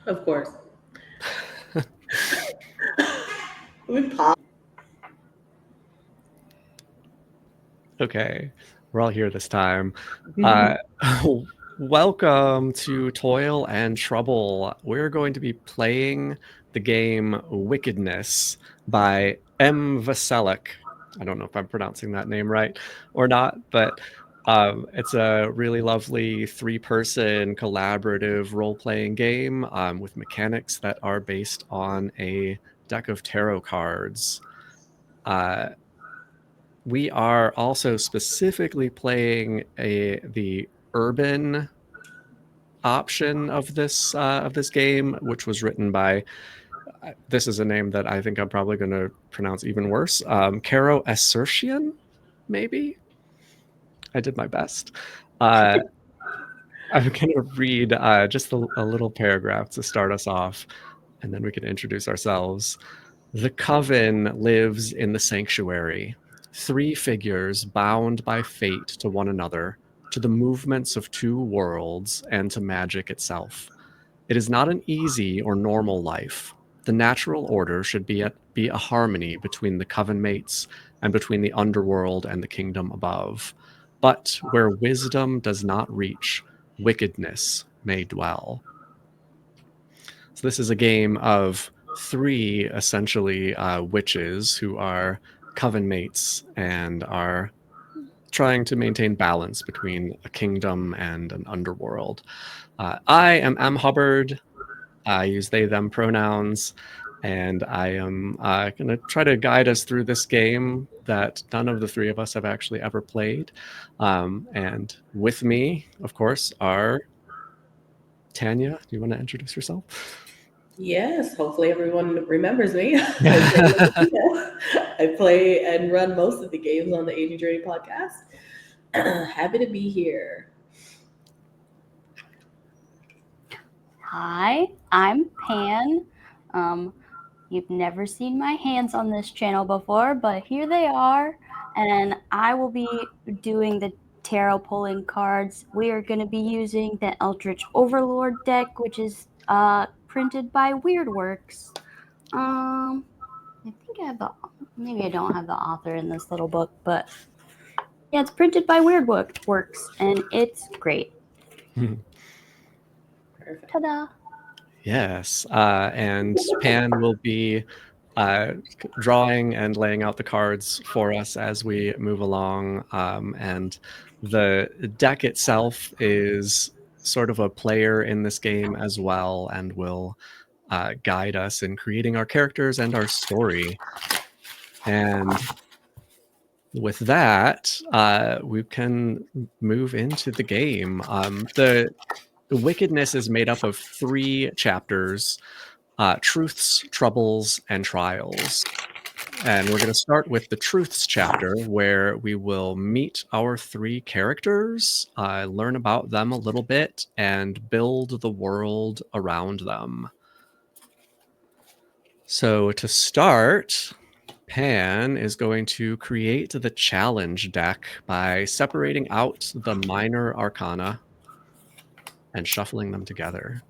Of course. We pop. Okay, we're all here this time. Uh, welcome to Toil and Trouble. We're going to be playing the game Wickedness by M. Vaselik. I don't know if I'm pronouncing that name right or not, but it's a really lovely three-person collaborative role-playing game with mechanics that are based on a deck of tarot cards. We are also specifically playing the urban option of this game, which was written by this is a name that I think I'm probably going to pronounce even worse. Caro Assertion, maybe. I did my best. I'm going to read just a little paragraph to start us off, and then we can introduce ourselves. The coven lives in the sanctuary, three figures bound by fate to one another, to the movements of two worlds, and to magic itself. It is not an easy or normal life. The natural order should be a harmony between the coven mates and between the underworld and the kingdom above. But where wisdom does not reach, wickedness may dwell. So this is a game of three essentially witches who are coven mates and are trying to maintain balance between a kingdom and an underworld. I am Hubbard. I use they them pronouns, and I am going to try to guide us through this game that none of the three of us have actually ever played. And with me, of course, are Tanya. Do you want to introduce yourself? Yes, hopefully everyone remembers me. I play and run most of the games on the Aging Journey podcast. Happy to be here. Hi, I'm Pan. You've never seen my hands on this channel before, but here they are. And I will be doing the tarot pulling cards. We are going to be using the Eldritch Overlord deck, which is printed by Weirdworks. I think I have maybe I don't have the author in this little book, but yeah, it's printed by Weirdworks, and it's great. Perfect. Ta-da! Yes, and Pan will be drawing and laying out the cards for us as we move along. And the deck itself is sort of a player in this game as well, and will guide us in creating our characters and our story. And with that, we can move into the game. The Wickedness is made up of 3 chapters: Truths, Troubles, and Trials. And we're going to start with the Truths chapter, where we will meet our 3 characters, learn about them a little bit, and build the world around them. So to start, Pan is going to create the challenge deck by separating out the minor arcana and shuffling them together.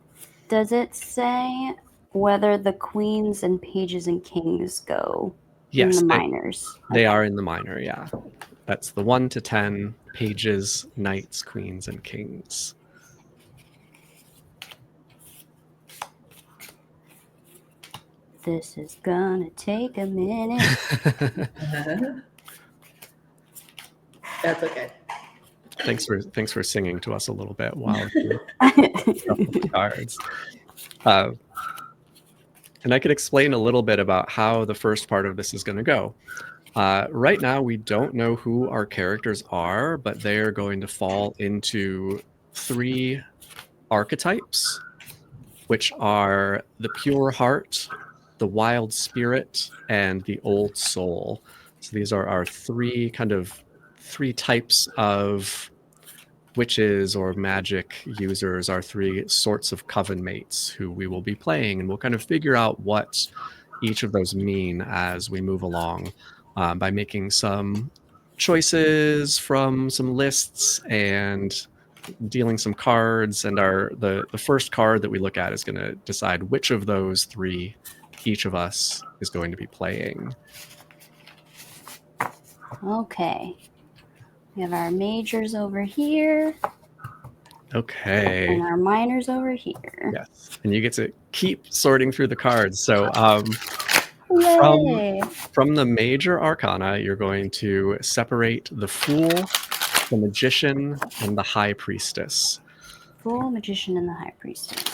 Does it say whether the queens and pages and kings go Yes, in the minors? They are in the minor, yeah. That's the 1 to 10 pages, knights, queens, and kings. This is gonna take a minute. That's okay. Thanks for singing to us a little bit while you shuffle the cards. And I could explain a little bit about how the first part of this is going to go. Right now, we don't know who our characters are, but they are going to fall into 3 archetypes, which are the pure heart, the wild spirit, and the old soul. So these are our 3 types of witches or magic users, our 3 sorts of coven mates who we will be playing, and we'll kind of figure out what each of those mean as we move along by making some choices from some lists and dealing some cards, and the first card that we look at is going to decide which of those three each of us is going to be playing. Okay. We have our majors over here. Okay. And our minors over here. Yes. And you get to keep sorting through the cards. So Yay! from the major arcana, you're going to separate the Fool, the Magician, and the High Priestess. Fool, Magician, and the High Priestess.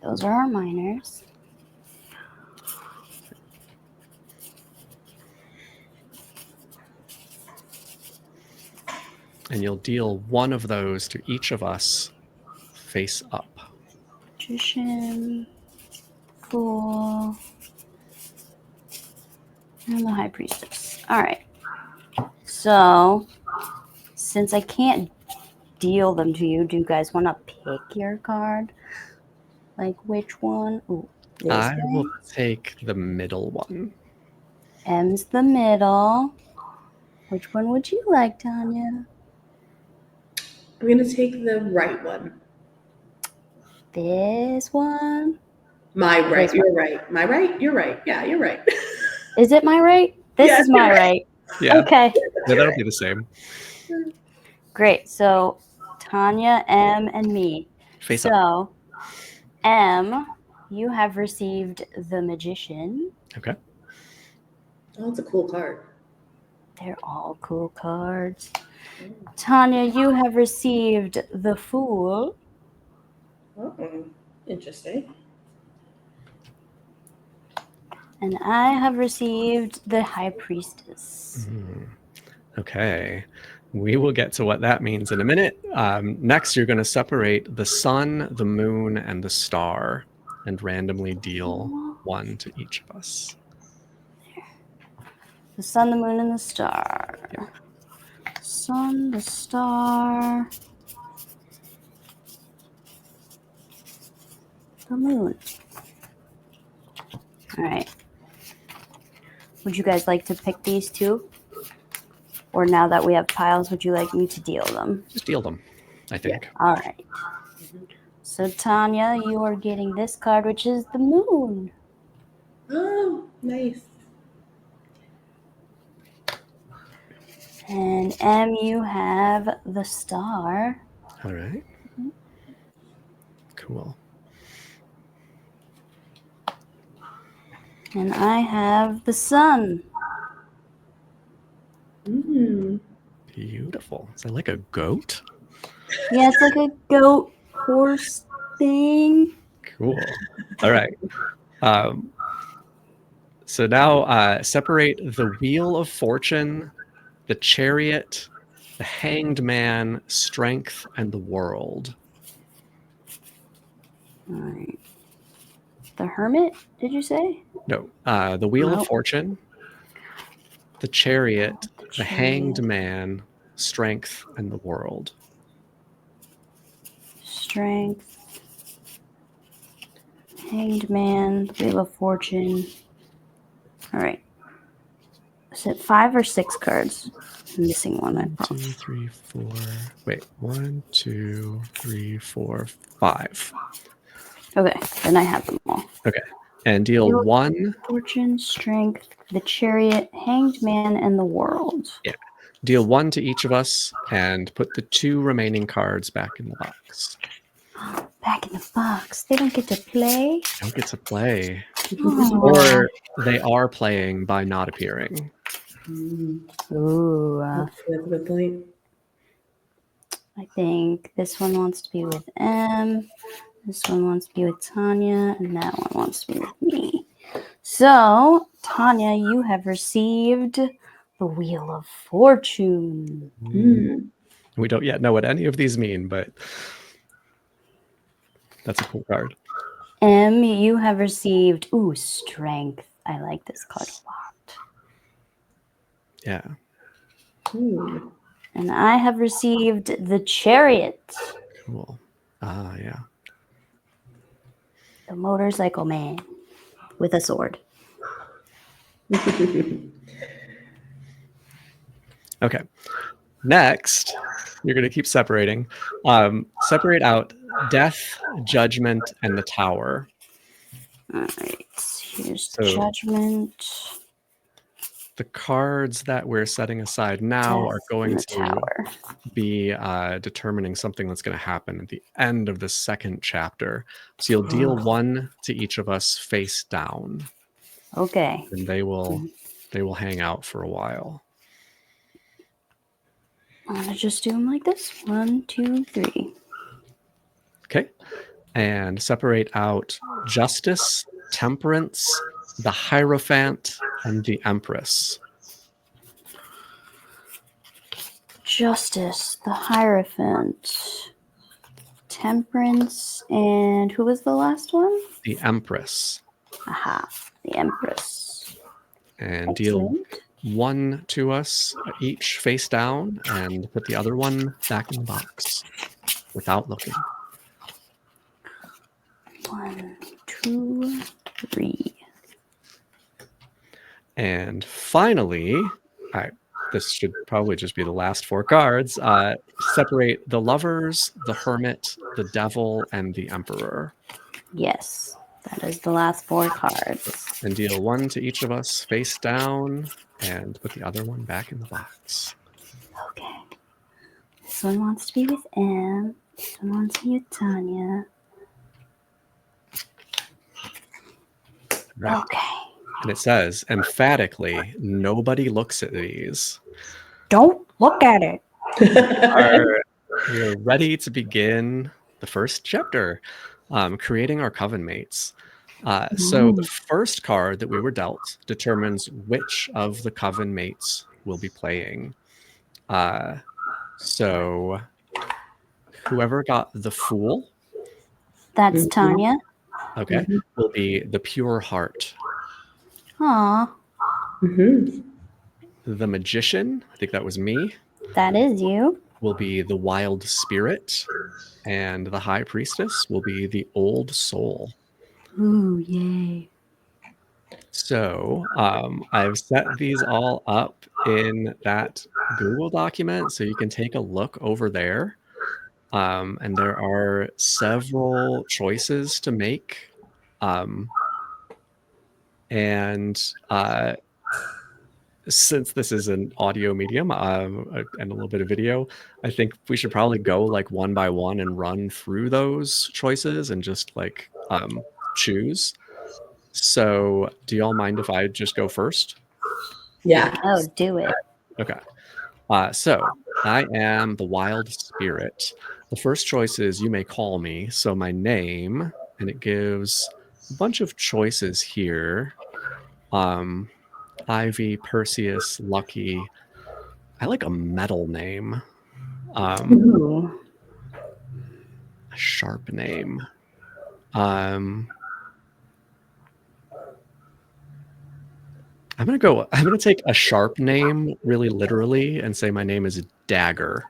Those are our minors. And you'll deal one of those to each of us face up. Magician, Fool, and the High Priestess. All right. So, since I can't deal them to you, do you guys want to pick your card? Like which one? Ooh, this I way? will take the middle one. M's the middle. Which one would you like, Tanya? I'm going to take the right one. This one? My right. This You're right. My right. You're right. Yeah, you're right. Is it my right? This Yes, is my you're right. Yeah. Okay. Yeah, that'll be the same. Great. So Tanya, M, and me. Face up. So M, you have received the Magician. Okay. Oh, it's a cool card. They're all cool cards. Tanya, you have received the Fool. Oh, interesting. And I have received the High Priestess. Okay. We will get to what that means in a minute. Next, you're going to separate the sun, the moon, and the star and randomly deal one to each of us. The sun, the moon, and the star. Yeah. Sun, the star, the moon. All right. Would you guys like to pick these two? Or now that we have piles, would you like me to deal them? Just deal them, I think. Yeah. All right. So Tanya, you are getting this card, which is the moon. Oh, nice. And M, you have the star. All right. Cool. And I have the sun. Beautiful. Is that like a goat? Yeah, it's like a goat horse thing. Cool. All right. So now separate the Wheel of Fortune, the Chariot, the Hanged Man, Strength, and the World. All right. The Hermit, did you say? No, the Wheel Nope. of Fortune, the Chariot, the Hanged Chariot. Man, Strength, and the World. Strength. Hanged Man, Wheel of Fortune. All right. Is it 5 or 6 cards? I'm missing one. I 1, 2, promise. 3, 4. Wait, 1, 2, 3, 4, 5. Okay, then I have them all. Okay, and deal Wheel of 1. Fortune, Strength, the Chariot, Hanged Man, and the World. Yeah. Deal 1 to each of us and put the 2 remaining cards back in the box. Back in the box. They don't get to play. Don't get to play. Oh. Or they are playing by not appearing. Ooh. That's a good point. I think this one wants to be with M. This one wants to be with Tanya. And that one wants to be with me. So, Tanya, you have received the Wheel of Fortune. We don't yet know what any of these mean, but that's a cool card. M, you have received, Strength. I like this card a lot. Yeah. Ooh. And I have received the Chariot. Cool. Ah, yeah. The motorcycle man with a sword. Okay. Next, you're going to keep separating. Separate out Death, Judgment, and the Tower. All right. Here's So Judgment. the cards that we're setting aside now are going the to Tower. be determining something that's going to happen at the end of the second chapter. So you'll deal 1 to each of us face down. Okay. And they will hang out for a while. I'm gonna just do them like this. 1, 2, 3. Okay. And separate out Justice, Temperance, the Hierophant, and the Empress. Justice, the Hierophant, Temperance, and who was the last one? The Empress. Aha, the Empress. And deal Excellent. 1 to us each face down and put the other one back in the box without looking. 1, 2, 3. And finally, this should probably just be the last 4 cards. Separate the Lovers, the Hermit, the Devil, and the Emperor. Yes, that is the last 4 cards. And deal 1 to each of us face down and put the other one back in the box. Okay. This one wants to be with Em. This one wants to be with Tanya. Right. Okay. And it says, emphatically, nobody looks at these. Don't look at it. We're ready to begin the first chapter, creating our coven mates. So the first card that we were dealt determines which of the coven mates will be playing. So whoever got the Fool, That's Tanya. okay, will be the Pure Heart. Aw, The Magician, I think that was me, that is you. will be the Wild Spirit. And the High Priestess will be the Old Soul. Ooh, yay. So I've set these all up in that Google document so you can take a look over there. And there are several choices to make. Since this is an audio medium and a little bit of video, I think we should probably go like one by one and run through those choices and just like choose. So do y'all mind if I just go first? Yeah. Oh, do it. Okay. So I am the Wild Spirit. The first choice is You May Call Me. So my name, and it gives a bunch of choices here. Ivy, Perseus, Lucky. I like a metal name. Ooh. A sharp name. I'm gonna take a sharp name really literally and say my name is Daggar.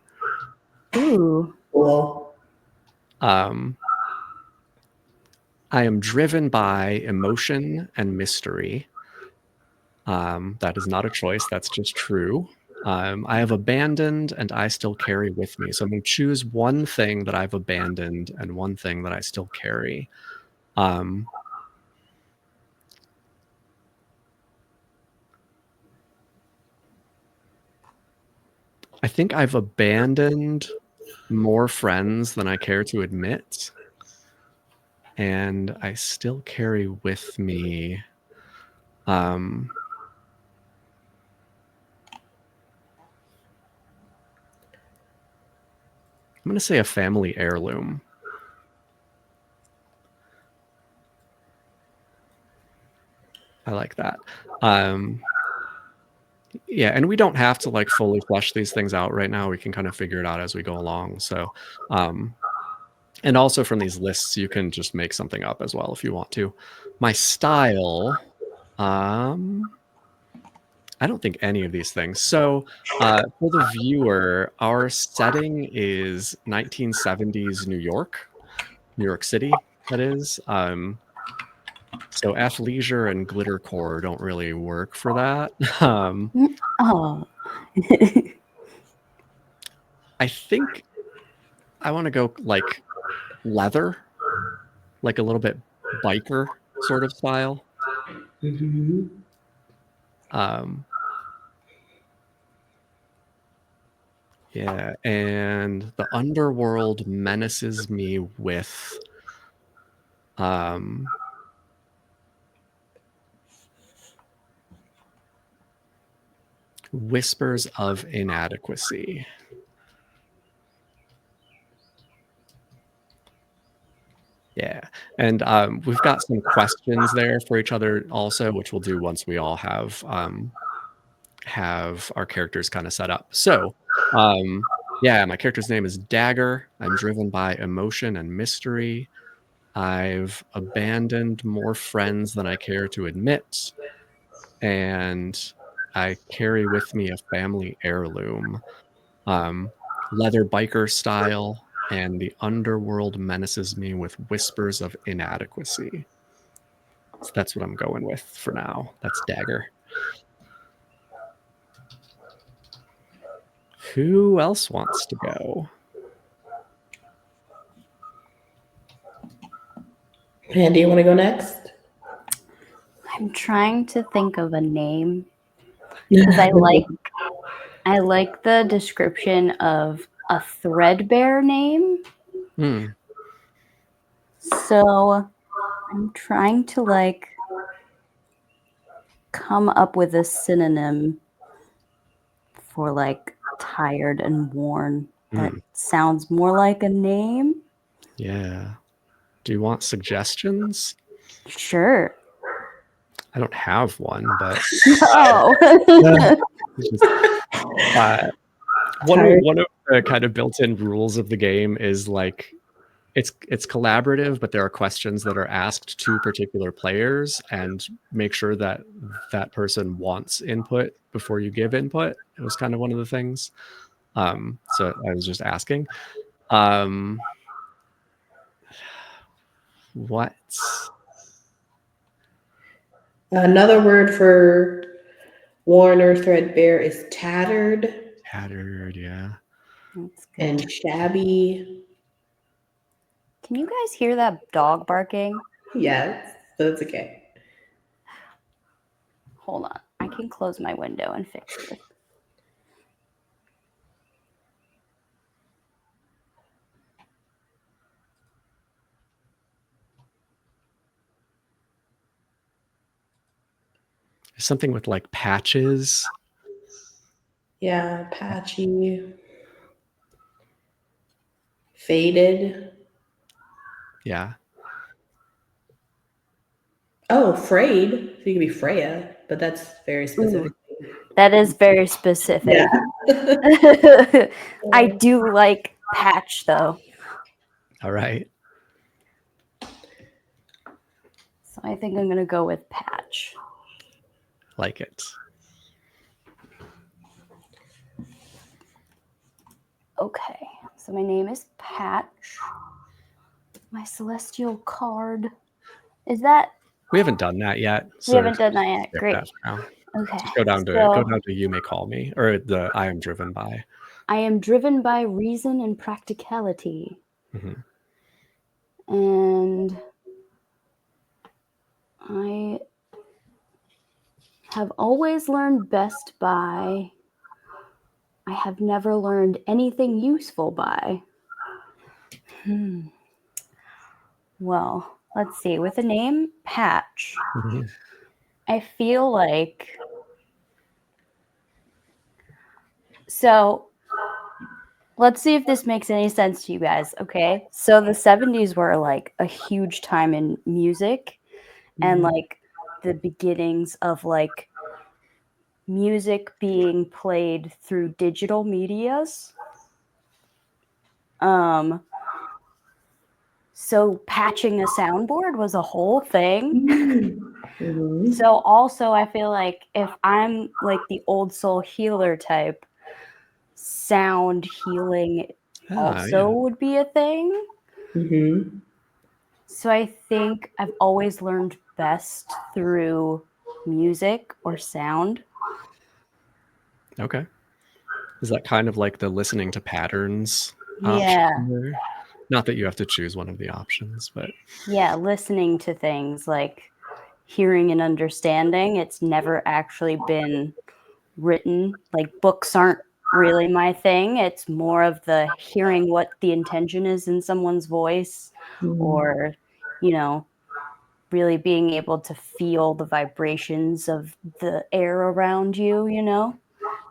Ooh. Cool. I am driven by emotion and mystery. That is not a choice, that's just true. I have abandoned and I still carry with me. So I'm going to choose one thing that I've abandoned and one thing that I still carry. I think I've abandoned more friends than I care to admit. And I still carry with me I'm going to say a family heirloom. I like that. Yeah, and we don't have to like fully flesh these things out right now. We can kind of figure it out as we go along. So, and also from these lists, you can just make something up as well if you want to. My style, I don't think any of these things. So for the viewer, our setting is 1970s New York City, that is. So athleisure and glittercore don't really work for that. Oh. I think I want to go like leather, like a little bit biker sort of style. Mm-hmm. Yeah, and the underworld menaces me with whispers of inadequacy. Yeah, and we've got some questions there for each other also, which we'll do once we all have our characters kind of set up. So, yeah, my character's name is Daggar. I'm driven by emotion and mystery. I've abandoned more friends than I care to admit, and I carry with me a family heirloom, leather biker style, and the underworld menaces me with whispers of inadequacy. So that's what I'm going with for now. That's Daggar. Who else wants to go? And do you want to go next? I'm trying to think of a name because I like the description of a threadbare name. So I'm trying to like come up with a synonym for like tired and worn that sounds more like a name. Yeah. Do you want suggestions? Sure. I don't have one, but Oh. one of the kind of built-in rules of the game is like it's collaborative, but there are questions that are asked to particular players, and make sure that that person wants input before you give input. It was kind of one of the things. So I was just asking. What? Another word for worn or threadbare is tattered. Tattered, yeah. That's good. And shabby. Can you guys hear that dog barking? Yes, that's okay. Hold on. I can close my window and fix this. Something with like patches. Yeah, patchy. Faded. Yeah. Oh, frayed. So you could be Freya, but that's very specific. Ooh, that is very specific. Yeah. I do like patch though. All right. So I think I'm going to go with patch. Like it. Okay. So my name is Patch. My celestial card. Is that? We haven't done that yet. We haven't done that yet. Great. Okay. Just go down to you may call me, or the I am driven by. I am driven by reason and practicality. And I have always learned best by. I have never learned anything useful by. Well, let's see. With the name Patch, I feel like. So let's see if this makes any sense to you guys, okay? So the 70s were like a huge time in music and like the beginnings of like music being played through digital medias. So patching a soundboard was a whole thing. So also I feel like if I'm like the old soul healer type, sound healing would be a thing. So I think I've always learned best through music or sound. Okay. Is that kind of like the listening to patterns Yeah. option there? Not that you have to choose one of the options, but Yeah, listening to things like hearing and understanding. It's never actually been written. Like books aren't really my thing. It's more of the hearing what the intention is in someone's voice, or, you know, really being able to feel the vibrations of the air around you, you know,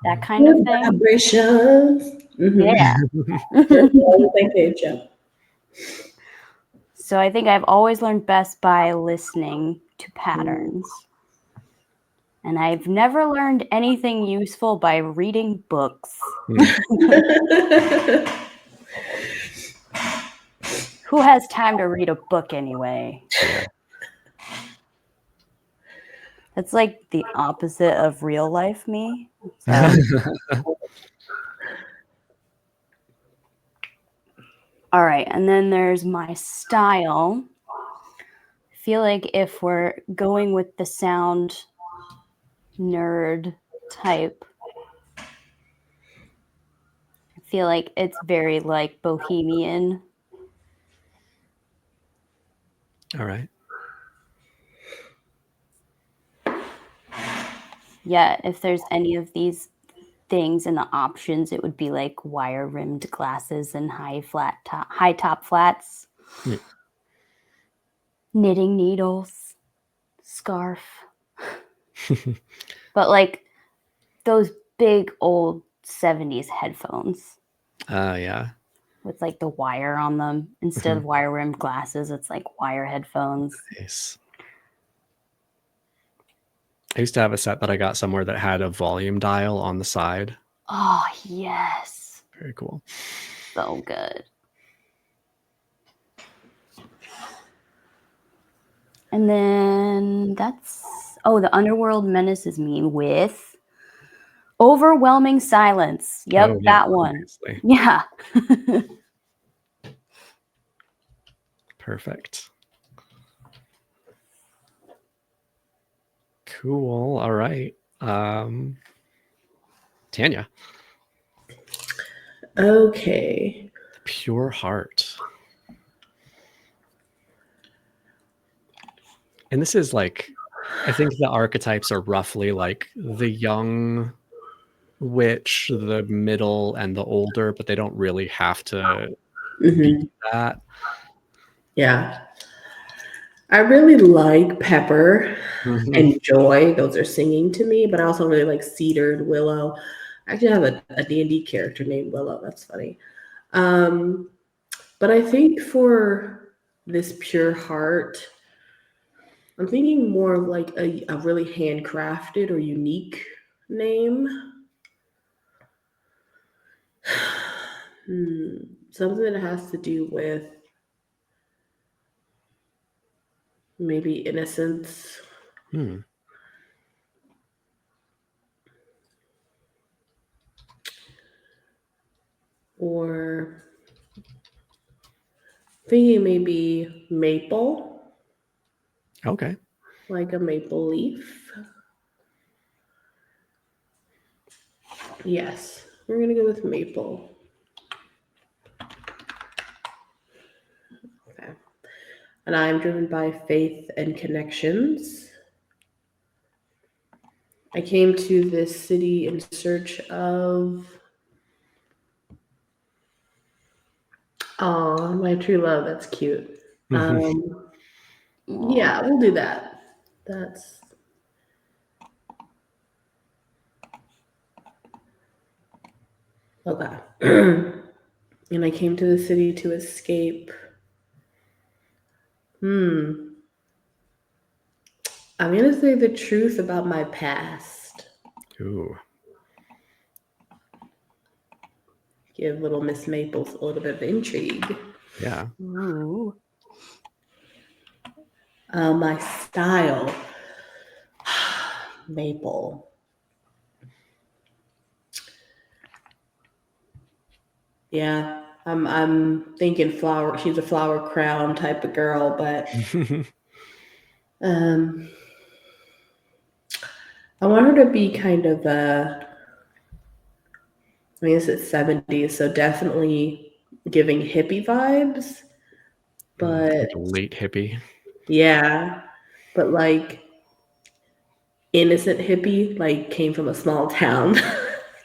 that kind of thing. Vibrations. Yeah. Thank you, Joe. So I think I've always learned best by listening to patterns. And I've never learned anything useful by reading books. Who has time to read a book anyway? yeah. That's like the opposite of real life me. So. All right, and then there's my style. I feel like if we're going with the sound nerd type, I feel like it's very like bohemian. All right. Yeah, if there's any of these things in the options, it would be like wire rimmed glasses and high top flats, knitting needles, scarf. But like those big old 70s headphones Yeah. with like the wire on them instead of wire rimmed glasses. It's like wire headphones. Nice. I used to have a set that I got somewhere that had a volume dial on the side. Oh, yes. Very cool. So good. And then the Underworld menaces me with overwhelming silence. Yep, Oh, yeah, that one. obviously. Yeah. Perfect. Cool. All right. Tanya. Okay. Pure heart. And this is like, I think the archetypes are roughly like the young witch, the middle, and the older, but they don't really have to be that. Yeah. I really like Pepper and Joy. Those are singing to me, but I also really like Cedar and Willow. I actually have a D&D character named Willow. That's funny. But I think for this pure heart, I'm thinking more of like a really handcrafted or unique name. Something that has to do with maybe innocence. Or thinking maybe maple. Okay. Like a maple leaf. Yes, we're going to go with maple. Okay. And I'm driven by faith and connections. I came to this city in search of my true love. That's cute. Yeah, we'll do that. That's okay. And I came to the city to escape. I'm going to say the truth about my past. Ooh. Give little Miss Maples a little bit of intrigue. Yeah. Ooh. My style. Maple. Yeah, I'm thinking flower. She's a flower crown type of girl, but I want her to be kind of I mean, it's 70s, so definitely giving hippie vibes. But like a late hippie. yeah, but like innocent hippie, like came from a small town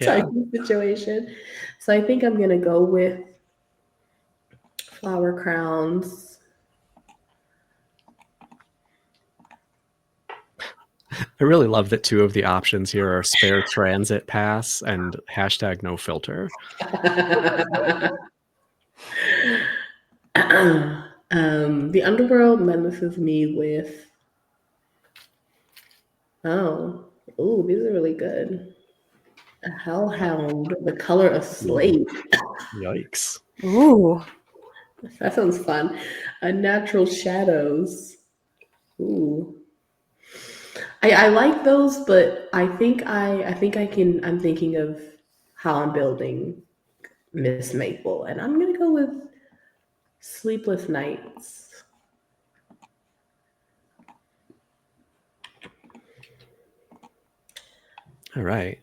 type of situation. So I think I'm gonna go with flower crowns. I really love that two of the options here are spare transit pass and #no filter. The underworld menaces me with these are really good. A hellhound, the color of slate. Yikes. Ooh. That sounds fun. Unnatural shadows. Ooh. I like those, but I'm thinking of how I'm building Miss Maple, and I'm gonna go with Sleepless Nights. All right.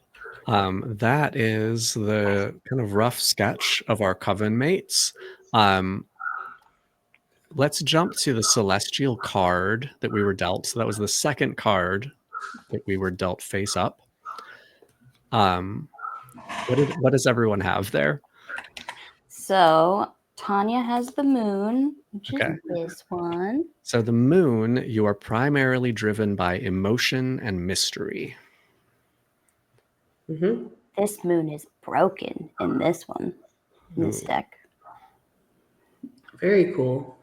That is the kind of rough sketch of our coven mates. Let's jump to the celestial card that we were dealt. So that was the second card that we were dealt face up. What does everyone have there? So Tanya has the moon, which Okay. is this one. So the moon, you are primarily driven by emotion and mystery. Mm-hmm. This moon is broken in this one, in this deck. Very cool.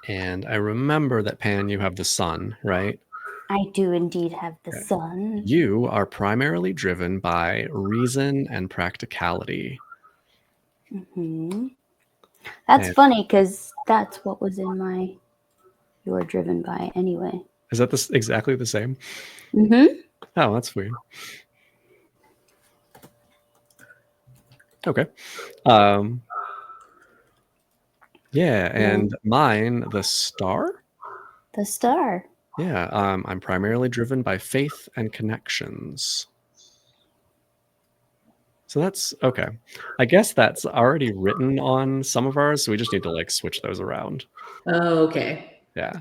And I remember that, Pan, you have the sun, right? I do indeed have the sun. You are primarily driven by reason and practicality. Mm-hmm. That's funny because that's what was in my "you're driven by" anyway. Is that exactly the same? Mm-hmm. Oh, that's weird. Okay. Yeah, and mine, the star? The star. Yeah, I'm primarily driven by faith and connections. So that's okay. I guess that's already written on some of ours, so we just need to like switch those around. Oh, okay. Yeah.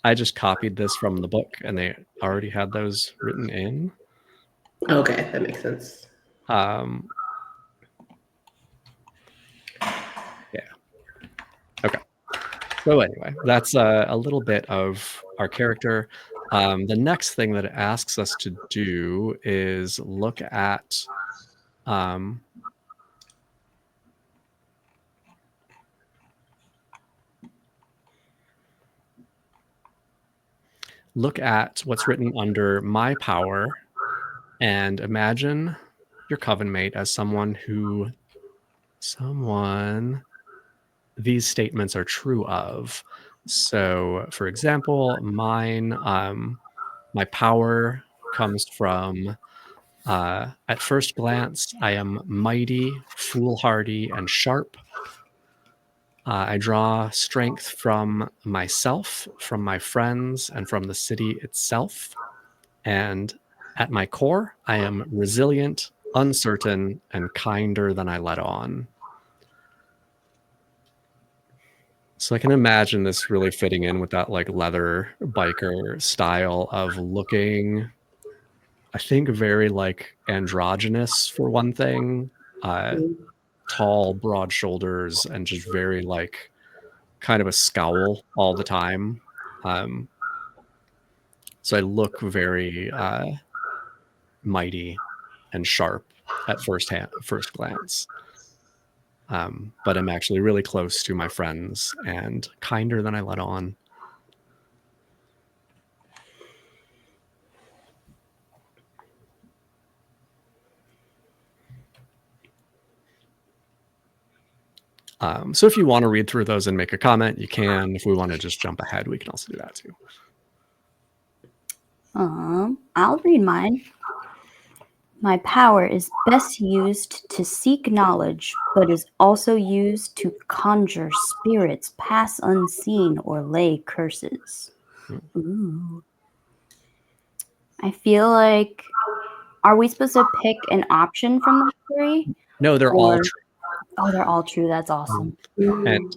I just copied this from the book and they already had those written in. Okay, that makes sense. Yeah. Okay. So anyway, that's a little bit of our character. The next thing that it asks us to do is look at what's written under my power and imagine your coven mate as someone these statements are true of. So, for example, mine, my power comes from, at first glance, I am mighty, foolhardy, and sharp. I draw strength from myself, from my friends, and from the city itself. And at my core, I am resilient, uncertain, and kinder than I let on. So I can imagine this really fitting in with that like leather biker style of looking, I think, very like androgynous for one thing, tall, broad shoulders, and just very like kind of a scowl all the time. So I look very mighty and sharp at first glance. But I'm actually really close to my friends and kinder than I let on. So if you want to read through those and make a comment, you can. If we want to just jump ahead, we can also do that too. I'll read mine. My power is best used to seek knowledge, but is also used to conjure spirits, pass unseen, or lay curses. Ooh. I feel like Are we supposed to pick an option from the 3? No, they're all true. Oh, they're all true. That's awesome. And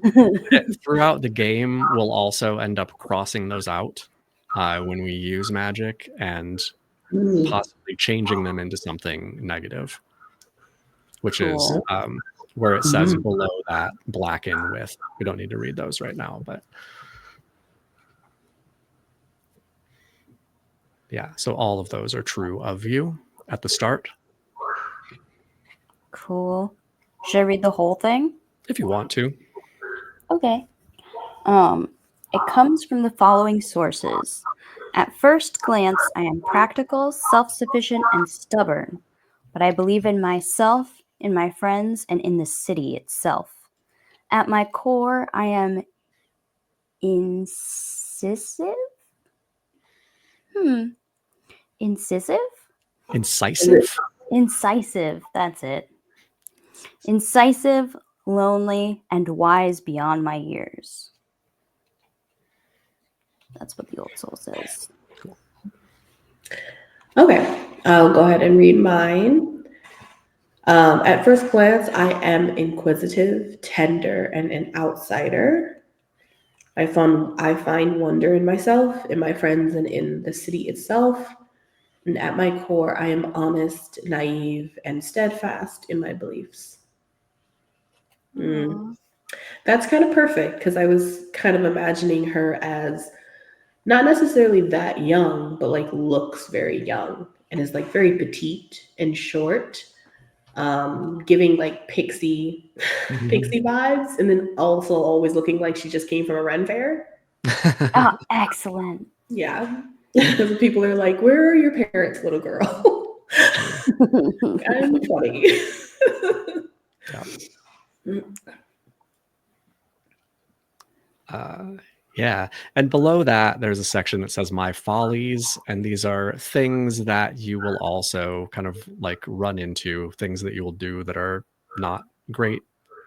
throughout the game, we'll also end up crossing those out when we use magic and possibly changing them into something negative, which is where it says below that blacken with. We don't need to read those right now, but yeah, so all of those are true of you at the start. Cool. Should I read the whole thing? If you want to. Okay. It comes from the following sources. At first glance, I am practical, self-sufficient, and stubborn, but I believe in myself, in my friends, and in the city itself. At my core, I am incisive? Incisive? Incisive, that's it. Incisive, lonely, and wise beyond my years. That's what the old soul says. Cool. Okay, I'll go ahead and read mine. At first glance, I am inquisitive, tender, and an outsider. I find wonder in myself, in my friends, and in the city itself. And at my core, I am honest, naive, and steadfast in my beliefs. That's kind of perfect because I was kind of imagining her as not necessarily that young, but like looks very young and is like very petite and short, giving like pixie vibes, and then also always looking like she just came from a Ren fair. Oh, excellent. Yeah. Because people are like, where are your parents, little girl? I'm 20. Yeah. And below that, there's a section that says my follies. And these are things that you will also kind of like run into, things that you will do that are not great.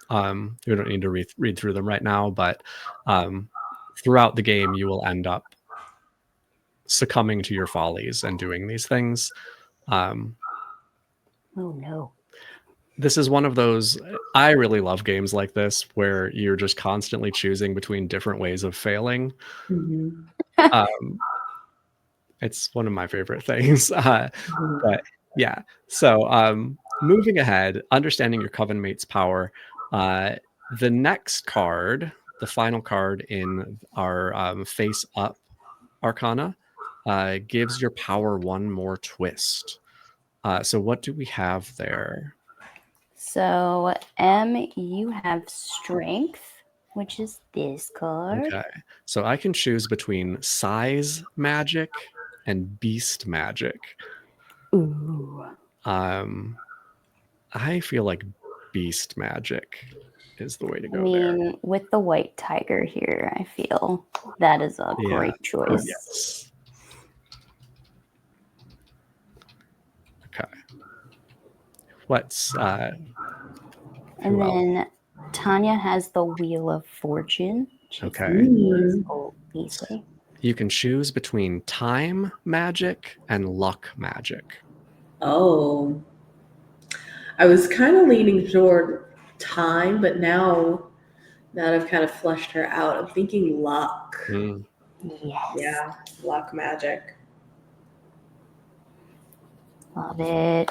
We don't need to read through them right now, but throughout the game, you will end up succumbing to your follies and doing these things. Oh, no. This is one of those, I really love games like this where you're just constantly choosing between different ways of failing. It's one of my favorite things. But yeah, so moving ahead, understanding your coven mate's power. The next card, the final card in our face up arcana, gives your power one more twist. So what do we have there? So, M, you have strength, which is this card. Okay. So I can choose between size magic and beast magic. Ooh. I feel like beast magic is the way to go. I mean, with the white tiger here, I feel that is a great choice. Yes. Okay. What's and then Tanya has the Wheel of Fortune. Okay. Easy. You can choose between time magic and luck magic. Oh. I was kind of leaning toward time, but now that I've kind of flushed her out, I'm thinking luck. Yes. Yeah, luck magic. Love it.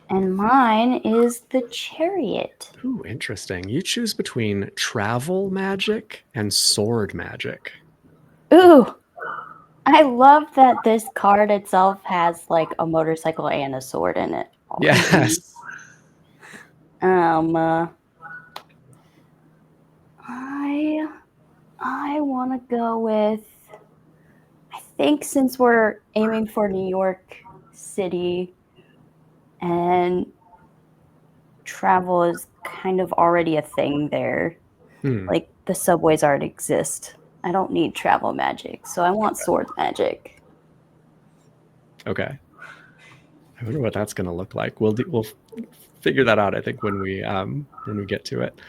And mine is the Chariot. Ooh, interesting. You choose between travel magic and sword magic. Ooh. I love that this card itself has like a motorcycle and a sword in it. Yes. I want to go with, I think since we're aiming for New York City and travel is kind of already a thing there. Like the subways already exist. I don't need travel magic, so I want sword magic. Okay. I wonder what that's going to look like. We'll figure that out, I think, when we get to it.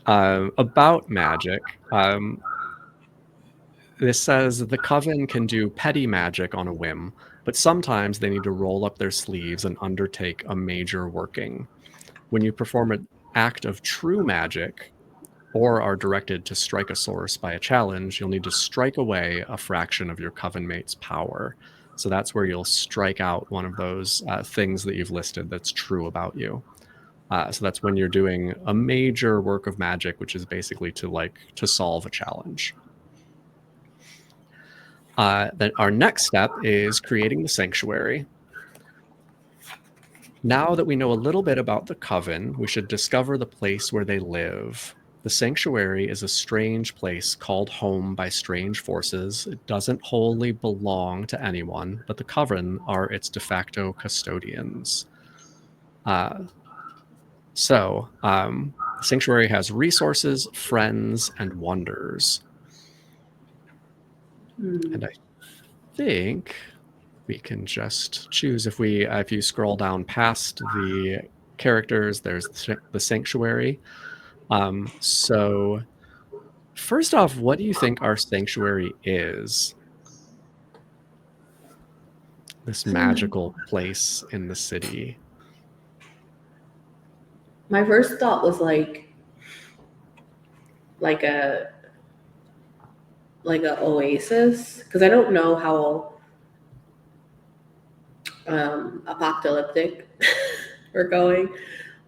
About magic, This says the coven can do petty magic on a whim, but sometimes they need to roll up their sleeves and undertake a major working. When you perform an act of true magic or are directed to strike a source by a challenge, you'll need to strike away a fraction of your coven mate's power. So that's where you'll strike out one of those things that you've listed that's true about you. So that's when you're doing a major work of magic, which is basically to solve a challenge. Then our next step is creating the sanctuary. Now that we know a little bit about the coven, we should discover the place where they live. The sanctuary is a strange place called home by strange forces. It doesn't wholly belong to anyone, but the coven are its de facto custodians. The sanctuary has resources, friends, and wonders. And I think we can just choose if you scroll down past the characters, there's the sanctuary. So first off, what do you think our sanctuary is? This magical place in the city. My first thought was like a oasis, because I don't know how apocalyptic we're going,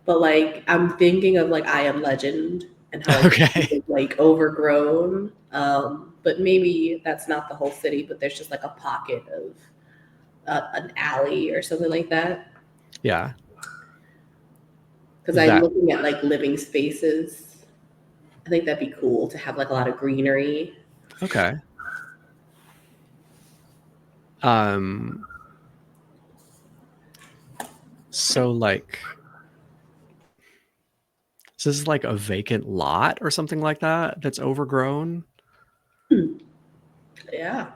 but like I'm thinking of like I Am Legend and how it's like overgrown. But maybe that's not the whole city, but there's just like a pocket of an alley or something like that. Yeah. Because I'm looking at like living spaces. I think that'd be cool to have like a lot of greenery. Okay. So like, so this is like a vacant lot or something like that that's overgrown? Yeah.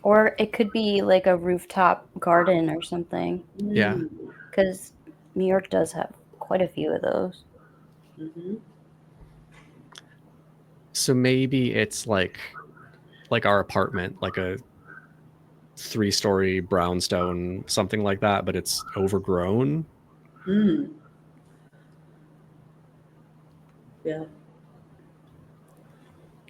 Or it could be like a rooftop garden or something. Yeah. Because New York does have quite a few of those. Mm-hmm. So maybe it's like our apartment, like a 3-story brownstone, something like that, but it's overgrown. Yeah.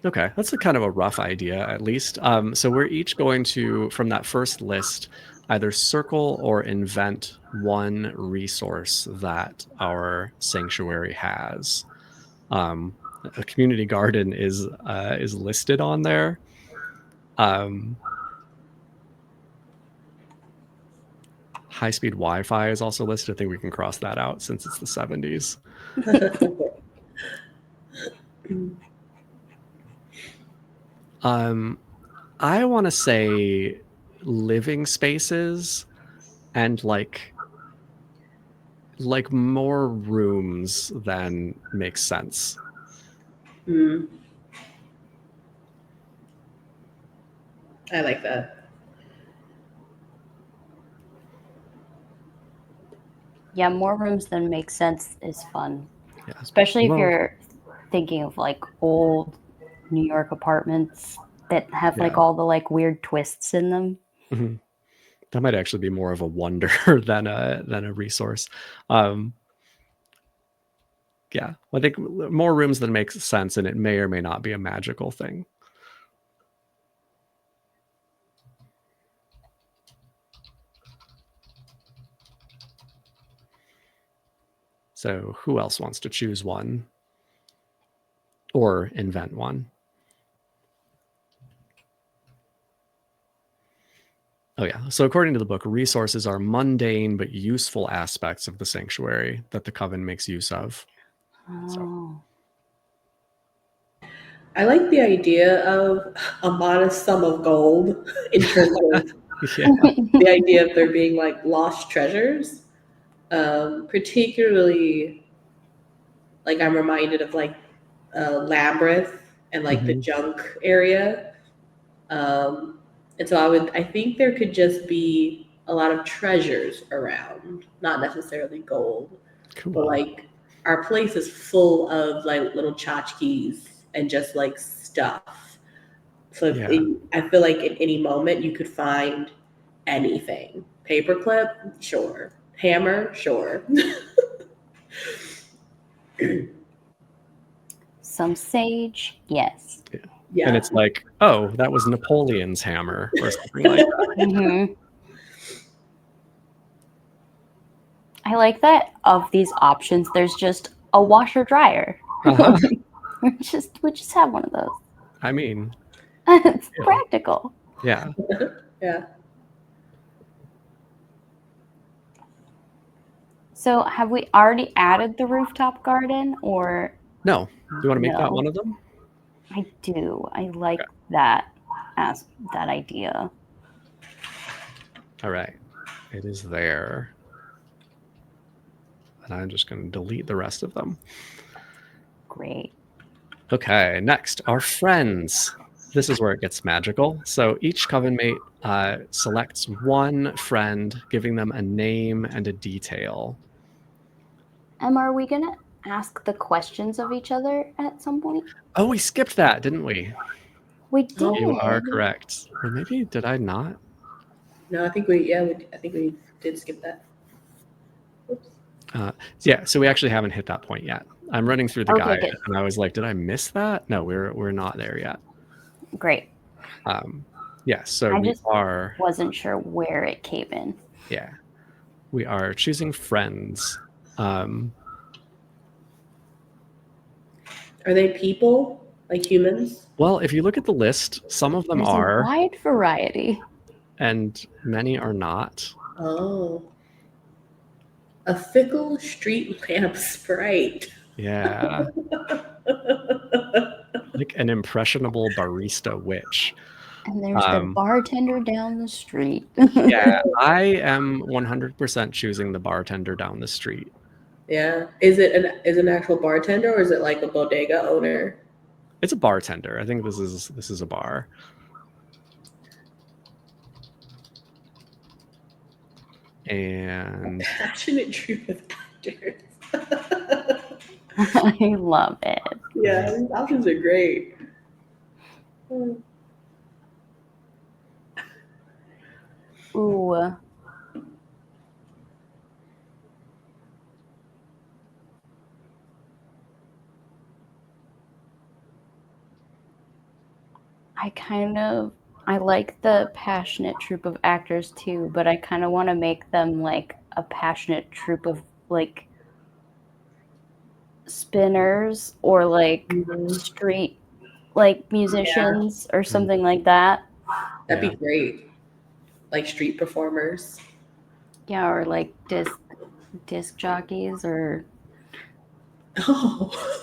Okay, that's a kind of a rough idea, at least. So we're each going to, from that first list, either circle or invent one resource that our sanctuary has. A community garden is listed on there. High-speed Wi-Fi is also listed. I think we can cross that out since it's the 70s. I want to say living spaces and like more rooms than makes sense. I like that. Yeah, more rooms than makes sense is fun. Yeah. Especially if you're thinking of like old New York apartments that have like all the like weird twists in them. Mm-hmm. That might actually be more of a wonder than a resource. Yeah, I think more rooms than makes sense, and it may or may not be a magical thing. So who else wants to choose one or invent one? Oh yeah. So according to the book, resources are mundane but useful aspects of the sanctuary that the coven makes use of. Oh. I like the idea of a modest sum of gold in terms of the idea of there being like lost treasures. Particularly, like I'm reminded of like Labyrinth and like the junk area. And so I think there could just be a lot of treasures around, not necessarily gold, but like our place is full of like little tchotchkes and just like stuff. So Yeah. I feel like at any moment you could find anything. Paperclip, sure. Hammer, sure. Some sage, yes. Yeah. And it's like, oh, that was Napoleon's hammer or something like that. Mm-hmm. I like that of these options, there's just a washer dryer. Uh-huh. we just have one of those. I mean, It's yeah. practical. Yeah. Yeah. So have we already added the rooftop garden, or No. Do you want to make that No. one of them? I do. I like that as that idea. All right. It is there. And I'm just going to delete the rest of them. Great. Okay, next, our friends. This is where it gets magical. So each coven mate selects one friend, giving them a name and a detail. Emma, are we going to ask the questions of each other at some point? Oh, we skipped that, didn't we? We did. You are correct. Or maybe did I not? No, I think we did skip that. Oops. Yeah, so we actually haven't hit that point yet. I'm running through the guide, good. and I was like, did I miss that? No, we're not there yet. Great. Yeah, so I we just are. wasn't sure where it came in. Yeah, we are choosing friends. Are they people, like humans? Well, if you look at the list, some of them There's are, a wide variety. and many are not. Oh. A fickle street lamp sprite. Yeah. Like an impressionable barista witch. And there's the bartender down the street. Yeah, I am 100% choosing the bartender down the street. Yeah. Is it an actual bartender, or is it like a bodega owner? It's a bartender. I think this is a bar. And Passionate troop of actors. I love it. Yeah, these options are great. Ooh. I like the passionate troupe of actors too, but I kind of want to make them like a passionate troupe of like spinners or like street like musicians or something like that. That'd be great. Like street performers. Yeah, or like disc jockeys or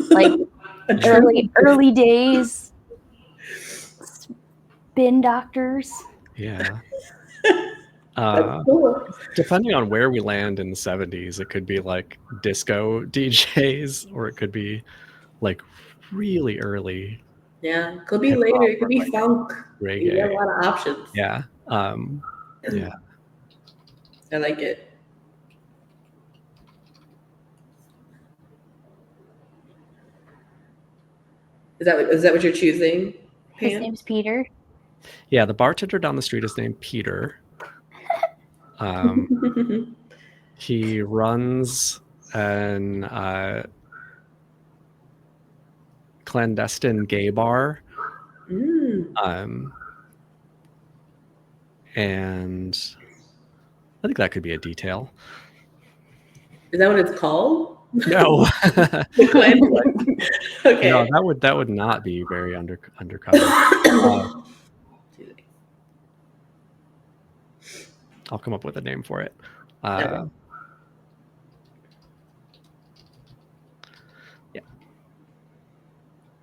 like early days spin doctors. yeah. Cool. Depending on where we land in the 70s, it could be like disco DJs, or it could be like really early. Yeah, it could be later. It could be like funk. Reggae. You have a lot of options. Yeah. Yeah. I like it. Is that what you're choosing? His Pam? name's Peter. Yeah, the bartender down the street is named Peter. He runs an clandestine gay bar. And I think that could be a detail. Is that what it's called? No. Okay. No, that would not be very undercover. I'll come up with a name for it. Yeah.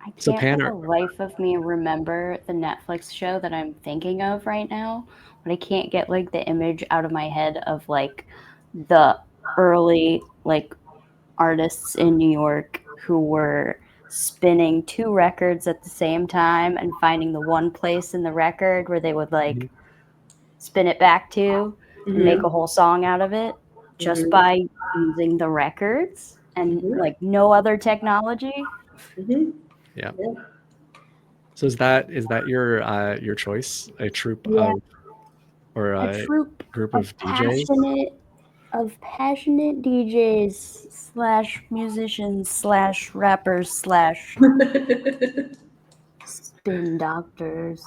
I can't for the life of me remember the Netflix show that I'm thinking of right now, but I can't get like the image out of my head of like the early like artists in New York who were spinning 2 records at the same time and finding the one place in the record where they would like spin it back to and make a whole song out of it just by using the records and like no other technology. Yeah. So is that your choice? A troupe Yeah. or A troupe group of DJs? passionate DJs / musicians / rappers / spin doctors.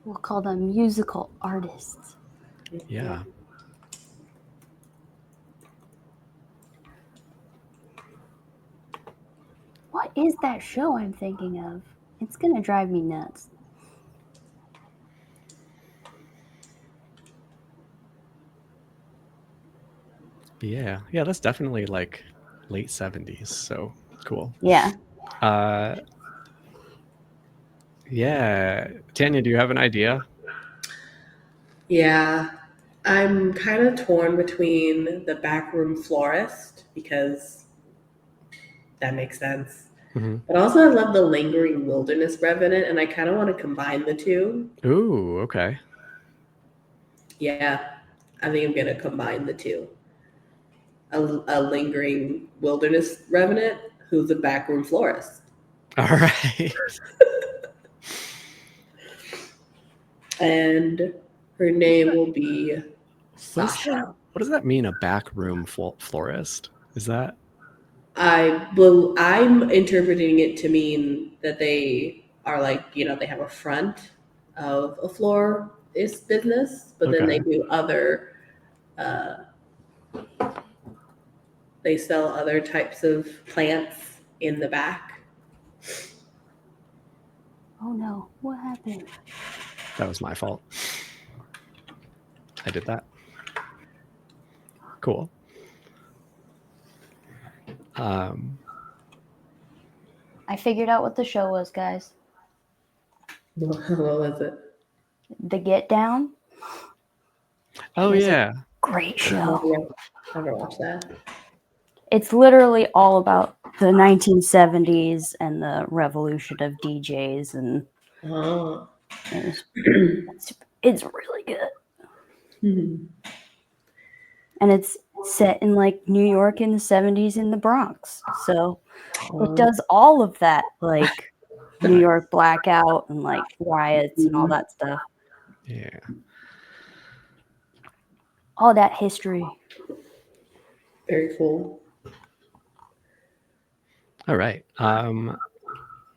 We'll call them musical artists. Yeah. What is that show I'm thinking of? It's gonna drive me nuts. Yeah, that's definitely like late 70s. So cool. Yeah. Yeah, Tanya, do you have an idea? Yeah, I'm kind of torn between the backroom florist because that makes sense. Mm-hmm. But also, I love the lingering wilderness revenant, and I kind of want to combine the two. Ooh, okay. Yeah, I think I'm going to combine the two. A lingering wilderness revenant who's a backroom florist. All right. And her name will be Sasha. What does that mean, a backroom florist? Is that? I'm interpreting it to mean that they are like, they have a front of a florist business, but then they Okay. do other, uh, they sell other types of plants in the back. Oh no, what happened? That was my fault. I did that. Cool. I figured out what the show was, guys. What was it? The Get Down. Oh, yeah. Great show. Never watched that. It's literally all about the 1970s and the revolution of DJs, and Oh. it's really good. And it's set in like New York in the 70s in the Bronx. So it does all of that, like New York blackout and like riots and all that stuff. Yeah. All that history. Very cool. All right.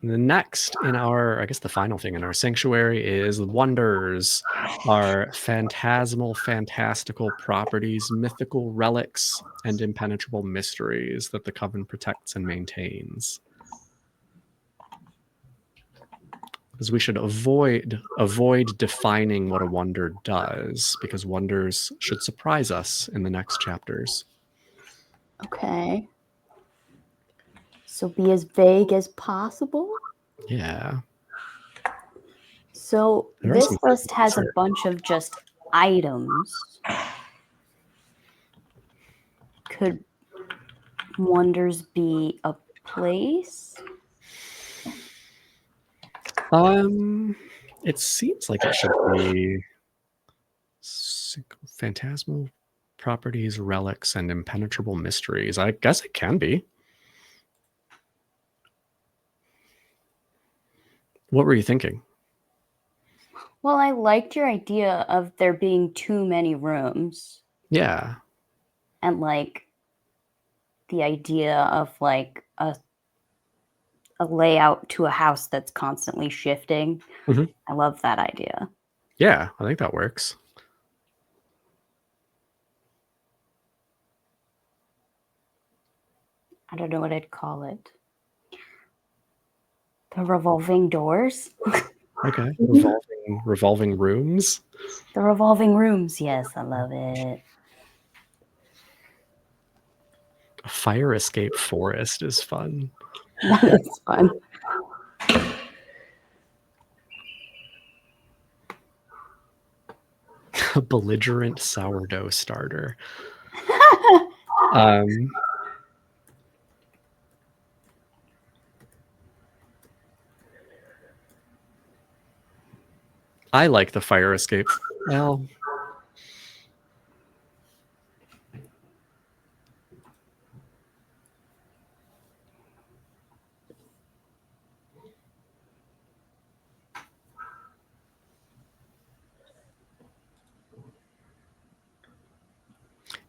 The next in our, I guess the final thing in our sanctuary is wonders, are phantasmal, fantastical properties, mythical relics, and impenetrable mysteries that the coven protects and maintains. Because we should avoid defining what a wonder does, because wonders should surprise us in the next chapters. Okay. So be as vague as possible. Yeah. So this list has a bunch of just items. Could wonders be a place? It seems like it should be phantasmal properties, relics, and impenetrable mysteries. I guess it can be. What were you thinking? Well, I liked your idea of there being too many rooms. Yeah. And like the idea of like a layout to a house that's constantly shifting. Mm-hmm. I love that idea. Yeah, I think that works. I don't know what I'd call it. The revolving doors. Okay. Revolving rooms. The revolving rooms. Yes, I love it. A fire escape forest is fun. That is fun. A belligerent sourdough starter. I like the fire escape. Well,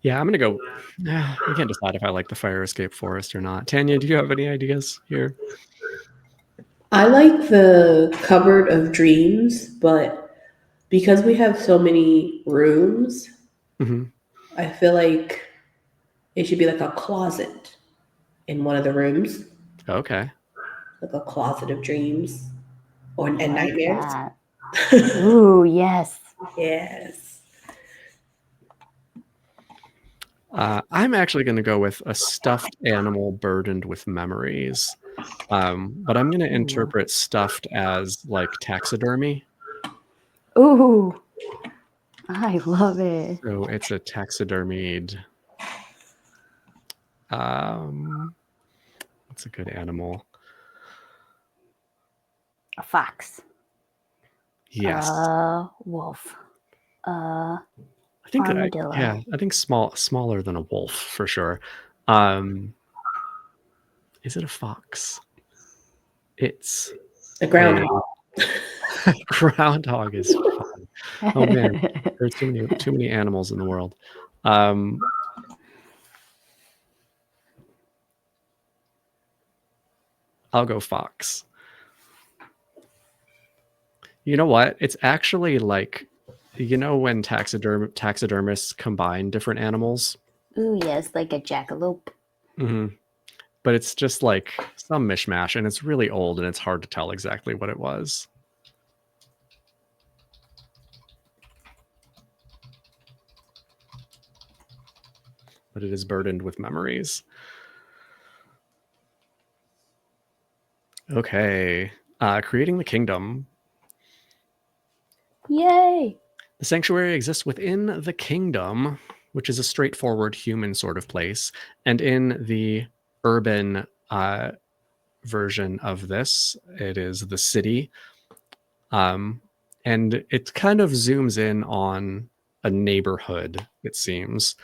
Yeah, I'm gonna go. I can't decide if I like the fire escape forest or not. Tanya, do you have any ideas here? I like the cupboard of dreams, but because we have so many rooms, Mm-hmm. I feel like it should be like a closet in one of the rooms, Okay. like a closet of dreams and I like nightmares. that. Ooh, yes. Yes. I'm actually going to go with a stuffed animal burdened with memories. But I'm going to interpret stuffed as like taxidermy. Ooh, I love it. So it's a taxidermied. What's a good animal? A fox. Yes. Wolf. I think armadillo. I think smaller than a wolf for sure. Is it a fox? It's A groundhog. Groundhog is fun. Oh man, there's too many animals in the world. I'll go fox. You know what? It's actually like, when taxidermists combine different animals? Ooh, yes, like a jackalope. Mm-hmm. But it's just like some mishmash, and it's really old, and it's hard to tell exactly what it was. But it is burdened with memories. Okay. Creating the kingdom. Yay! The sanctuary exists within the kingdom, which is a straightforward human sort of place. And in the urban version of this, it is the city. And it kind of zooms in on a neighborhood, it seems.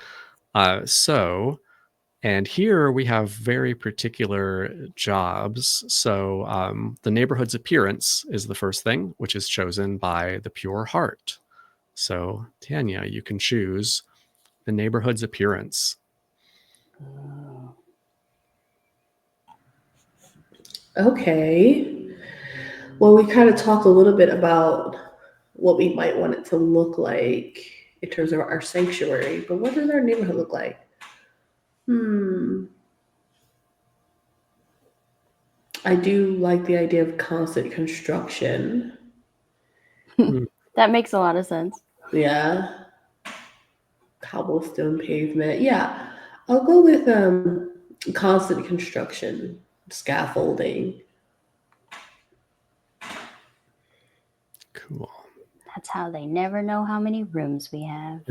And here we have very particular jobs. So the neighborhood's appearance is the first thing, which is chosen by the pure heart. So Tanya, you can choose the neighborhood's appearance. Okay. Well, we kind of talked a little bit about what we might want it to look like in terms of our sanctuary, but what does our neighborhood look like? I do like the idea of constant construction. That makes a lot of sense. Yeah. Cobblestone pavement. Yeah. I'll go with constant construction, scaffolding. Cool. That's how they never know how many rooms we have.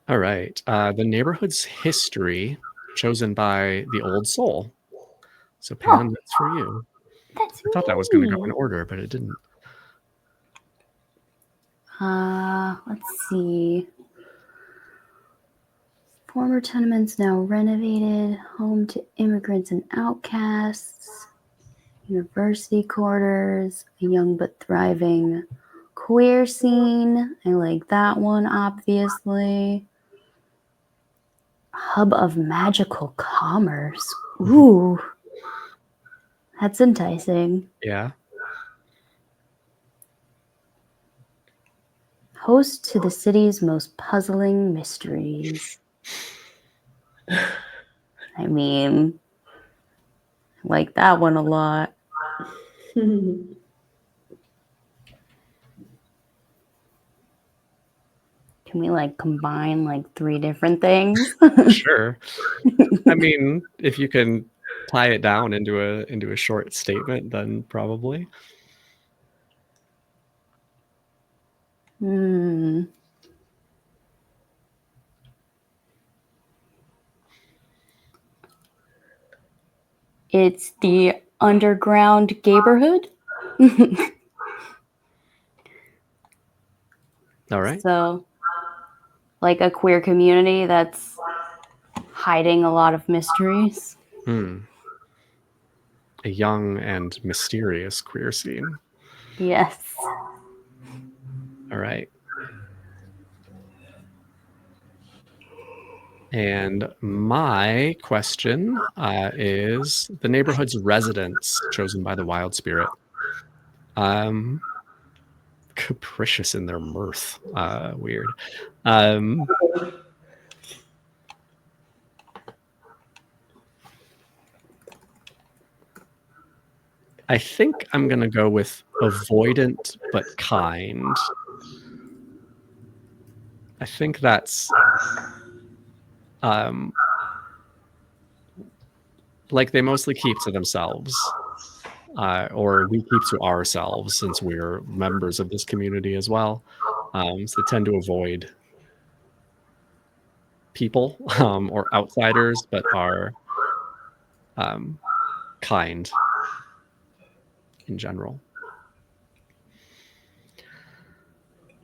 All right. The neighborhood's history chosen by the old soul. So Pam, that's for you. That's I thought that was going to go in order, but it didn't. Let's see. Former tenements now renovated, home to immigrants and outcasts, university quarters, a young but thriving queer scene. I like that one, obviously. Hub of magical commerce. Ooh, that's enticing. Yeah. Host to the city's most puzzling mysteries. I mean, I like that one a lot. Can we combine 3 different things? Sure. I mean, if you can tie it down into a short statement, then probably. It's the underground neighborhood. All right. So, a queer community that's hiding a lot of mysteries. A young and mysterious queer scene. Yes. All right. And my question is the neighborhood's residents chosen by the wild spirit. Capricious in their mirth. Weird. I think I'm going to go with avoidant but kind. I think that's like they mostly keep to themselves, or we keep to ourselves since we're members of this community as well. So they tend to avoid people or outsiders, but are kind in general.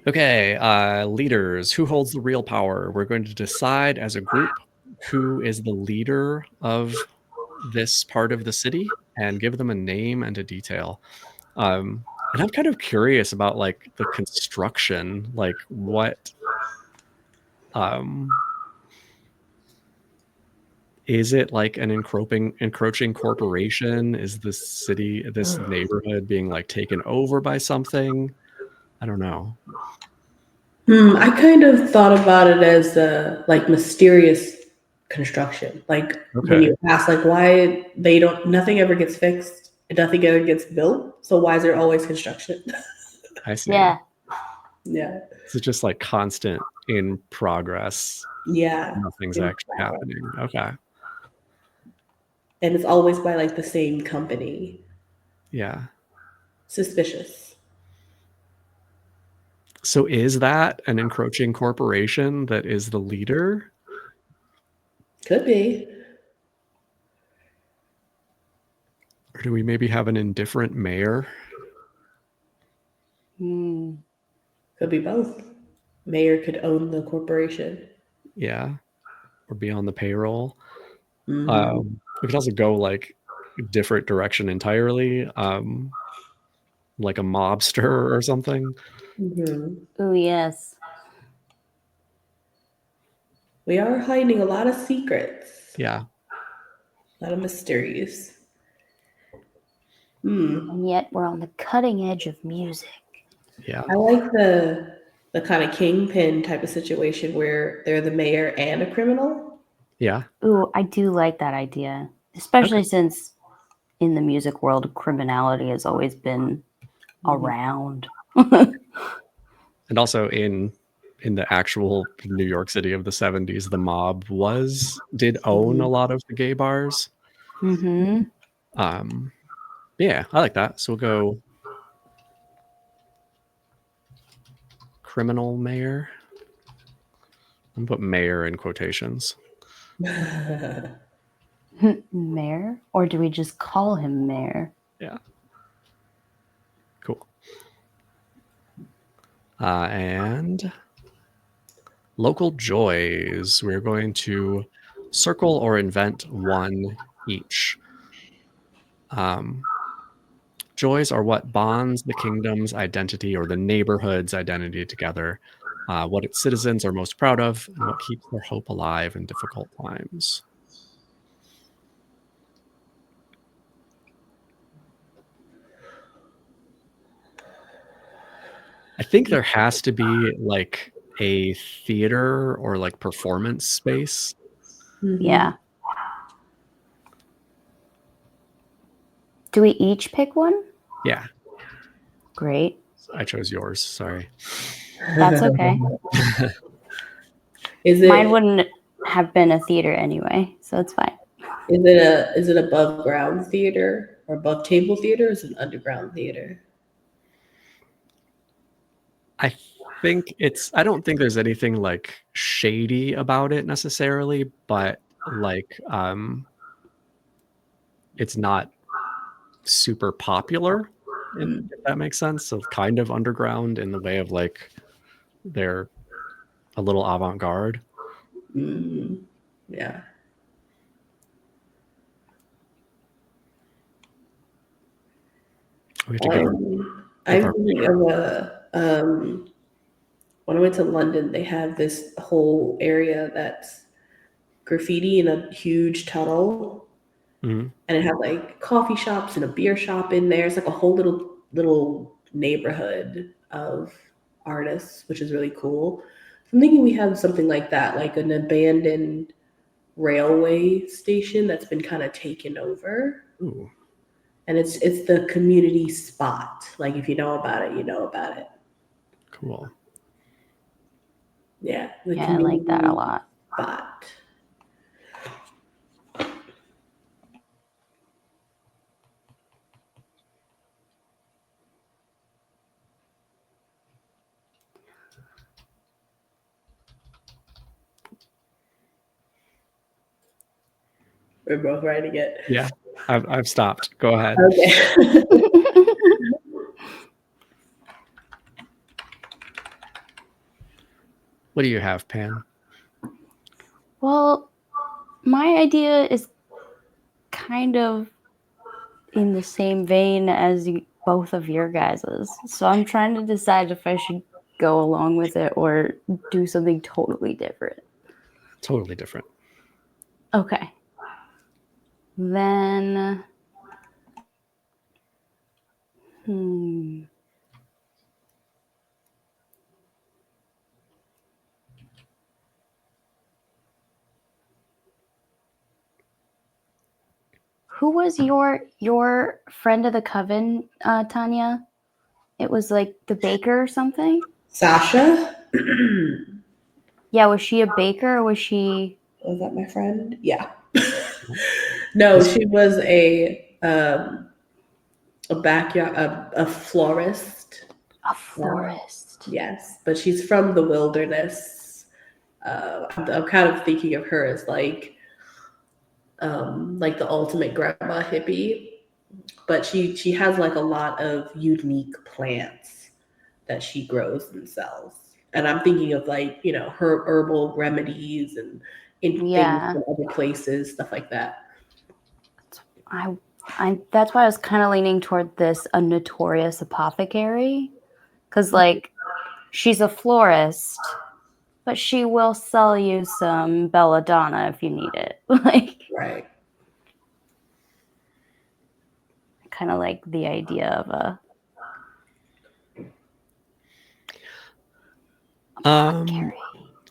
Okay, leaders. Who holds the real power? We're going to decide as a group who is the leader of this part of the city and give them a name and a detail. And I'm kind of curious about like the construction, like what is it like an encroaching corporation? Is this neighborhood being like taken over by something? I don't know. I kind of thought about it as like mysterious construction. Like when Okay, you ask, like why nothing ever gets fixed, and nothing ever gets built. So why is there always construction? I see. Yeah. Yeah, So it's just like constant in progress. yeah, Nothing's actually happening. Okay. and it's always by like the same company. Yeah. Suspicious. So is that an encroaching corporation that is the leader? Could be. Or do we maybe have an indifferent mayor? Could be both. Mayor could own the corporation. Yeah. Or be on the payroll. Mm-hmm. We could also go like different direction entirely, like a mobster or something. Mm-hmm. Oh, yes. We are hiding a lot of secrets. Yeah. A lot of mysteries. And yet we're on the cutting edge of music. Yeah. I like the kind of kingpin type of situation where they're the mayor and a criminal. Yeah. Ooh, I do like that idea, especially since in the music world, criminality has always been around. And also in the actual New York City of the 70s, the mob did own a lot of the gay bars. Mm-hmm. Yeah, I like that. So we'll go criminal mayor. I'm gonna put mayor in quotations. Mayor? Or do we just call him Mayor? Yeah. Cool. And local joys. We're going to circle or invent one each. Joys are what bonds the kingdom's identity or the neighborhood's identity together, what its citizens are most proud of, and what keeps their hope alive in difficult times. I think there has to be like a theater or like performance space. Yeah. Do we each pick one? Yeah. Great. I chose yours. Sorry. That's okay. Mine wouldn't have been a theater anyway, so it's fine. Is it above ground theater or above table theater? Or is it an underground theater? I don't think there's anything like shady about it necessarily, but like it's not super popular, if that makes sense. So kind of underground in the way of like they're a little avant-garde. Yeah. We have to give I'm thinking of when I went to London, they have this whole area that's graffiti in a huge tunnel, Mhm. and it had like coffee shops and a beer shop in there. It's like a whole little neighborhood of artists, which is really cool. I'm thinking we have something like that, like an abandoned railway station that's been kind of taken over. Ooh, And it's the community spot. Like if you know about it, you know about it. cool. Yeah, the Yeah, I like that a community lot. spot. We're both writing it. Yeah, I've stopped. Go ahead. Okay. What do you have, Pan? Well, my idea is kind of in the same vein as both of your guys's. So I'm trying to decide if I should go along with it or do something totally different. Totally different. Okay. Then who was your friend of the coven, Tanya? It was like the baker or something? Sasha? Yeah, was she a baker or was she... Was that my friend? Yeah. No, she was a backyard a florist. A florist. Yes, but she's from the wilderness. I'm kind of thinking of her as like the ultimate grandma hippie, but she has like a lot of unique plants that she grows and sells. And I'm thinking of like, her herbal remedies and in things Yeah. from other places, stuff like that. That's why I was kind of leaning toward this, a notorious apothecary, because like she's a florist, but she will sell you some belladonna if you need it. Like, Right. kind of like the idea of a apothecary.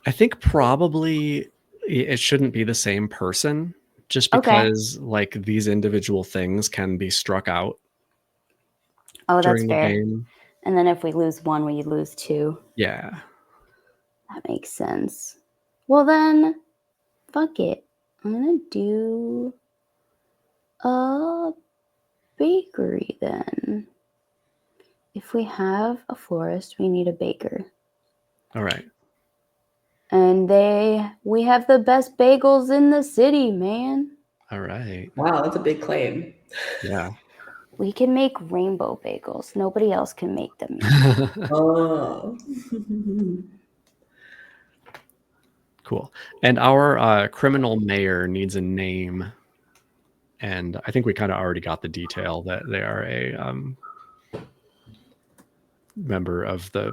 I think probably it shouldn't be the same person, just because like these individual things can be struck out. Oh, that's during the fair. game. And then if we lose one, we lose two. Yeah. That makes sense. Well then, fuck it. I'm gonna do a bakery then. If we have a florist, we need a baker. All right. And we have the best bagels in the city, man. All right. Wow, that's a big claim. Yeah. We can make rainbow bagels. Nobody else can make them. Oh. Cool. And our criminal mayor needs a name. And I think we kind of already got the detail that they are a member of the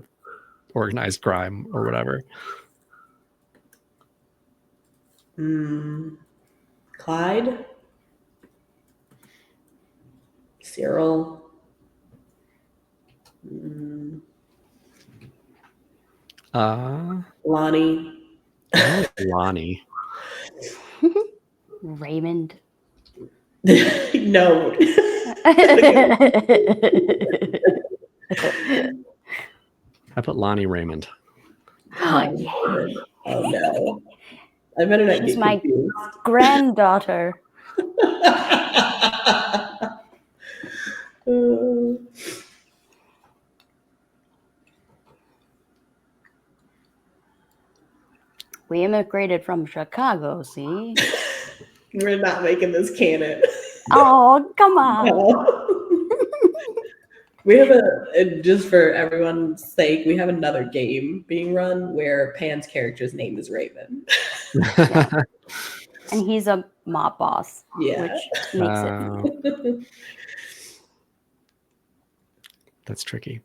organized crime or whatever. Clyde? Cyril? Lonnie? Lonnie. Raymond. No. I put Lonnie Raymond. Oh, yeah. Oh no. I better not She's get my confused. granddaughter. We immigrated from Chicago, see? We're not making this canon. Oh, come on. No. We have and just for everyone's sake, we have another game being run where Pan's character's name is Raven. Yeah. And he's a mob boss, Yeah. which makes it. That's tricky.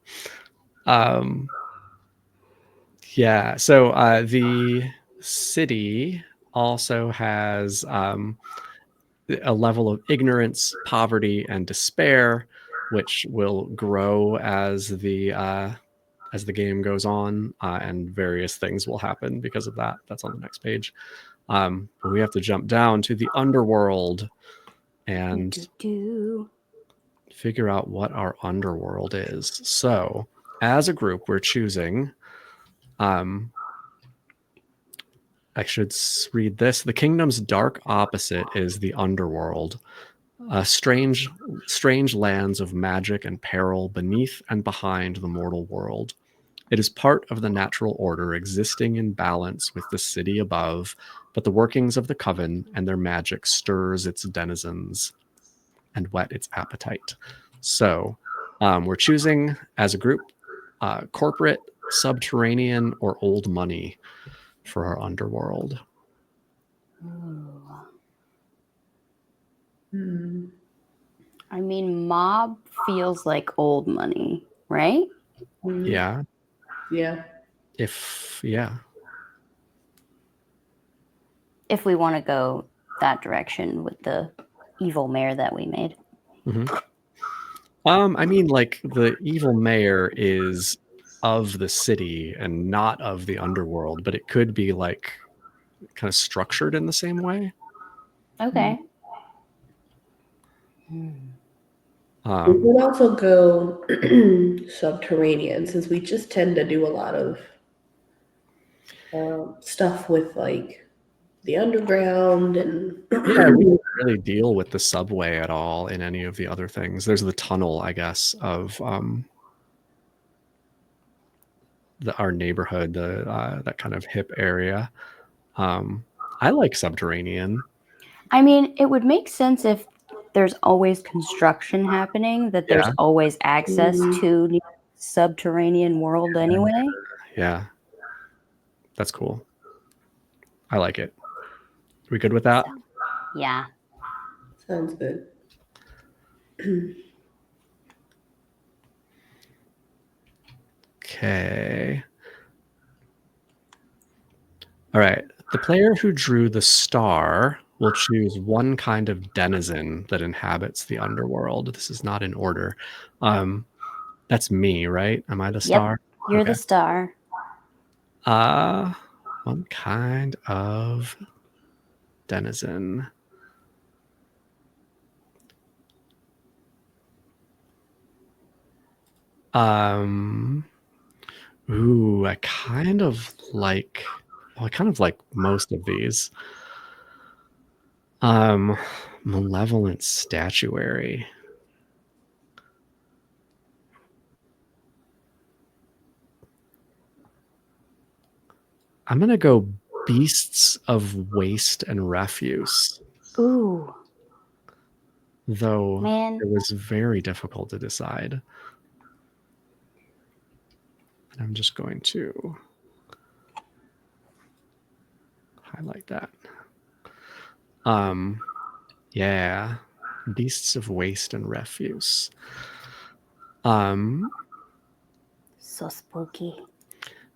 Yeah. So the city also has a level of ignorance, poverty, and despair, which will grow as the game goes on, and various things will happen because of that. That's on the next page. But we have to jump down to the underworld and figure out what our underworld is. So, as a group, we're choosing. I should read this. The kingdom's dark opposite is the underworld. Strange lands of magic and peril beneath and behind the mortal world. It is part of the natural order existing in balance with the city above, but the workings of the coven and their magic stirs its denizens and whet its appetite. So we're choosing as a group corporate, subterranean, or old money for our underworld. I mean, mob feels like old money, right? Yeah. Yeah. If we want to go that direction with the evil mayor that we made. I mean, like, the evil mayor is of the city and not of the underworld, but it could be like kind of structured in the same way. Okay. We could also go subterranean, since we just tend to do a lot of stuff with like the underground and Yeah, we don't really deal with the subway at all in any of the other things. There's the tunnel, I guess, of our neighborhood, that kind of hip area. I like subterranean. I mean, it would make sense if there's always construction happening, that there's always access to the subterranean world anyway. Yeah. That's cool. I like it. Are we good with that? Yeah. Sounds good. Okay. All right. The player who drew the star will choose one kind of denizen that inhabits the underworld. This is not in order. That's me, right? Am I the star? Yep, you're the star. One kind of denizen. Ooh, I kind of like most of these. Malevolent statuary. I'm gonna go beasts of waste and refuse. Ooh. Though Man. it was very difficult to decide. And I'm just going to highlight that. Yeah. Beasts of waste and refuse. So spooky.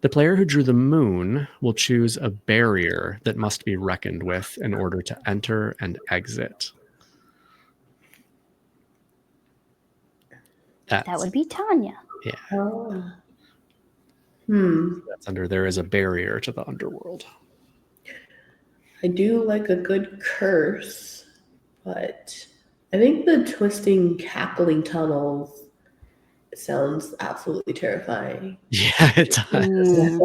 The player who drew the moon will choose a barrier that must be reckoned with in order to enter and exit. That would be Tanya. Yeah. Oh. That's under there is a barrier to the underworld. I do like a good curse, but I think the twisting, cackling tunnels sounds absolutely terrifying. Yeah, it does.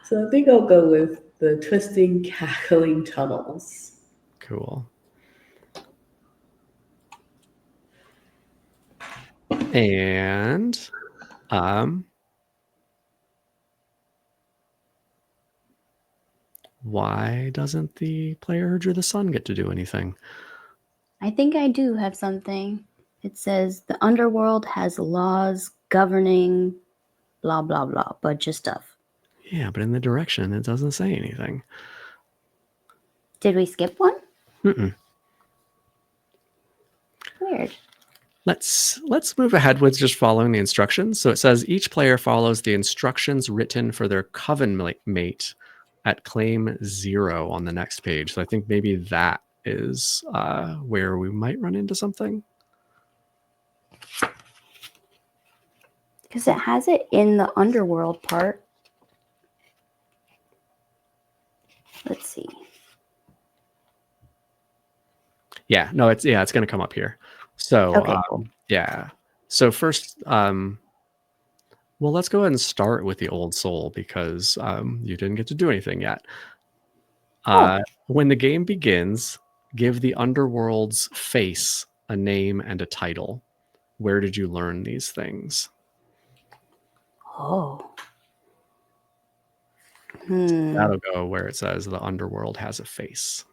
So I think I'll go with the twisting, cackling tunnels. Cool. And why doesn't the player who drew the sun get to do anything? I think I do have something. It says the underworld has laws governing blah, blah, blah, bunch of stuff. Yeah, but in the direction, it doesn't say anything. Did we skip one? Mm-mm. Weird. Let's move ahead with just following the instructions. So it says each player follows the instructions written for their coven mate at claim 0 on the next page. So I think maybe that is where we might run into something. Because it has it in the underworld part. Let's see. Yeah, no, it's going to come up here. So Okay, cool. yeah. So first, well, let's go ahead and start with the old soul because you didn't get to do anything yet. When the game begins, give the underworld's face a name and a title. Where did you learn these things? Oh. That'll go where it says the underworld has a face.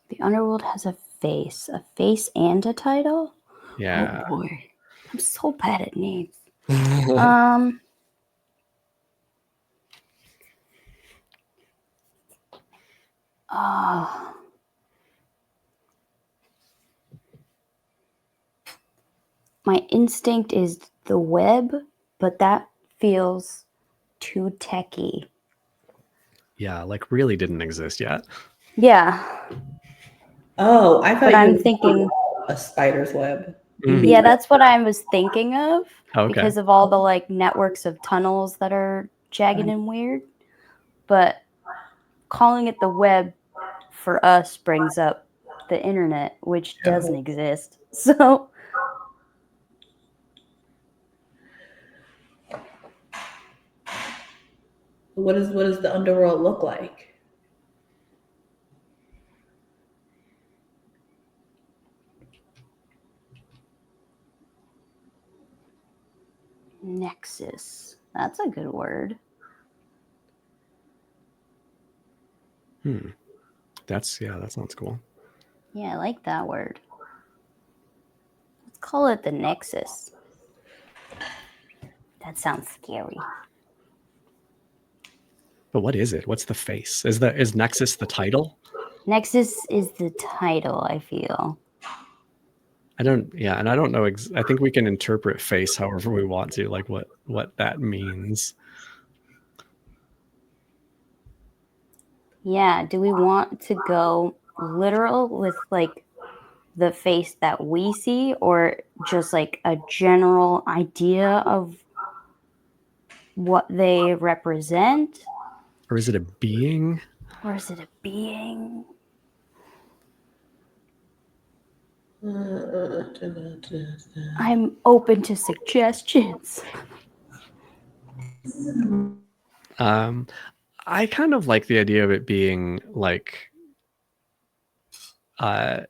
The underworld has a face and a title? Yeah. Oh boy. I'm so bad at names. My instinct is the web, but that feels too techy. Yeah, like really didn't exist yet. Yeah. Oh, I thought But I'm you were thinking a spider's web. Yeah, that's what I was thinking of. Okay. Because of all the like networks of tunnels that are jagged and weird. But calling it the web for us brings up the internet, which doesn't exist. So what does the underworld look like? Nexus. That's a good word. That sounds cool. Yeah, I like that word. Let's call it the Nexus. That sounds scary. But what is it? What's the face? Is Nexus the title? Nexus is the title, I feel. I don't know. I think we can interpret face however we want to, like what that means. Yeah, do we want to go literal with like the face that we see, or just like a general idea of what they represent? Or is it a being? Or is it a being? I'm open to suggestions. I kind of like the idea of it being like the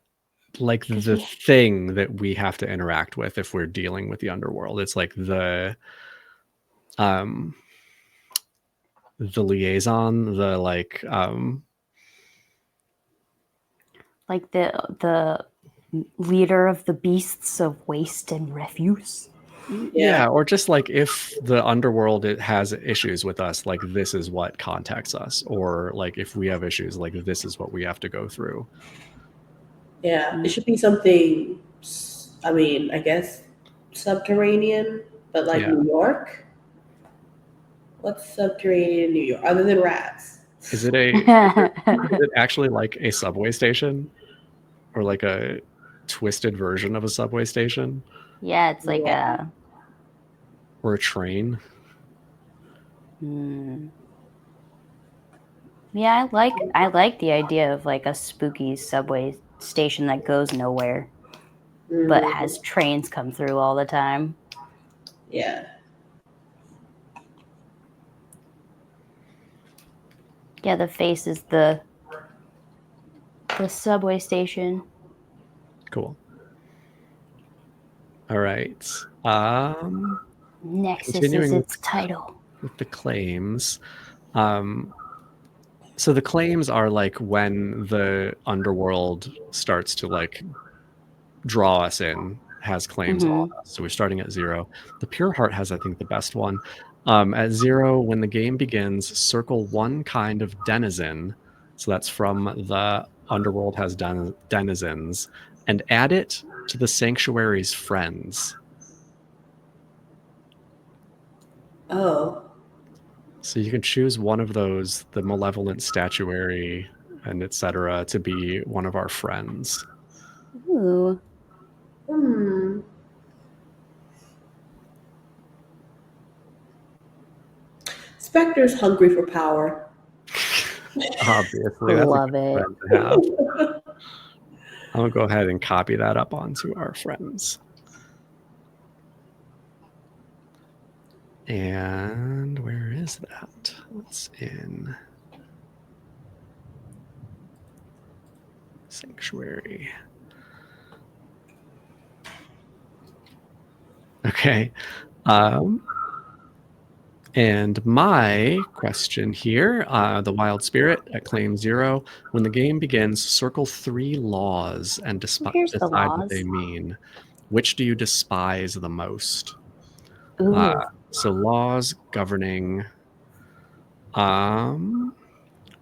thing that we have to interact with if we're dealing with the underworld. It's like the liaison, the like the leader of the beasts of waste and refuse. Yeah, or just like if the underworld has issues with us, like this is what contacts us, or like if we have issues, like this is what we have to go through. Yeah, it should be something, I mean, I guess subterranean, but like New York? What's subterranean in New York other than rats? Is it actually like a subway station? Or like a twisted version of a subway station? Yeah, it's like a... Or a train? Yeah, I like the idea of like a spooky subway station that goes nowhere, but has trains come through all the time. Yeah. Yeah, the face is the subway station. Cool. All right. Nexus is its title. With the claims. So the claims are like when the underworld starts to like draw us in, has claims on us. So we're starting at 0. The Pure Heart has, I think, the best one. At 0, when the game begins, circle one kind of denizen. So that's from the underworld has denizens, and add it to the sanctuary's friends. Oh. So you can choose one of those, the malevolent statuary and etc., to be one of our friends. Ooh. Spectre's hungry for power. Obviously, that's Love a good it. friend to have. I'll go ahead and copy that up onto our friends. And where is that? It's in Sanctuary. Okay. And my question here, the wild spirit at claim 0. When the game begins, circle 3 laws and decide what they mean. Which do you despise the most? So laws governing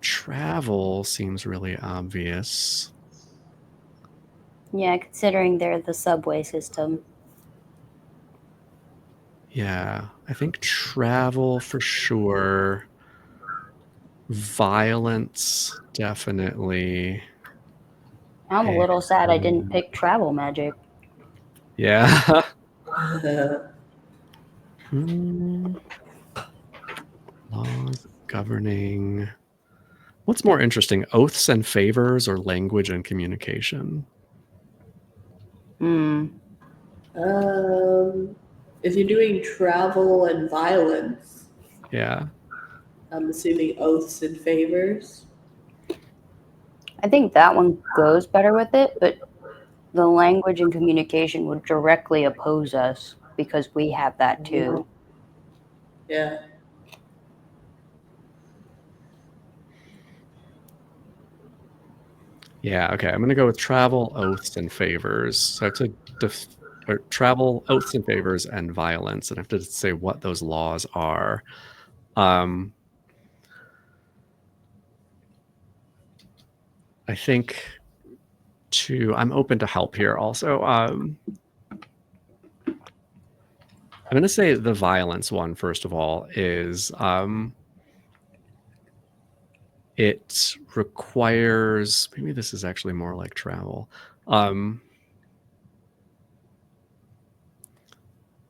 travel seems really obvious. Yeah, considering they're the subway system. Yeah, I think travel for sure. Violence, definitely. I'm a little sad I didn't pick travel magic. Yeah. Laws governing. What's more interesting, oaths and favors or language and communication? If you're doing travel and violence, yeah, I'm assuming oaths and favors. I think that one goes better with it, but the language and communication would directly oppose us because we have that too. Yeah. Yeah, okay. I'm going to go with travel, oaths, and favors. So I have to travel, oaths, and favors, and violence. And I have to say what those laws are. I think I'm open to help here also. I'm going to say the violence one, first of all, is it requires, maybe this is actually more like travel, that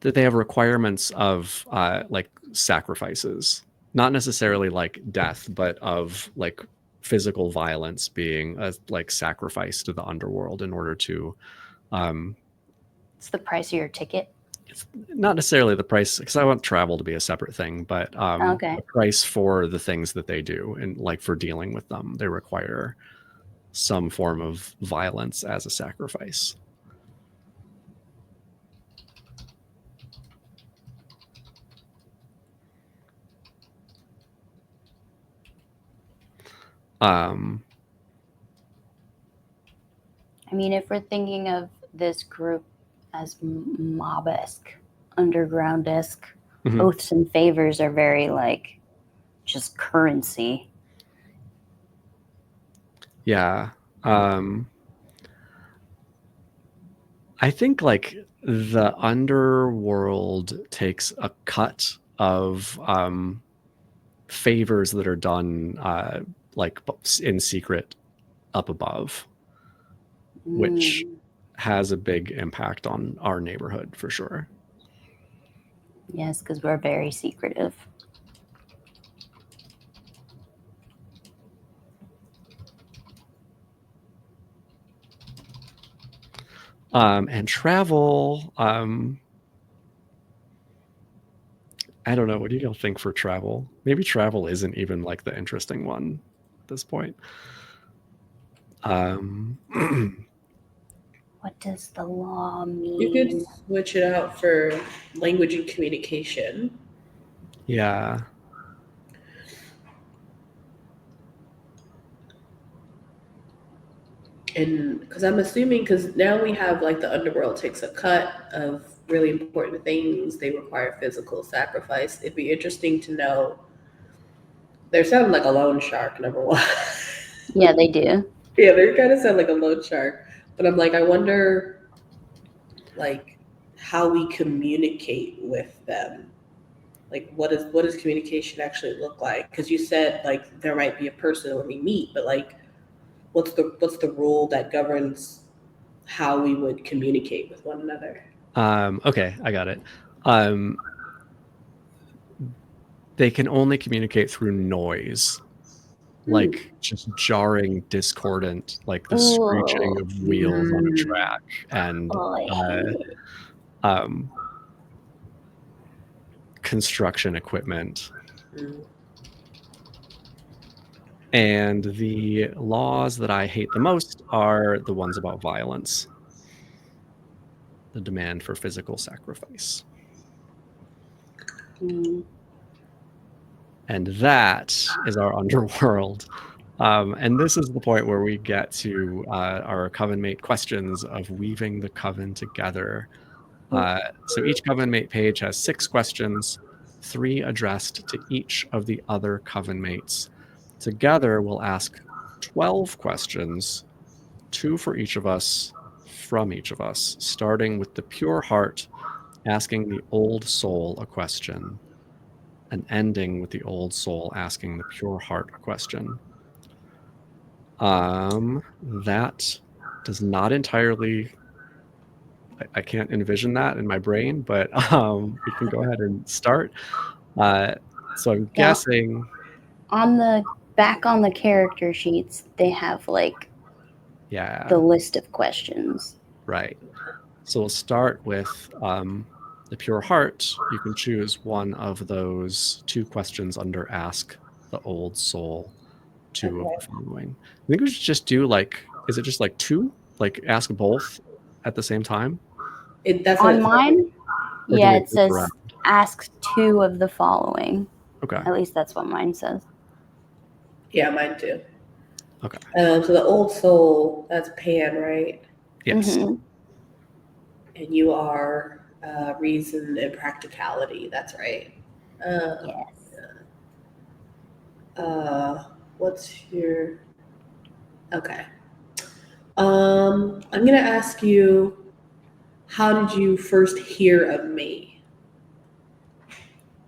they have requirements of like sacrifices, not necessarily like death, but of like physical violence being a like sacrifice to the underworld in order to it's the price of your ticket. It's not necessarily the price, because I want travel to be a separate thing, but the price for the things that they do, and like for dealing with them, they require some form of violence as a sacrifice. I mean, if we're thinking of this group as mob-esque, underground-esque, oaths and favors are very like just currency. Yeah. I think like the underworld takes a cut of favors that are done like in secret up above, which has a big impact on our neighborhood for sure. Yes, because we're very secretive. And travel, I don't know. What do you think for travel? Maybe travel isn't even like the interesting one at this point. What does the law mean? You could switch it out for language and communication. Yeah. And because I'm assuming, because now we have like the underworld takes a cut of really important things, they require physical sacrifice. It'd be interesting to know. They sound like a loan shark, number one. Yeah, they do. Yeah, they kind of sound like a loan shark. But I'm like, I wonder like how we communicate with them. Like what does communication actually look like? Because you said like there might be a person when we meet, but like what's the rule that governs how we would communicate with one another? Okay, I got it. They can only communicate through noise, like just jarring, discordant, like the screeching of wheels on a track, and construction equipment. And the laws that I hate the most are the ones about violence, the demand for physical sacrifice. And that is our underworld. And this is the point where we get to our coven mate questions of weaving the coven together. So each coven mate page has 6 questions, 3 addressed to each of the other coven mates. Together, we'll ask 12 questions, 2 for each of us, from each of us, starting with the pure heart, asking the old soul a question, and ending with the old soul asking the pure heart a question. That does not entirely, I can't envision that in my brain, but we can go ahead and start. So I'm guessing on the back on the character sheets, they have like the list of questions. Right. So we'll start with the pure heart. You can choose one of those 2 questions under ask the old soul, 2 of the following. I think we should just do like, is it just like 2? Like ask both at the same time? That's on mine. Yeah, it says around? Ask 2 of the following. Okay. At least that's what mine says. Yeah, mine too. Okay. So the old soul, that's Pan, right? Yes. And you are reason and practicality. That's right. Yes. What's your? Okay. I'm gonna ask you, how did you first hear of me?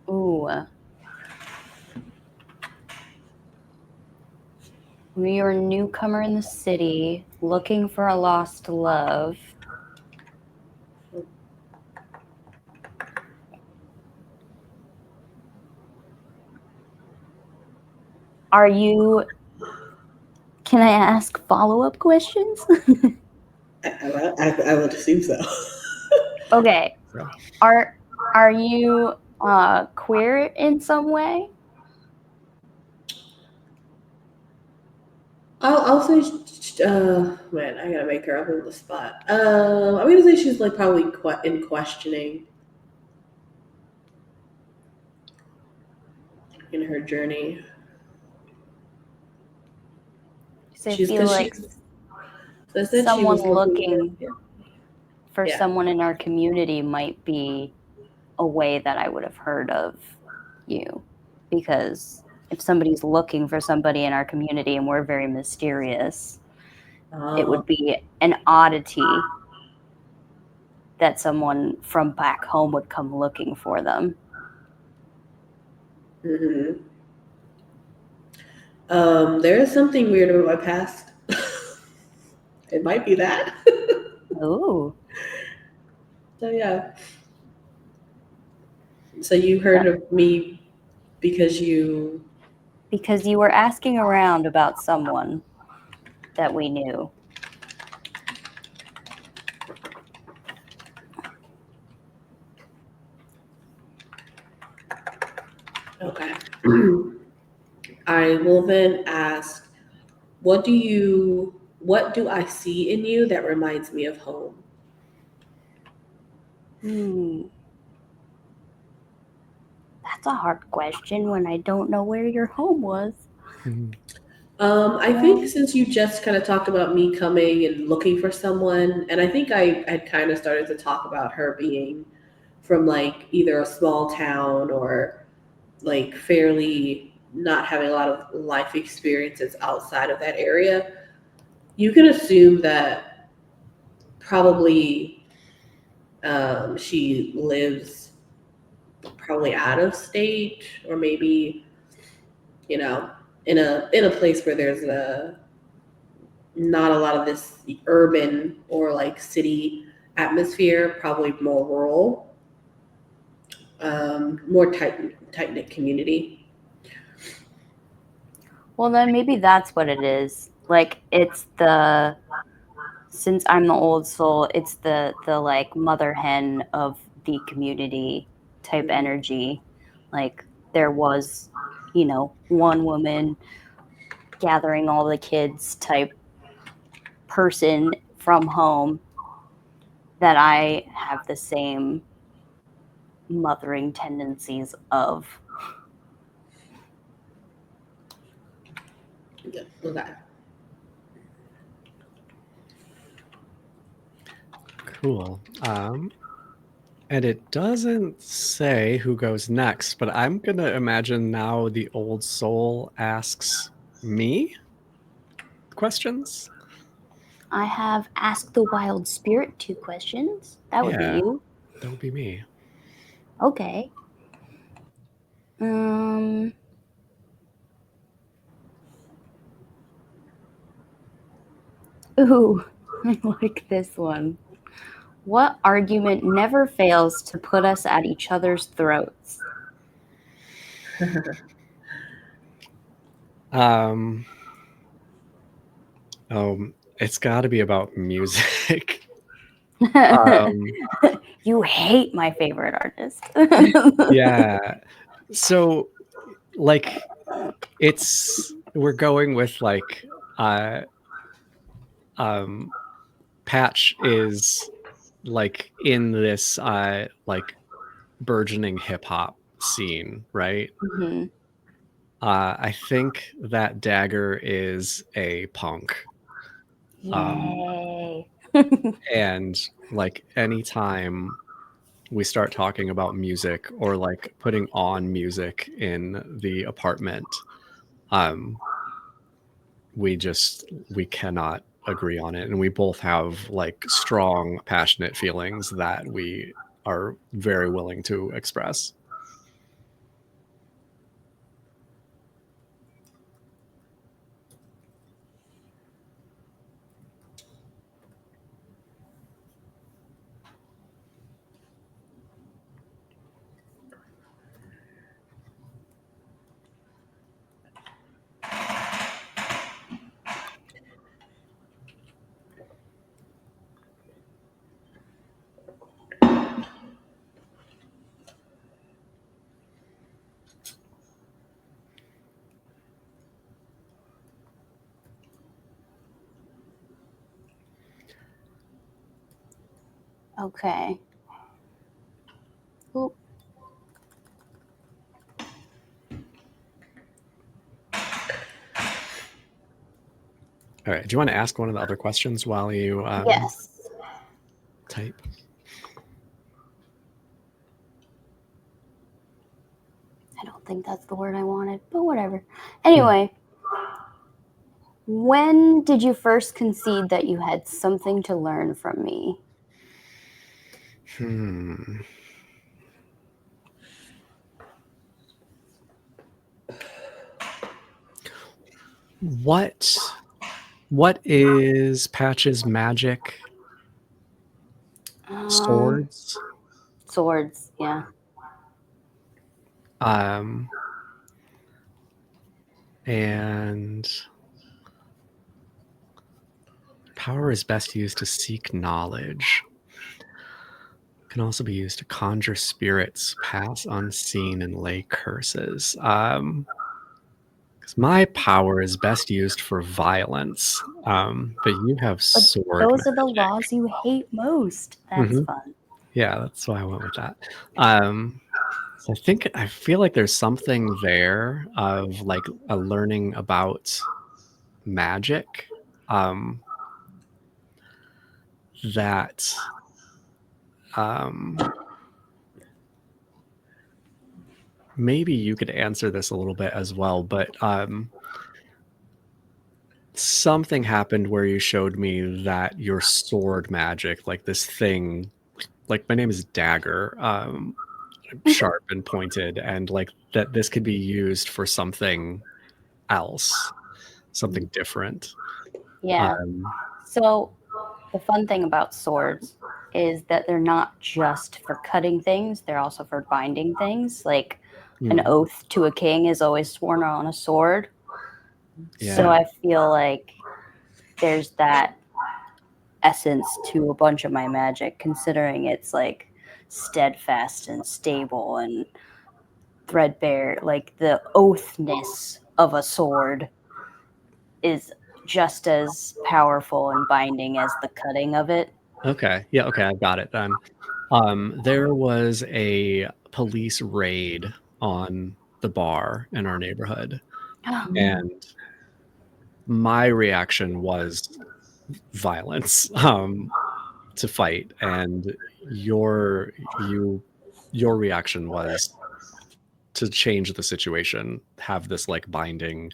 Ooh. When you're a newcomer in the city, looking for a lost love. Are you? Can I ask follow-up questions? I would assume so. Okay. Are you queer in some way? I'll say, man, I gotta make her up on the spot. I'm gonna say she's like probably in questioning in her journey. So I feel like someone looking for someone in our community might be a way that I would have heard of you, because if somebody's looking for somebody in our community and we're very mysterious, it would be an oddity that someone from back home would come looking for them. There is something weird about my past. It might be that. Oh. So yeah. So you heard of me because you were asking around about someone that we knew. Okay. I will then ask, what do I see in you that reminds me of home? That's a hard question when I don't know where your home was. I think since you just kind of talked about me coming and looking for someone, and I think I had kind of started to talk about her being from like either a small town or like fairly not having a lot of life experiences outside of that area, you can assume that probably She lives probably out of state, or maybe, in a place where there's not a lot of this urban or like city atmosphere, probably more rural, more tight knit community. Well, then maybe that's what it is. Like, since I'm the old soul, it's the like mother hen of the community type energy. Like, there was, one woman gathering all the kids type person from home, that I have the same mothering tendencies of. Okay. Cool. And it doesn't say who goes next, but I'm gonna imagine now the old soul asks me questions. I have asked the wild spirit 2 questions. That would be Yeah. you. That would be me. Okay. Ooh, I like this one. What argument never fails to put us at each other's throats? It's got to be about music. You hate my favorite artist. Yeah. So, like, we're going with like, Patch is like in this like burgeoning hip hop scene, right? Mm-hmm. I think that Daggar is a punk. Yay. And like anytime we start talking about music or like putting on music in the apartment, we cannot agree on it, and we both have like strong passionate feelings that we are very willing to express. Okay. Oop. All right, do you want to ask one of the other questions while you Yes. type? I don't think that's the word I wanted, but whatever. Anyway, when did you first concede that you had something to learn from me? What is Patch's magic? Swords? Swords, yeah. And power is best used to seek knowledge. Can also be used to conjure spirits, pass unseen, and lay curses. Because my power is best used for violence, but you have sword. Those are the laws you hate most. That's fun. Yeah, that's why I went with that. So I feel like there's something there of like a learning about magic, that maybe you could answer this a little bit as well, but something happened where you showed me that your sword magic, like this thing like my name is Daggar, sharp and pointed, and like that this could be used for something else, something different. Yeah. So the fun thing about swords is that they're not just for cutting things, they're also for binding things. Like an oath to a king is always sworn on a sword. Yeah. So I feel like there's that essence to a bunch of my magic, considering it's like steadfast and stable and threadbare. Like the oathness of a sword is just as powerful and binding as the cutting of it. Okay. Yeah. Okay. I got it then. There was a police raid on the bar in our neighborhood, and my reaction was violence, to fight, and your reaction was to change the situation, have this like binding,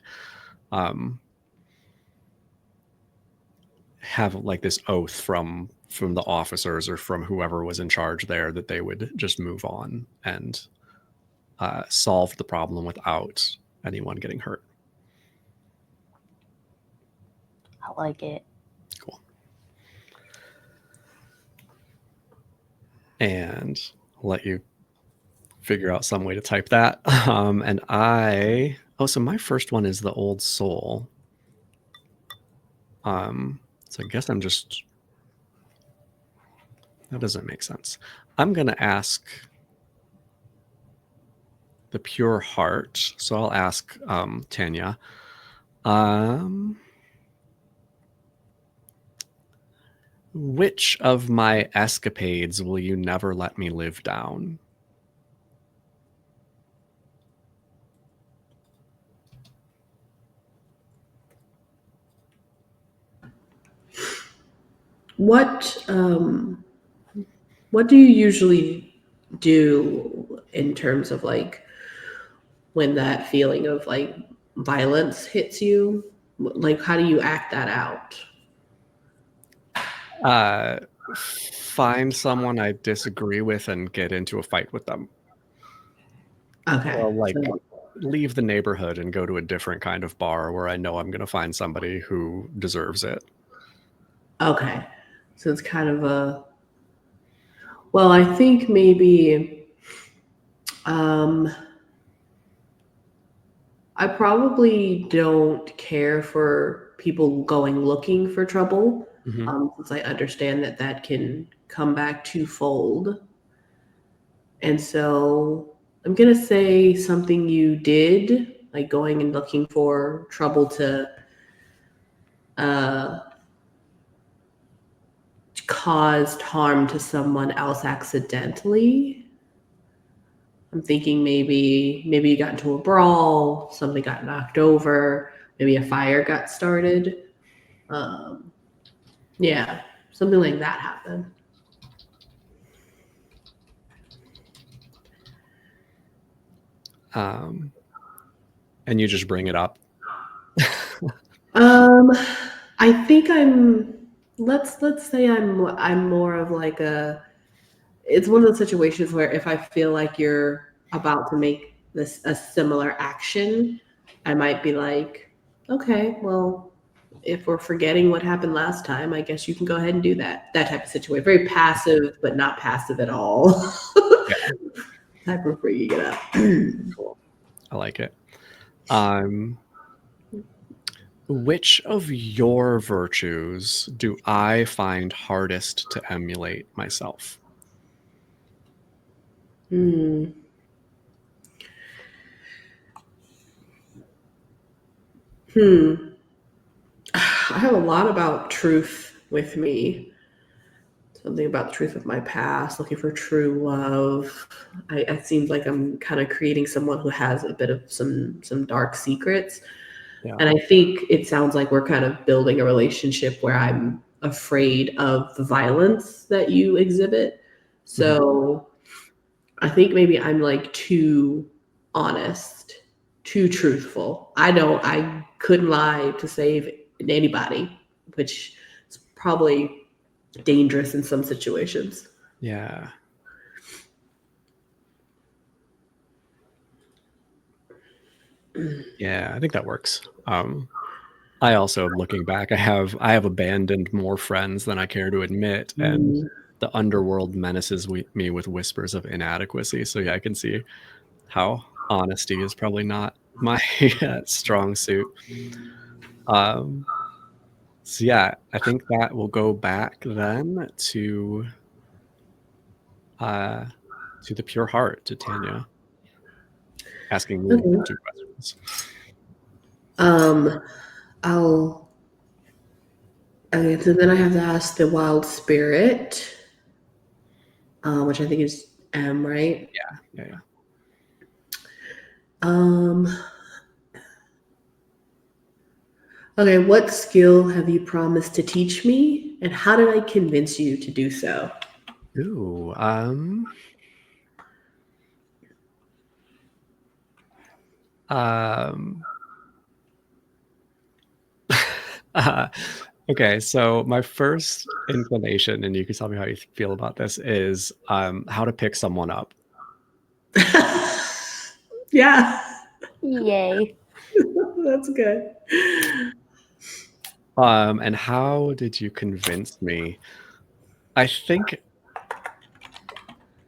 have like this oath from the officers or from whoever was in charge there that they would just move on and solve the problem without anyone getting hurt. I like it. Cool. And I'll let you figure out some way to type that. And so my first one is the Old Soul. So I guess that doesn't make sense. I'm going to ask the Pure Heart. So I'll ask Tanya. Which of my escapades will you never let me live down? What do you usually do in terms of like when that feeling of like violence hits you? Like, how do you act that out? Find someone I disagree with and get into a fight with them. Okay. Or like leave the neighborhood and go to a different kind of bar where I know I'm going to find somebody who deserves it. Okay. So it's kind of well, I think maybe I probably don't care for people going looking for trouble, since I understand that can come back twofold. And so I'm going to say something you did, like going and looking for trouble to caused harm to someone else accidentally. I'm thinking maybe you got into a brawl, somebody got knocked over, maybe a fire got started. Yeah, something like that happened. And you just bring it up. I think let's say I'm more of like it's one of those situations where if I feel like you're about to make a similar action, I might be like, okay, well, if we're forgetting what happened last time, I guess you can go ahead and do that type of situation. Very passive, but not passive at all. Type of bringing it up. Cool. I like it. Which of your virtues do I find hardest to emulate myself? I have a lot about truth with me. Something about the truth of my past, looking for true love. It seems like I'm kind of creating someone who has a bit of some dark secrets. Yeah. And I think it sounds like we're kind of building a relationship where I'm afraid of the violence that you exhibit. So I think maybe I'm like too honest, too truthful. I couldn't lie to save anybody, which is probably dangerous in some situations. Yeah. Yeah, I think that works. I also, looking back, I have abandoned more friends than I care to admit, and the underworld menaces me with whispers of inadequacy. So yeah, I can see how honesty is probably not my strong suit. So yeah, I think that will go back then to the pure heart, to Tanya, asking me Okay. 2 questions. I'll. Okay, so then I have to ask the wild spirit, which I think is M, right? Yeah. Okay, what skill have you promised to teach me, and how did I convince you to do so? Ooh, okay, so my first inclination, and you can tell me how you feel about this, is how to pick someone up. Yeah, Yay. that's good. And how did you convince me? I think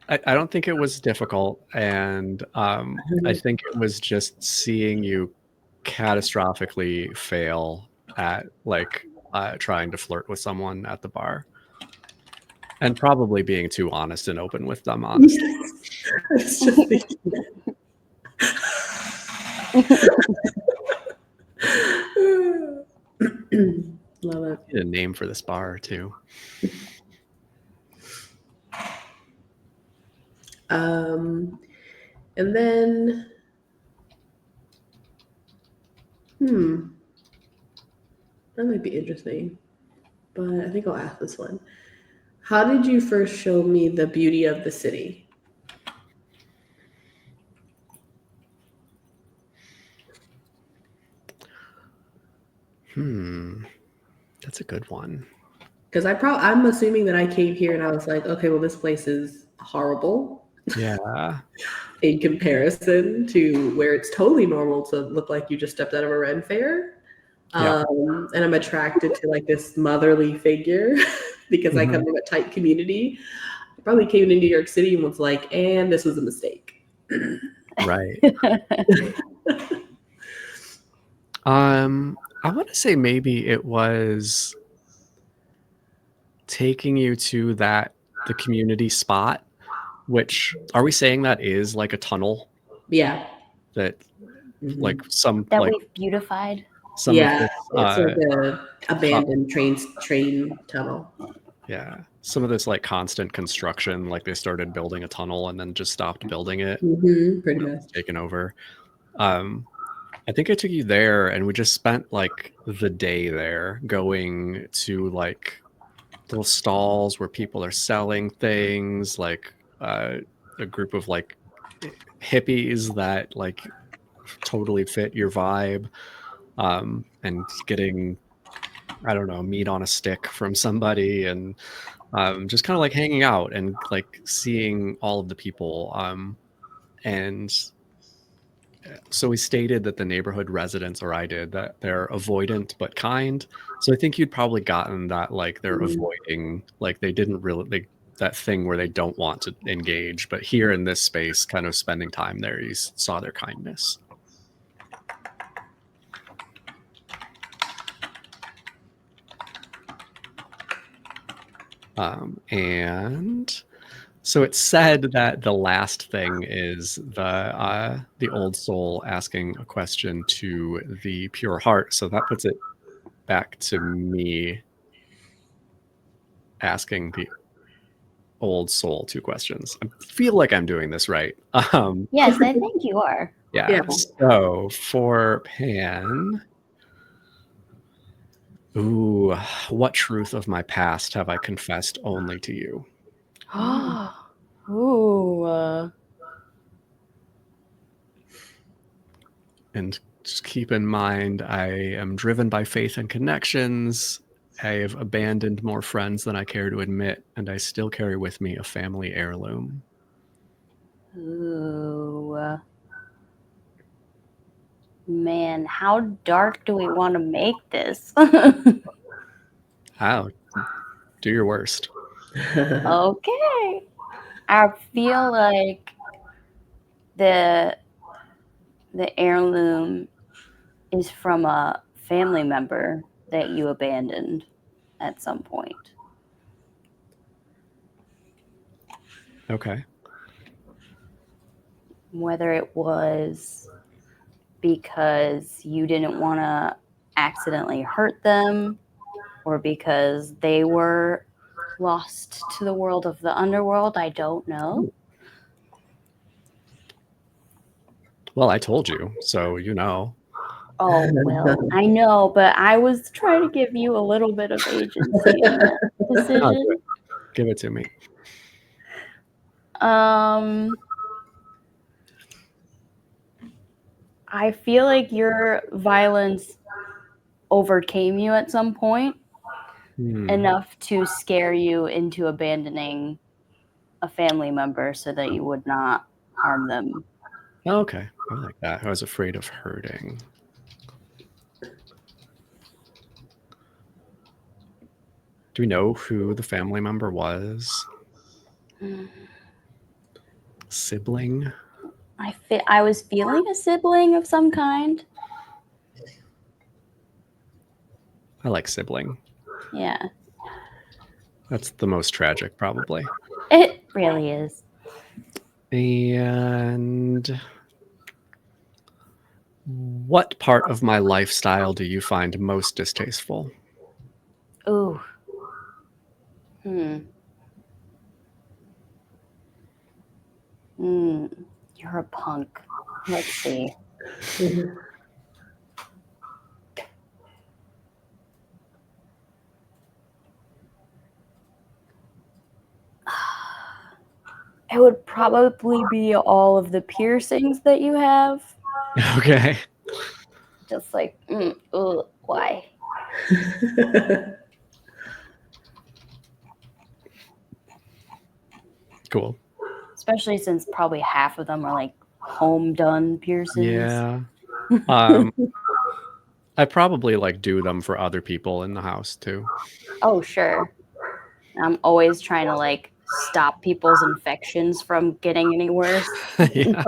I don't think it was difficult, and I think it was just seeing you catastrophically fail at trying to flirt with someone at the bar, and probably being too honest and open with them, honestly. Yes, I was just thinking that. Love it. Need a name for this bar too. And then, that might be interesting, but I think I'll ask this one. How did you first show me the beauty of the city? That's a good one. Because I'm assuming that I came here and I was like, okay, well, this place is horrible Yeah. in comparison to where it's totally normal to look like you just stepped out of a Ren fair. Yeah. And I'm attracted to like this motherly figure because I come from a tight community. I probably came to New York City and was like, and this was a mistake. Right. I want to say maybe it was taking you to the community spot, which, are we saying that is like a tunnel Yeah. that like Mhm. some That like we've beautified. some of Yeah. this It's like a abandoned train tunnel. yeah, some of this like constant construction, like they started building a tunnel and then just stopped building it, Pretty much. taken over. I think I took you there, and we just spent like the day there, going to like little stalls where people are selling things, like a group of like hippies that like totally fit your vibe, and getting, I don't know, meat on a stick from somebody, and just kind of like hanging out and like seeing all of the people. And so we stated that the neighborhood residents, or I did, that they're avoidant but kind. So I think you'd probably gotten that, like they're avoiding, like they didn't really, that thing where they don't want to engage. But here in this space, kind of spending time there, you saw their kindness. And so it's said that the last thing is the old soul asking a question to the pure heart. So that puts it back to me asking the old soul 2 questions. I feel like I'm doing this right. Yes, I think you are. Yeah. So for Pan, ooh, what truth of my past have I confessed only to you? Ooh. And just keep in mind, I am driven by faith and connections, I've abandoned more friends than I care to admit, and I still carry with me a family heirloom. Ooh. Man, how dark do we want to make this? Oh, do your worst. Okay. I feel like the heirloom is from a family member that you abandoned at some point. Okay. Whether it was because you didn't want to accidentally hurt them, or because they were lost to the world of the underworld, I don't know. Well, I told you, so you know. Oh, well, I know, but I was trying to give you a little bit of agency in that decision. Give it to me. I feel like your violence overcame you at some point enough to scare you into abandoning a family member so that you would not harm them. Okay, I like that. I was afraid of hurting. Do we know who the family member was? Sibling? I was feeling a sibling of some kind. I like sibling. Yeah. That's the most tragic, probably. It really is. And what part of my lifestyle do you find most distasteful? Ooh. You're a punk. Let's see. It would probably be all of the piercings that you have. Okay. Just like, why? Cool. Especially since probably half of them are like home done piercings. Yeah. I probably like do them for other people in the house too. Oh, sure. I'm always trying to like stop people's infections from getting any worse. Yeah.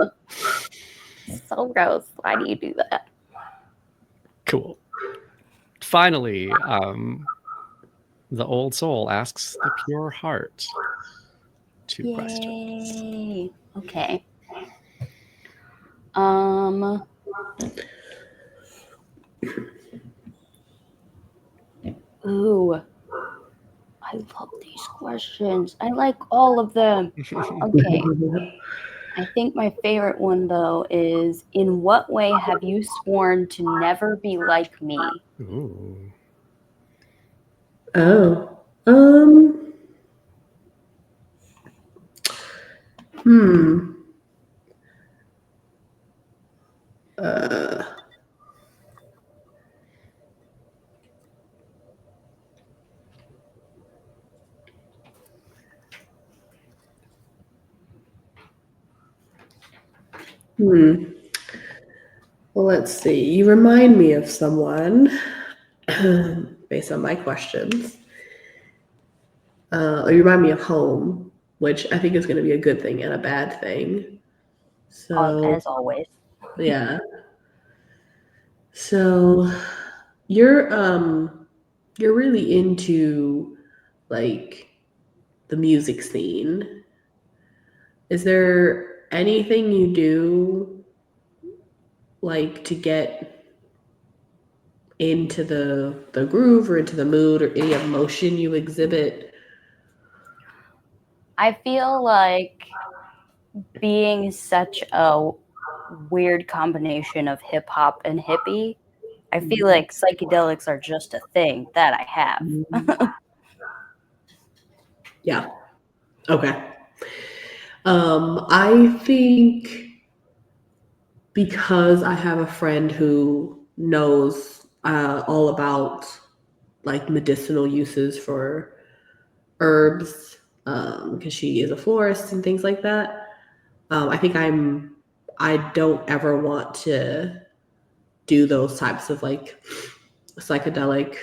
So gross. Why do you do that? Cool. Finally, the old soul asks the pure heart 2 questions. Okay. Ooh. I love these questions. I like all of them. Okay. I think my favorite one, though, is in what way have you sworn to never be like me? Ooh. Oh. Well, let's see. You remind me of someone based on my questions. You remind me of home, which I think is going to be a good thing and a bad thing. So, As always. yeah. So you're really into like the music scene. Is there anything you do like to get into the groove or into the mood, or any emotion you exhibit? I feel like being such a weird combination of hip hop and hippie, I feel like psychedelics are just a thing that I have. Yeah. Okay. I think because I have a friend who knows all about like medicinal uses for herbs, because she is a florist and things like that. I think I don't ever want to do those types of like psychedelic,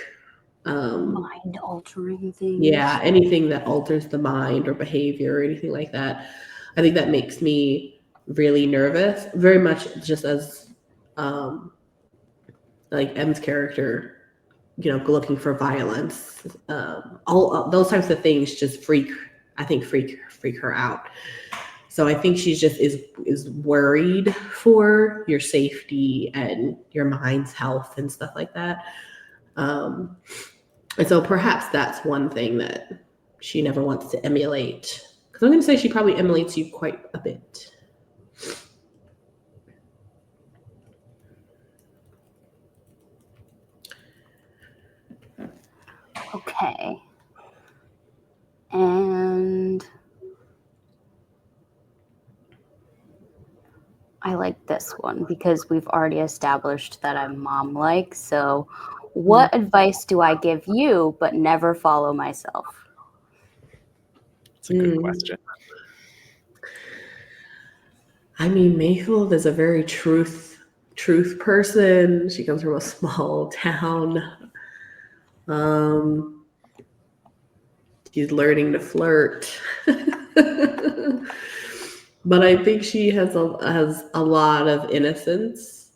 Mind altering things. yeah, anything that alters the mind or behavior or anything like that. I think that makes me really nervous, very much just as like M's character, looking for violence. All those types of things just freak her out. So I think she's just is worried for your safety and your mind's health and stuff like that. And so perhaps that's one thing that she never wants to emulate. Because I'm going to say she probably emulates you quite a bit. Okay. And I like this one because we've already established that I'm mom-like. So what advice do I give you but never follow myself? It's a good question. I mean, Mayfield is a very truth person. She comes from a small town. She's learning to flirt. But I think she has a lot of innocence.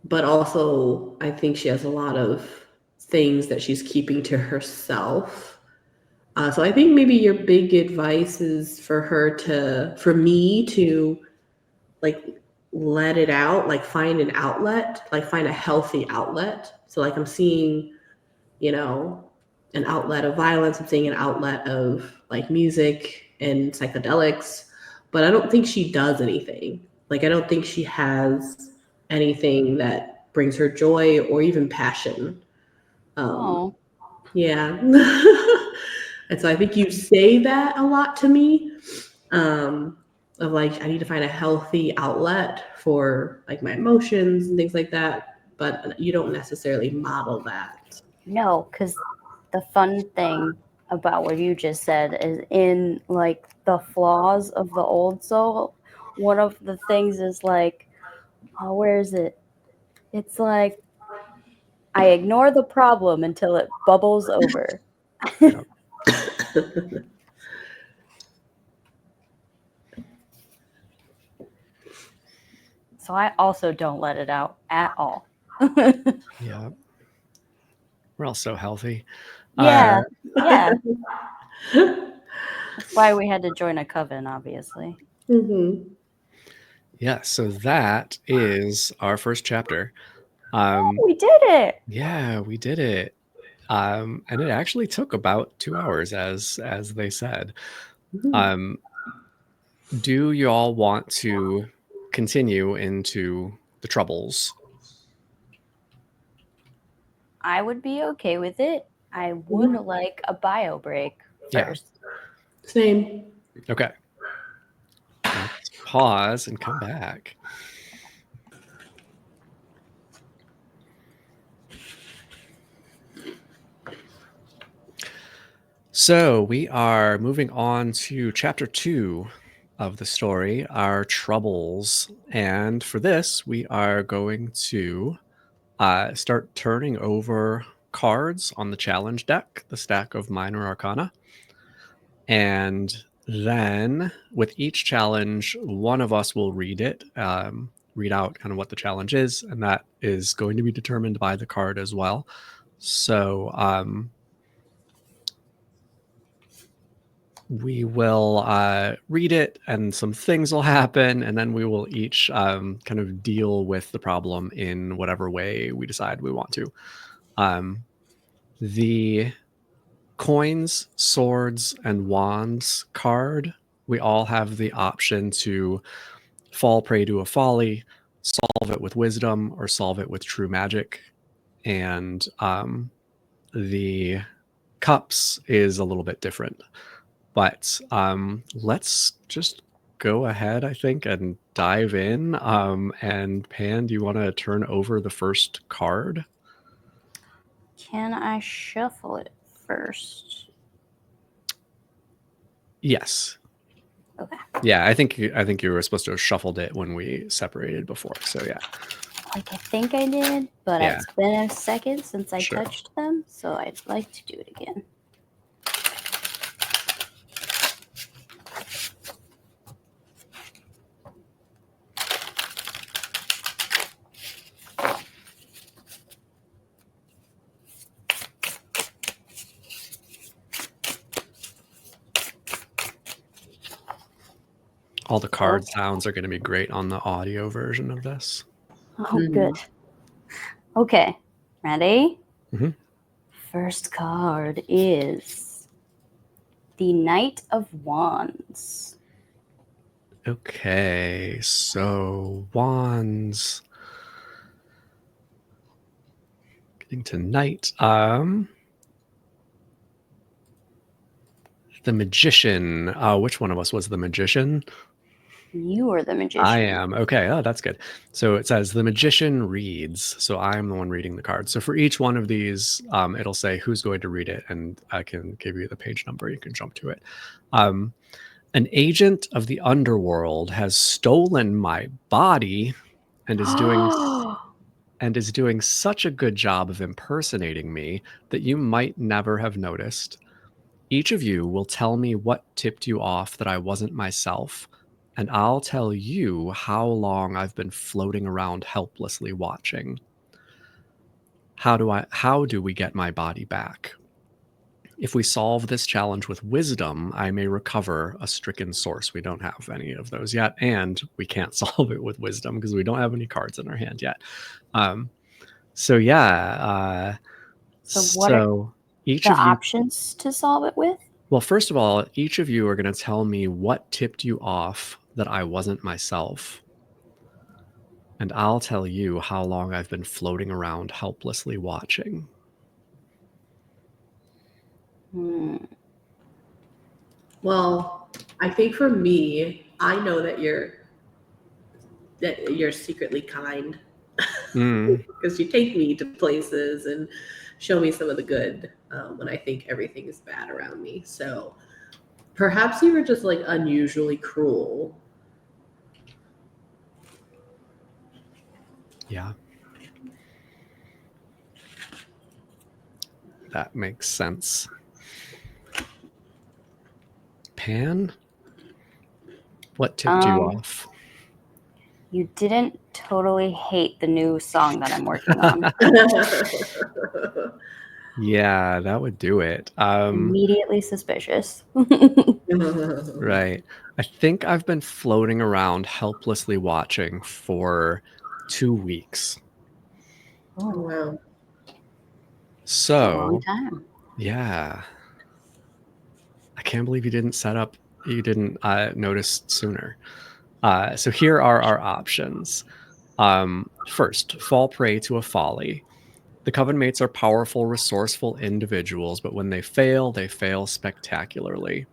But also I think she has a lot of things that she's keeping to herself. So I think maybe your big advice is for me to like let it out, like find an outlet, like find a healthy outlet. So like I'm seeing, an outlet of violence. I'm seeing an outlet of like music and psychedelics, but I don't think she does anything. Like I don't think she has anything that brings her joy or even passion. Yeah. And so I think you say that a lot to me, of like, I need to find a healthy outlet for like my emotions and things like that. But you don't necessarily model that. No, because the fun thing about what you just said is in like the flaws of the old soul, one of the things is like, oh, where is it? It's like, I ignore the problem until it bubbles over. Yep. So I also don't let it out at all. Yeah. We're all so healthy. Yeah. Yeah. That's why we had to join a coven, obviously. Mm-hmm. Yeah, so that is our first chapter. We did it. Yeah, we did it. And it actually took about 2 hours, as they said. Mm-hmm. Do you all want to continue into the troubles? I would be okay with it. I would like a bio break first. Yeah. Same. Okay. Let's pause and come back. So we are moving on to chapter 2 of the story, Our Troubles. And for this, we are going to start turning over cards on the challenge deck, the stack of minor arcana. And then with each challenge, one of us will read it, read out kind of what the challenge is, and that is going to be determined by the card as well. So we will read it and some things will happen, and then we will each kind of deal with the problem in whatever way we decide we want to. The coins, swords, and wands card, we all have the option to fall prey to a folly, solve it with wisdom, or solve it with true magic. And the cups is a little bit different. But let's just go ahead, I think, and dive in. And Pan, do you want to turn over the first card? Can I shuffle it first? Yes. Okay. Yeah, I think you were supposed to have shuffled it when we separated before. So yeah. Like I think I did, but Yeah. it's been a second since I Sure. touched them, so I'd like to do it again. All the card sounds are going to be great on the audio version of this. Oh, good. Okay, ready? Mhm. First card is the Knight of Wands. Okay, so wands. Getting to knight. The magician. Which one of us was the magician? You are the magician. I am. Okay. Oh, that's good. So it says the magician reads. So I'm the one reading the card. So for each one of these, it'll say who's going to read it, and I can give you the page number. You can jump to it. An agent of the underworld has stolen my body and is doing such a good job of impersonating me that you might never have noticed. Each of you will tell me what tipped you off that I wasn't myself, and I'll tell you how long I've been floating around helplessly watching. How do we get my body back? If we solve this challenge with wisdom, I may recover a stricken source. We don't have any of those yet, and we can't solve it with wisdom because we don't have any cards in our hand yet. So what are each the of you options to solve it with? Well, first of all, each of you are going to tell me what tipped you off that I wasn't myself. And I'll tell you how long I've been floating around helplessly watching. Well, I think for me, I know that you're secretly kind because you take me to places and show me some of the good when I think everything is bad around me. So perhaps you were just like unusually cruel. Yeah. That makes sense. Pan? What tipped you off? You didn't totally hate the new song that I'm working on. Yeah, that would do it. Immediately suspicious. Right. I think I've been floating around helplessly watching for 2 weeks. Oh, wow. So, a long time. Yeah. I can't believe you didn't notice sooner. So here are our options. First, fall prey to a folly. The coven mates are powerful, resourceful individuals, but when they fail spectacularly.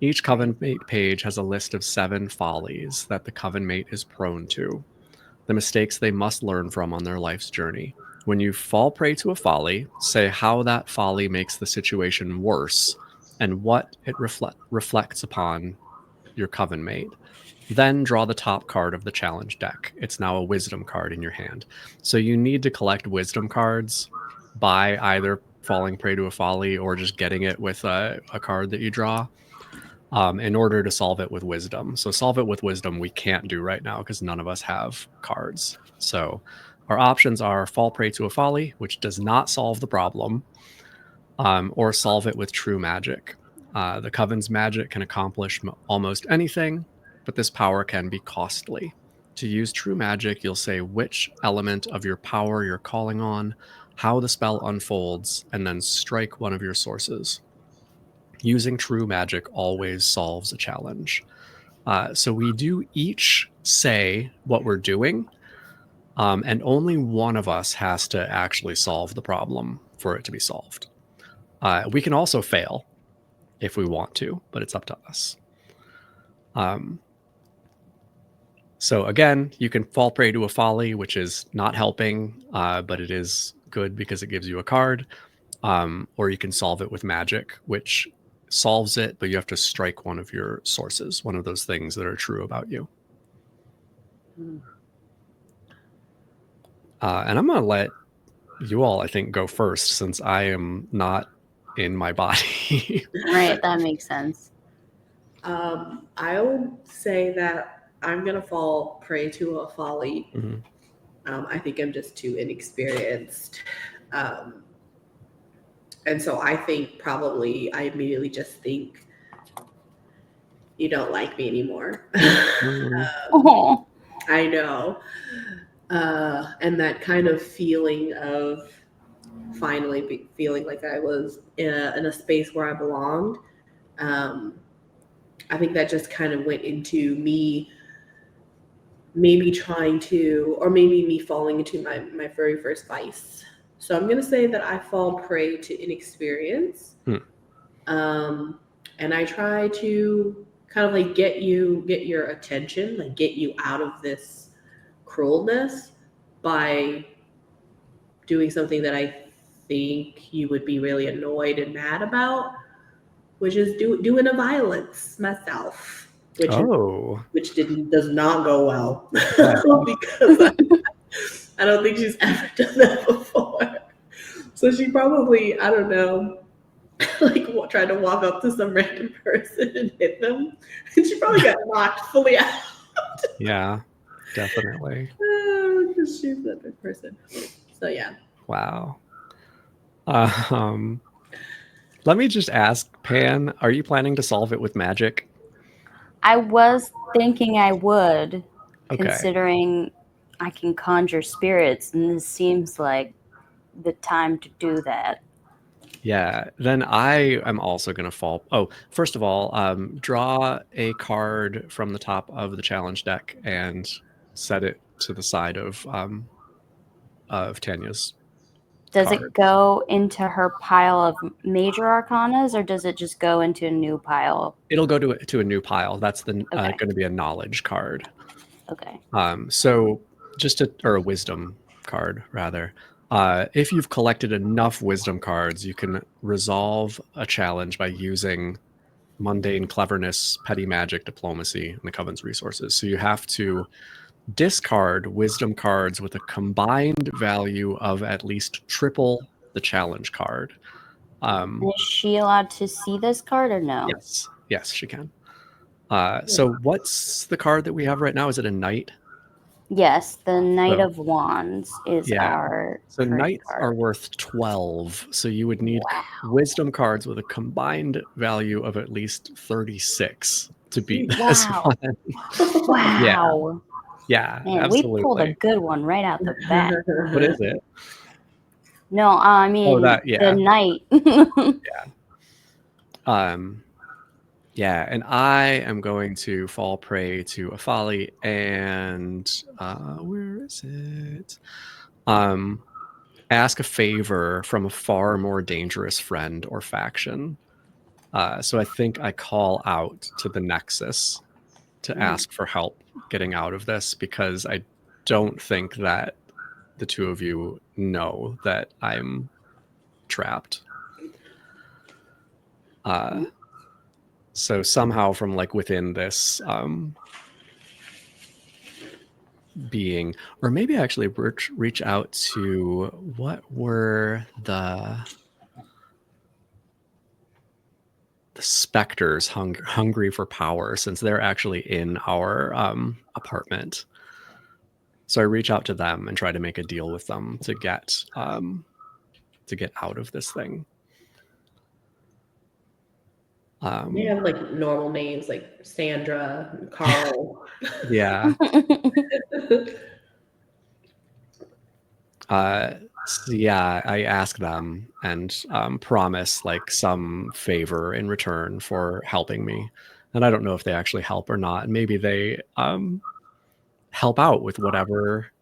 Each coven mate page has a list of 7 follies that the coven mate is prone to, the mistakes they must learn from on their life's journey. When you fall prey to a folly, say how that folly makes the situation worse and what it reflects upon your coven mate. Then draw the top card of the challenge deck. It's now a wisdom card in your hand. So you need to collect wisdom cards by either falling prey to a folly or just getting it with a card that you draw in order to solve it with wisdom. So solve it with wisdom we can't do right now because none of us have cards. So our options are fall prey to a folly, which does not solve the problem, or solve it with true magic. The coven's magic can accomplish almost anything, but this power can be costly. To use true magic, you'll say which element of your power you're calling on, how the spell unfolds, and then strike one of your sources. Using true magic always solves a challenge. So we do each say what we're doing, and only one of us has to actually solve the problem for it to be solved. We can also fail if we want to, but it's up to us. So again, you can fall prey to a folly, which is not helping, but it is good because it gives you a card. Or you can solve it with magic, which solves it, but you have to strike one of your sources, one of those things that are true about you. And I'm going to let you all, I think, go first since I am not in my body. Right, that makes sense. I'll say that I'm gonna fall prey to a folly. Mhm. I think I'm just too inexperienced. And so I think probably I immediately just think you don't like me anymore. Oh, I know. And that kind of feeling of finally feeling like I was in a space where I belonged. I think that just kind of went into me maybe trying to, or maybe me falling into my very first vice. So I'm going to say that I fall prey to inexperience. And I try to kind of like get your attention, like get you out of this cruelness by doing something that I think you would be really annoyed and mad about, which is doing a violence myself, which does not go well because I don't think she's ever done that before. So she probably, I don't know, like tried to walk up to some random person and hit them, and she probably got knocked fully out. Yeah, definitely. Because she's that big person. So yeah. Wow. Let me just ask, Pan, are you planning to solve it with magic? I was thinking I would, Okay. considering I can conjure spirits, and this seems like the time to do that. Yeah, then I am also going to fall. Oh, first of all, draw a card from the top of the challenge deck and set it to the side of Tanya's. Does card. it go into her pile of major arcanas, or does it just go into a new pile? It'll go to a new pile. That's the Okay. going to be a knowledge card. Okay. So or a wisdom card rather. If you've collected enough wisdom cards, you can resolve a challenge by using mundane cleverness, petty magic, diplomacy, and the coven's resources. So you have to discard wisdom cards with a combined value of at least triple the challenge card. Is she allowed to see this card or no? Yes, she can. So what's the card that we have right now? Is it a knight? Yes, the Knight of Wands is our So current knights card. are worth 12. So you would need wisdom cards with a combined value of at least 36 to beat this one. Wow. Yeah, man, absolutely. We pulled a good one right out the bat. What is it? No, I mean the knight. Yeah, and I am going to fall prey to a folly, and where is it? Ask a favor from a far more dangerous friend or faction. So I think I call out to the Nexus to ask for help getting out of this, because I don't think that the two of you know that I'm trapped. So somehow from like within this being, or maybe actually reach out to what were the specters hungry for power, since they're actually in our apartment. So I reach out to them and try to make a deal with them to get out of this thing. They have like normal names like Sandra, Carl. Yeah. So yeah, I ask them and promise like some favor in return for helping me. And I don't know if they actually help or not. Maybe they help out with whatever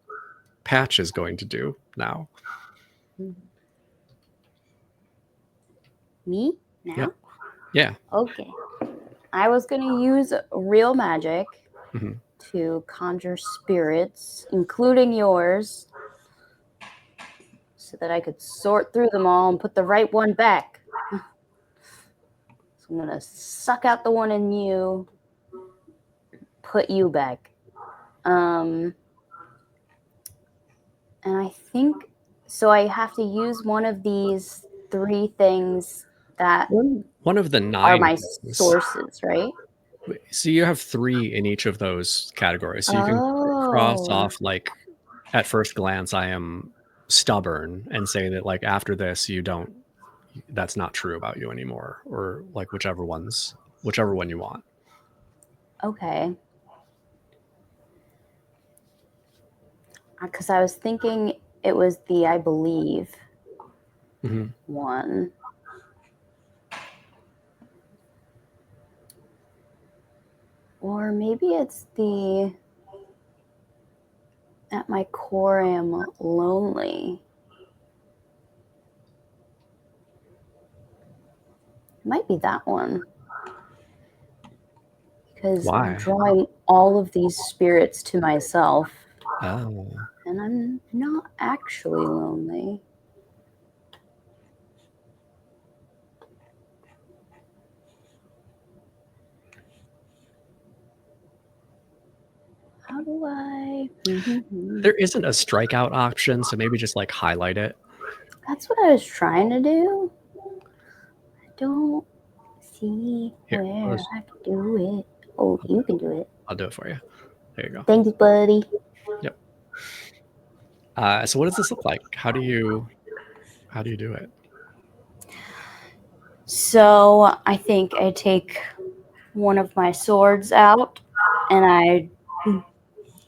Patch is going to do now. Me? Now? Yeah. Okay. I was going to use real magic to conjure spirits, including yours, so that I could sort through them all and put the right one back. So I'm going to suck out the one in you, put you back. And I think, so I have to use one of these 3 things that One of the 9 are my things. sources, right? So you have 3 in each of those categories. So you can cross off, like, at first glance, I am stubborn, and say that, like, after this, that's not true about you anymore, or like whichever one you want. Okay. Because I was thinking it was the I believe one. Or maybe it's the at my core I am lonely. It might be that one. Because Why? I'm drawing all of these spirits to myself. Oh. And I'm not actually lonely. How do I? There isn't a strikeout option, so maybe just like highlight it. That's what I was trying to do. I don't see where I can do it. Oh, you can do it. I'll do it for you. There you go. Thanks, buddy. Yep. So what does this look like? How do you do it? So I think I take one of my swords out and I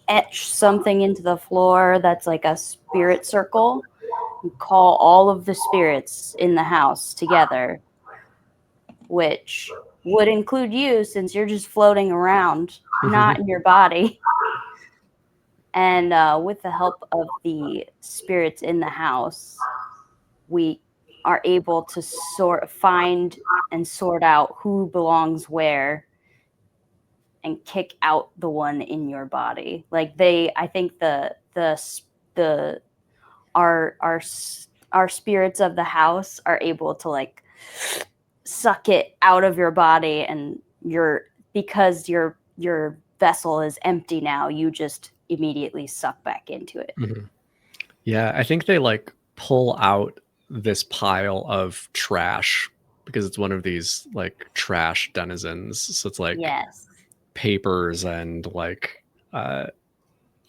etch something into the floor that's like a spirit circle and call all of the spirits in the house together, which would include you since you're just floating around, not in your body. And with the help of the spirits in the house, we are able to find and sort out who belongs where and kick out the one in your body. Like I think our spirits of the house are able to like suck it out of your body, and because your vessel is empty now, you just immediately suck back into it. Yeah, I think they like pull out this pile of trash because it's one of these like trash denizens. So it's like papers and like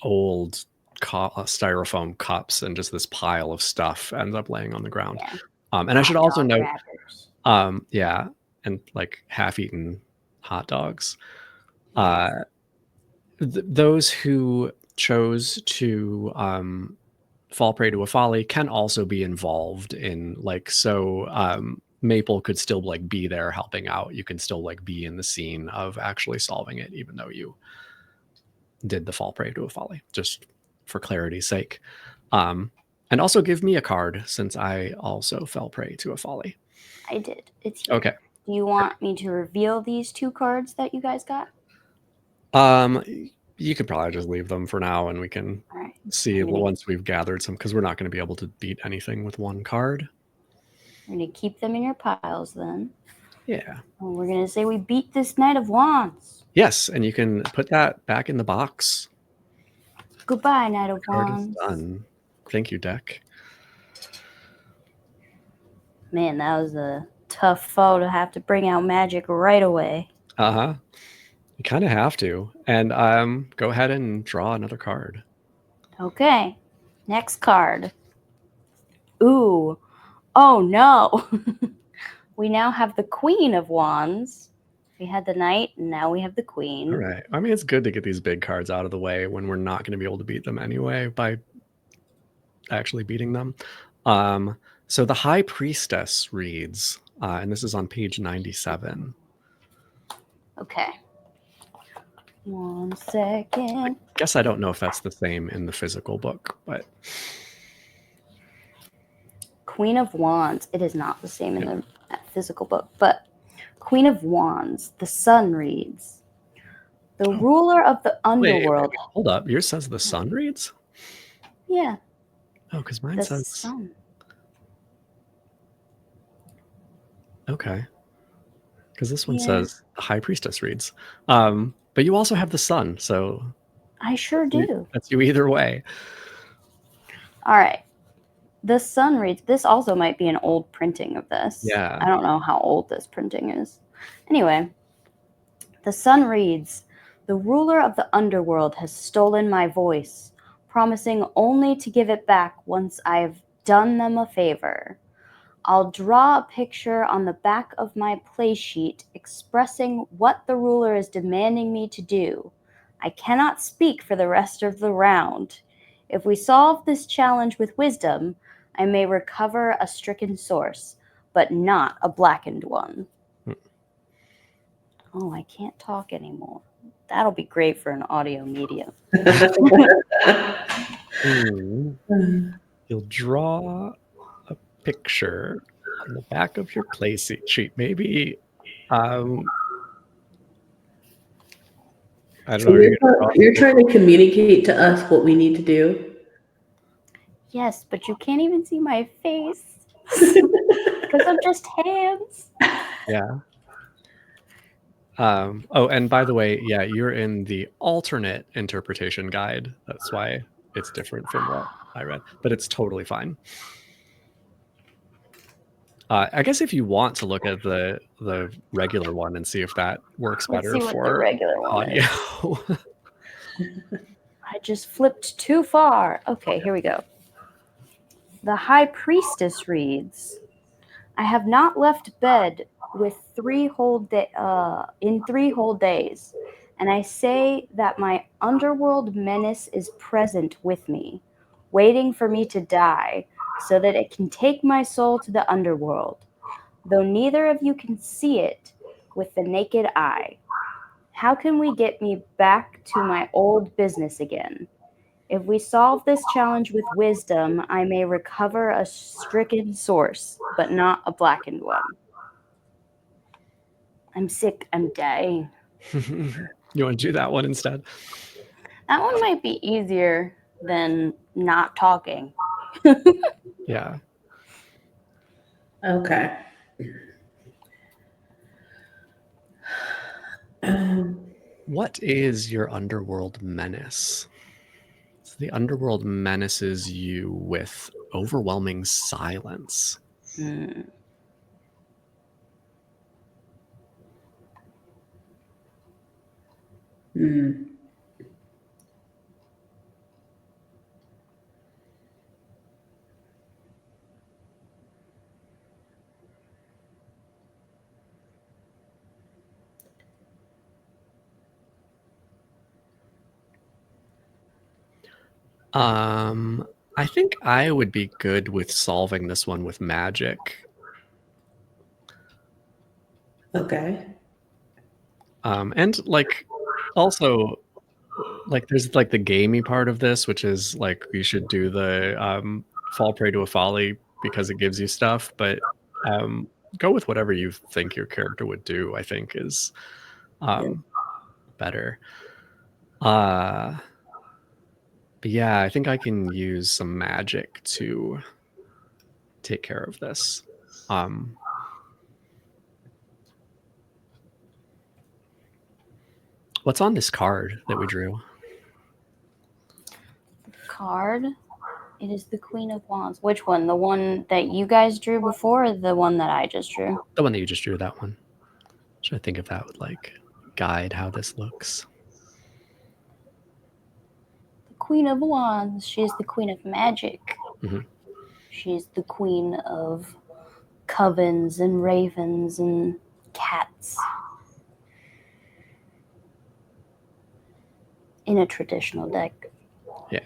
old styrofoam cups, and just this pile of stuff ends up laying on the ground. And I should also note, and like half-eaten hot dogs. Those who chose to fall prey to a folly can also be involved in like, so Maple could still like be there helping out. You can still like be in the scene of actually solving it, even though you did the fall prey to a folly, just for clarity's sake. And also give me a card, since I also fell prey to a folly. I did. It's here. Okay. Do you want me to reveal these 2 cards that you guys got? You could probably just leave them for now, and we can see once we've gathered some, because we're not going to be able to beat anything with 1 card. We're going to keep them in your piles then. Yeah. And we're going to say we beat this Knight of Wands. Yes, and you can put that back in the box. Goodbye, Knight of Card Wands. is done. Thank you, deck. Man, that was a tough foe to have to bring out magic right away. You kind of have to. And go ahead and draw another card. Okay. Next card. Ooh. Oh, no. We now have the Queen of Wands. We had the Knight, and now we have the Queen. All right. I mean, it's good to get these big cards out of the way when we're not going to be able to beat them anyway by actually beating them. So the High Priestess reads, and this is on page 97. Okay. 1 second. I guess I don't know if that's the same in the physical book, but... Queen of Wands. It is not the same in the physical book, but Queen of Wands, the Sun reads, The ruler of the underworld. Wait, hold up. Yours says the sun reads? Yeah. Oh, because mine The says... sun. Okay. Because this one says the high priestess reads. But you also have the sun, so... I sure do. That's you either way. All right. The sun reads. This also might be an old printing of this. Yeah. I don't know how old this printing is. Anyway, the sun reads, the ruler of the underworld has stolen my voice, promising only to give it back once I have done them a favor. I'll draw a picture on the back of my play sheet expressing what the ruler is demanding me to do. I cannot speak for the rest of the round. If we solve this challenge with wisdom, I may recover a stricken source, but not a blackened one. Oh, I can't talk anymore. That'll be great for an audio medium. You'll draw a picture on the back of your play sheet. Maybe, I don't So know. you're trying to communicate to us what we need to do? Yes, but you can't even see my face because I'm just hands. Yeah. Oh, and by the way, yeah, you're in the alternate interpretation guide. That's why it's different from what I read, but it's totally fine. I guess if you want to look at the regular one and see if that works better Let's see for what the regular one audio. is. I just flipped too far. Okay, here we go. The high priestess reads, I have not left bed with in 3 whole days, and I say that my underworld menace is present with me, waiting for me to die, so that it can take my soul to the underworld, though neither of you can see it with the naked eye. How can we get me back to my old business again? If we solve this challenge with wisdom, I may recover a stricken source, but not a blackened one. I'm sick. I'm dying. You want to do that one instead? That one might be easier than not talking. Yeah. Okay. What is your underworld menace? So the underworld menaces you with overwhelming silence. I think I would be good with solving this one with magic. Okay. And like also like there's like the gamey part of this, which is like you should do the fall prey to a folly because it gives you stuff, but go with whatever you think your character would do, I think is better. But yeah, I think I can use some magic to take care of this. What's on this card that we drew? Card? It is the Queen of Wands. Which one? The one that you guys drew before or the one that I just drew? The one that you just drew, that one. Should I think if that would like guide how this looks? The Queen of Wands. She is the Queen of Magic. Mm-hmm. She's the Queen of covens and ravens and cats. In a traditional deck. Yeah.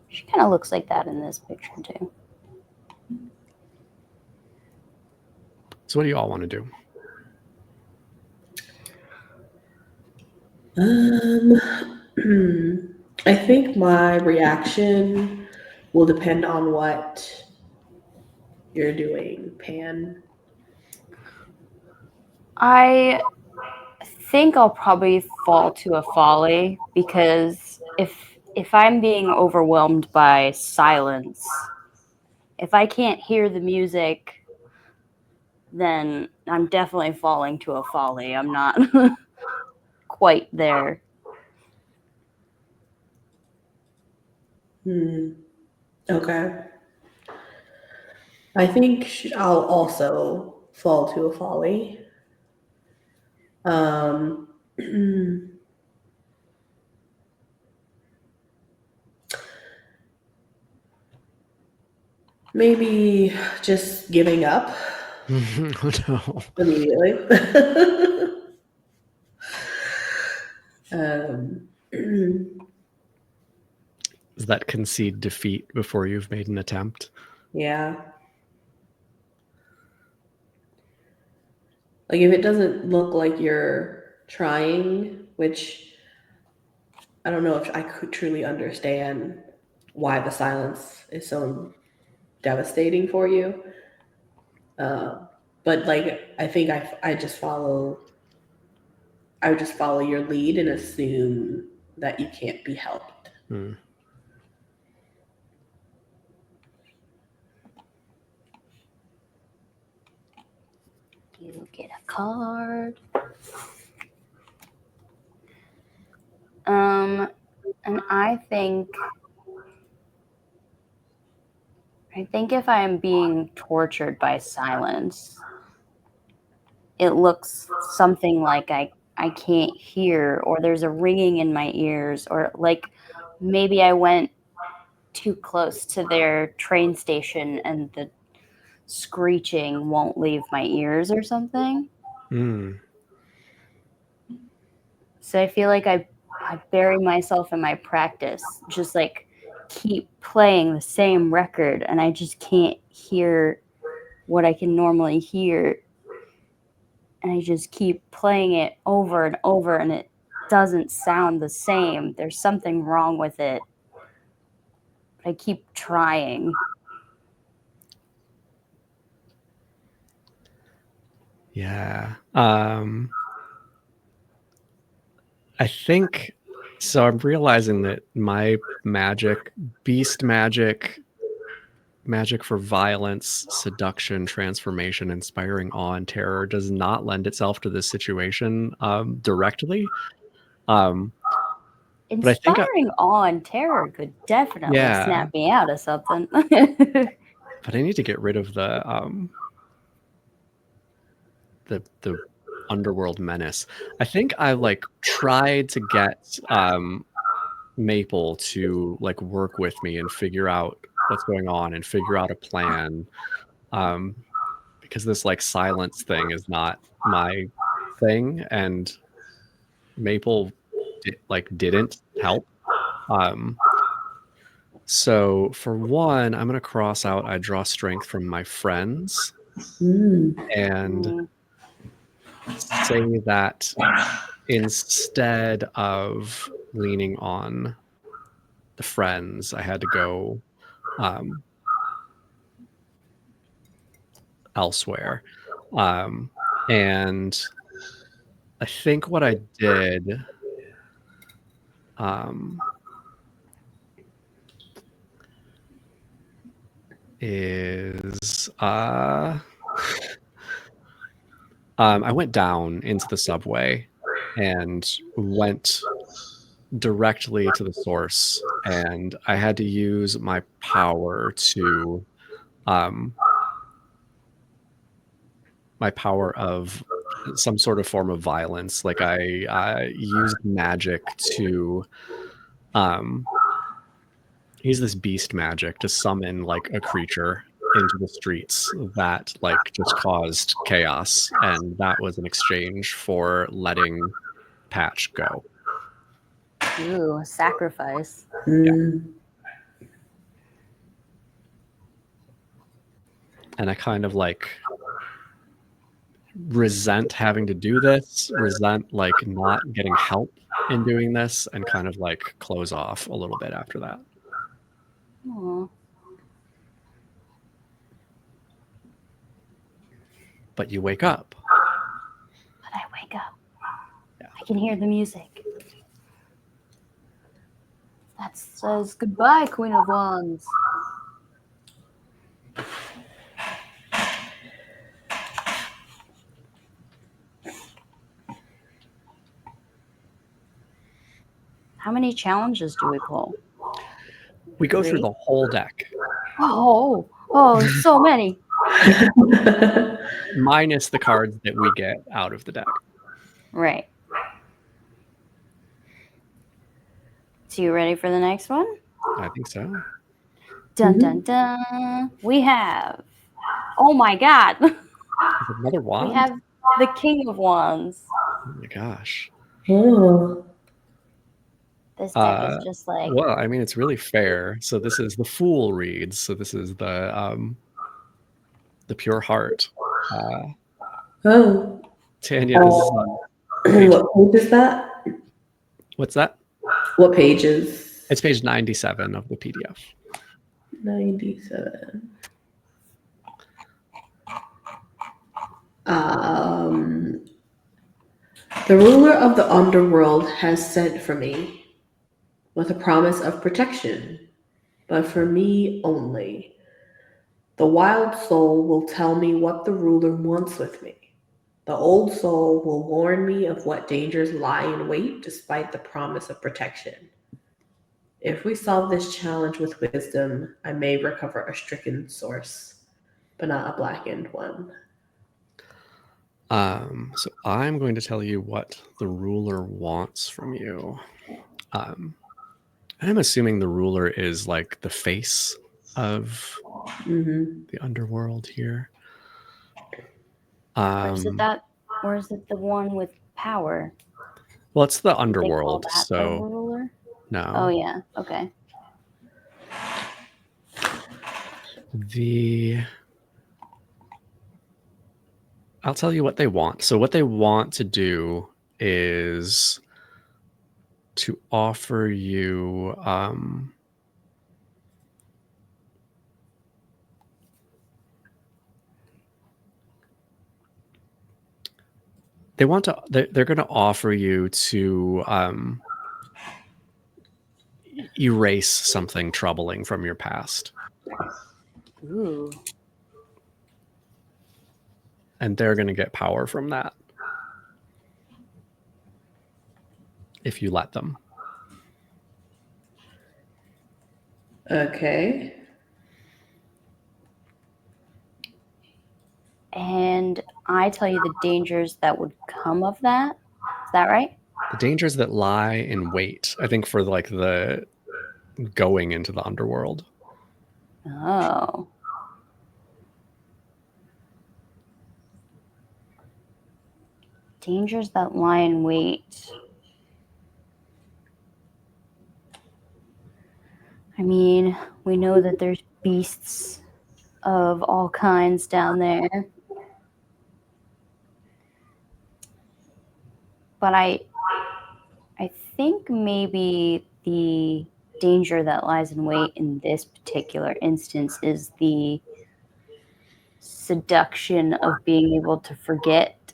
She kind of looks like that in this picture too. So what do you all want to do? I think my reaction will depend on what you're doing, Pan. I think I'll probably fall to a folly, because if I'm being overwhelmed by silence, if I can't hear the music, then I'm definitely falling to a folly. I'm not quite there. Okay. I think I'll also fall to a folly. Maybe just giving up Oh no. immediately. Does that concede defeat before you've made an attempt? Yeah. Like, if it doesn't look like you're trying, which I don't know if I could truly understand why the silence is so devastating for you. But like, I think I just follow. I would just follow your lead and assume that you can't be helped. Hmm. You get a card. And I think if I am being tortured by silence, it looks something like I can't hear, or there's a ringing in my ears, or like maybe I went too close to their train station and the screeching won't leave my ears or something. So I feel like I bury myself in my practice, just like keep playing the same record, and I just can't hear what I can normally hear. And I just keep playing it over and over, and it doesn't sound the same. There's something wrong with it. But I keep trying. Yeah. I think so. I'm realizing that my magic, beast magic for violence, seduction, transformation, inspiring awe and terror, does not lend itself to this situation directly. But I think Inspiring awe and terror could definitely snap me out of something. But I need to get rid of the underworld menace. I think I like tried to get Maple to like work with me and figure out what's going on and figure out a plan, because this like silence thing is not my thing, and Maple didn't help. So for one, I'm gonna cross out I draw strength from my friends and say that instead of leaning on the friends, I had to go elsewhere. And I think what I did is I went down into the subway and went directly to the source, and I had to use my power to my power of some sort of form of violence. Like I used magic to use this beast magic to summon like a creature into the streets that like just caused chaos, and that was an exchange for letting Patch go. Ooh, a sacrifice. Yeah. And I kind of like resent having to do this, resent like not getting help in doing this, and kind of like close off a little bit after that. Aww. But you wake up. But I wake up. Yeah. I can hear the music. That says goodbye, Queen of Wands. How many challenges do we pull? We go 3? through the whole deck. Oh, so many. Minus the cards that we get out of the deck. Right. So you ready for the next one? I think so. Dun, dun, dun. We have, oh my God. Another wand? We have the King of Wands. Oh my gosh. Oh. This deck is just like... Well, I mean, it's really fair. So this is the Fool reads. So this is the Pure Heart. Tanya, this is on page... What page is that? What's that? What page is? It's page 97 of the PDF. 97. The ruler of the underworld has sent for me with a promise of protection, but for me only. The wild soul will tell me what the ruler wants with me. The old soul will warn me of what dangers lie in wait despite the promise of protection. If we solve this challenge with wisdom, I may recover a stricken source, but not a blackened one. So I'm going to tell you what the ruler wants from you. I'm assuming the ruler is like the face of the underworld here. Or is it that, or is it the one with power? Well, it's the They call underworld, that so the ruler? no. Oh yeah, okay. I'll tell you what they want. So what they want to do is to offer you they're going to offer you to erase something troubling from your past. Ooh. And they're going to get power from that if you let them. Okay. And I tell you the dangers that would come of that. Is that right? The dangers that lie in wait, I think, for like the going into the underworld. Oh. Dangers that lie in wait. I mean, we know that there's beasts of all kinds down there. But I think maybe the danger that lies in wait in this particular instance is the seduction of being able to forget,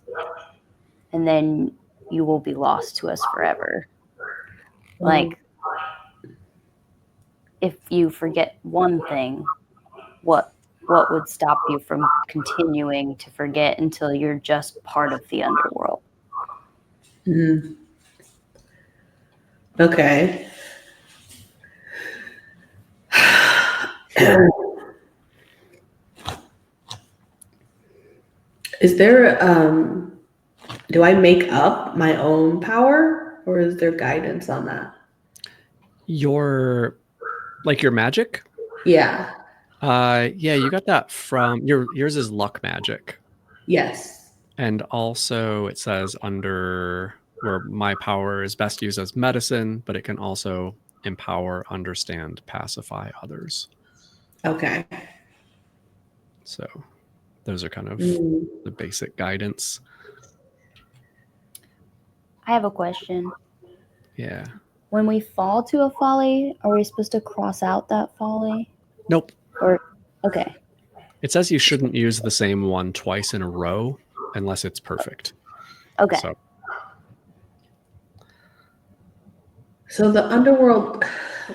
and then you will be lost to us forever. Like, if you forget one thing, what would stop you from continuing to forget until you're just part of the underworld? Okay. Is there do I make up my own power, or is there guidance on that? Your magic? Yeah. Yeah, you got that from yours is luck magic. Yes. And also it says under where my power is best used as medicine, but it can also empower, understand, pacify others. Okay. So those are kind of the basic guidance. I have a question. Yeah. When we fall to a folly, are we supposed to cross out that folly? Nope. Or, okay. It says you shouldn't use the same one twice in a row unless it's perfect. Okay. So So the underworld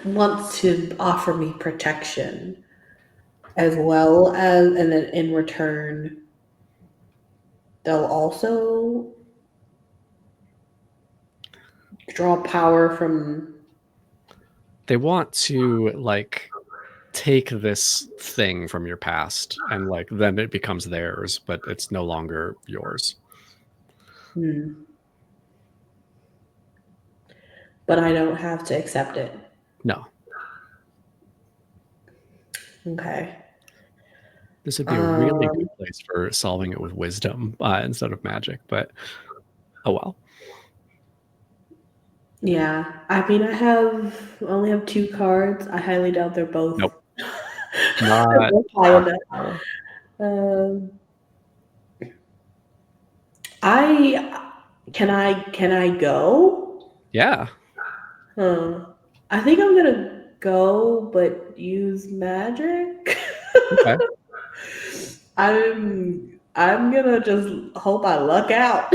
wants to offer me protection as well as, and then in return, they'll also draw power from. They want to like take this thing from your past and like then it becomes theirs, but it's no longer yours. But I don't have to accept it. No. Okay. This would be a really good place for solving it with wisdom instead of magic, but oh well. Yeah, I mean, I only have 2 cards. I highly doubt they're both. Nope. They're both high enough. No. Can I go? Yeah. I think I'm gonna go, but use magic. Okay. I'm gonna just hope I luck out.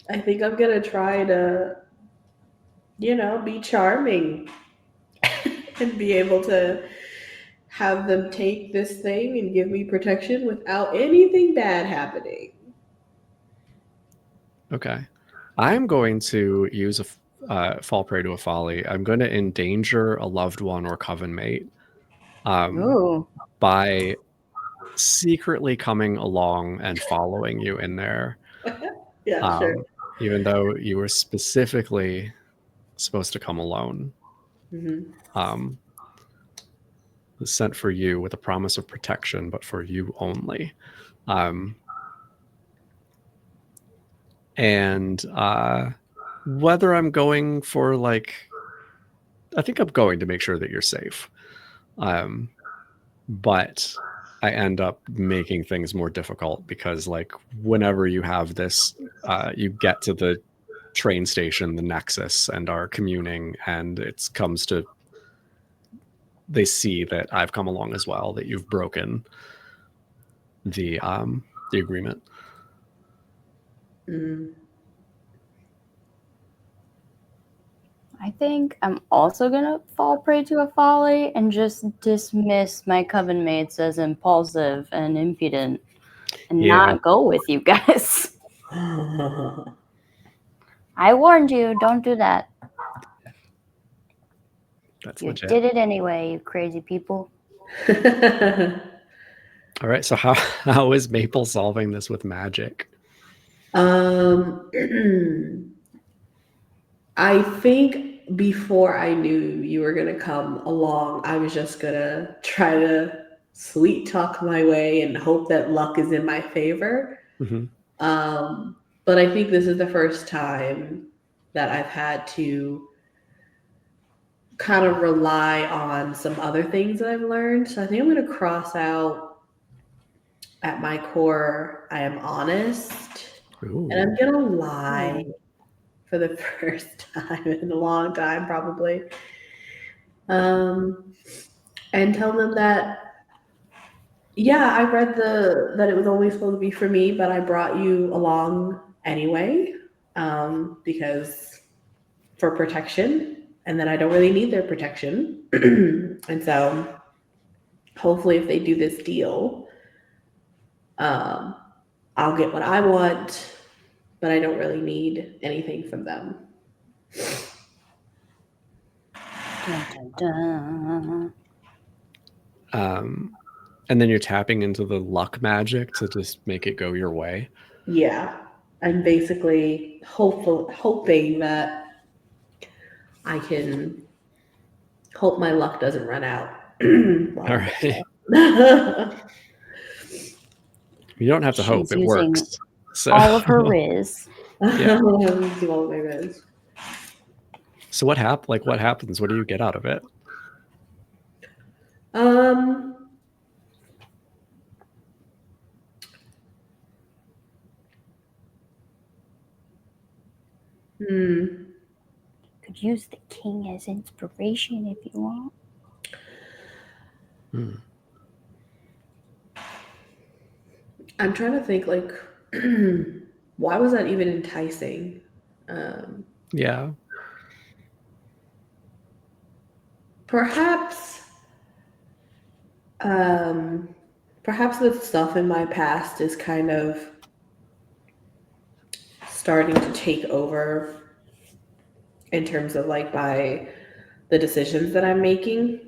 I think I'm gonna try to, be charming and be able to have them take this thing and give me protection without anything bad happening. Okay. I'm going to use a fall prey to a folly. I'm going to endanger a loved one or coven mate by secretly coming along and following you in there. Yeah, sure. Even though you were specifically supposed to come alone. Was sent for you with a promise of protection, but for you only. And whether I'm going for like, I think I'm going to make sure that you're safe. But I end up making things more difficult because like whenever you have this, you get to the train station, the Nexus, and are communing, and it comes to, they see that I've come along as well, that you've broken the agreement. I think I'm also gonna fall prey to a folly and just dismiss my coven mates as impulsive and impudent and not go with you guys. I warned you, don't do that. That's you legit. did it anyway, you crazy people. All right, so how is Maple solving this with magic? I think before I knew you were gonna come along, I was just gonna try to sweet talk my way and hope that luck is in my favor. But I think this is the first time that I've had to kind of rely on some other things that I've learned. So I think I'm gonna cross out at my core, I am honest. Ooh. And I'm gonna lie for the first time in a long time, probably. And tell them that, yeah, I read that it was only supposed to be for me, but I brought you along anyway, because for protection, and that I don't really need their protection. And so hopefully if they do this deal, I'll get what I want, but I don't really need anything from them. Dun, dun, dun. And then you're tapping into the luck magic to just make it go your way. Yeah. I'm basically hoping that I can hope my luck doesn't run out. All right. You don't have to hope, it works. So all of her riz. Yeah. Do all of my riz. So what happens? What do you get out of it? Could use the king as inspiration if you want. I'm trying to think, like, why was that even enticing? Yeah. Perhaps the stuff in my past is kind of starting to take over in terms of like the decisions that I'm making.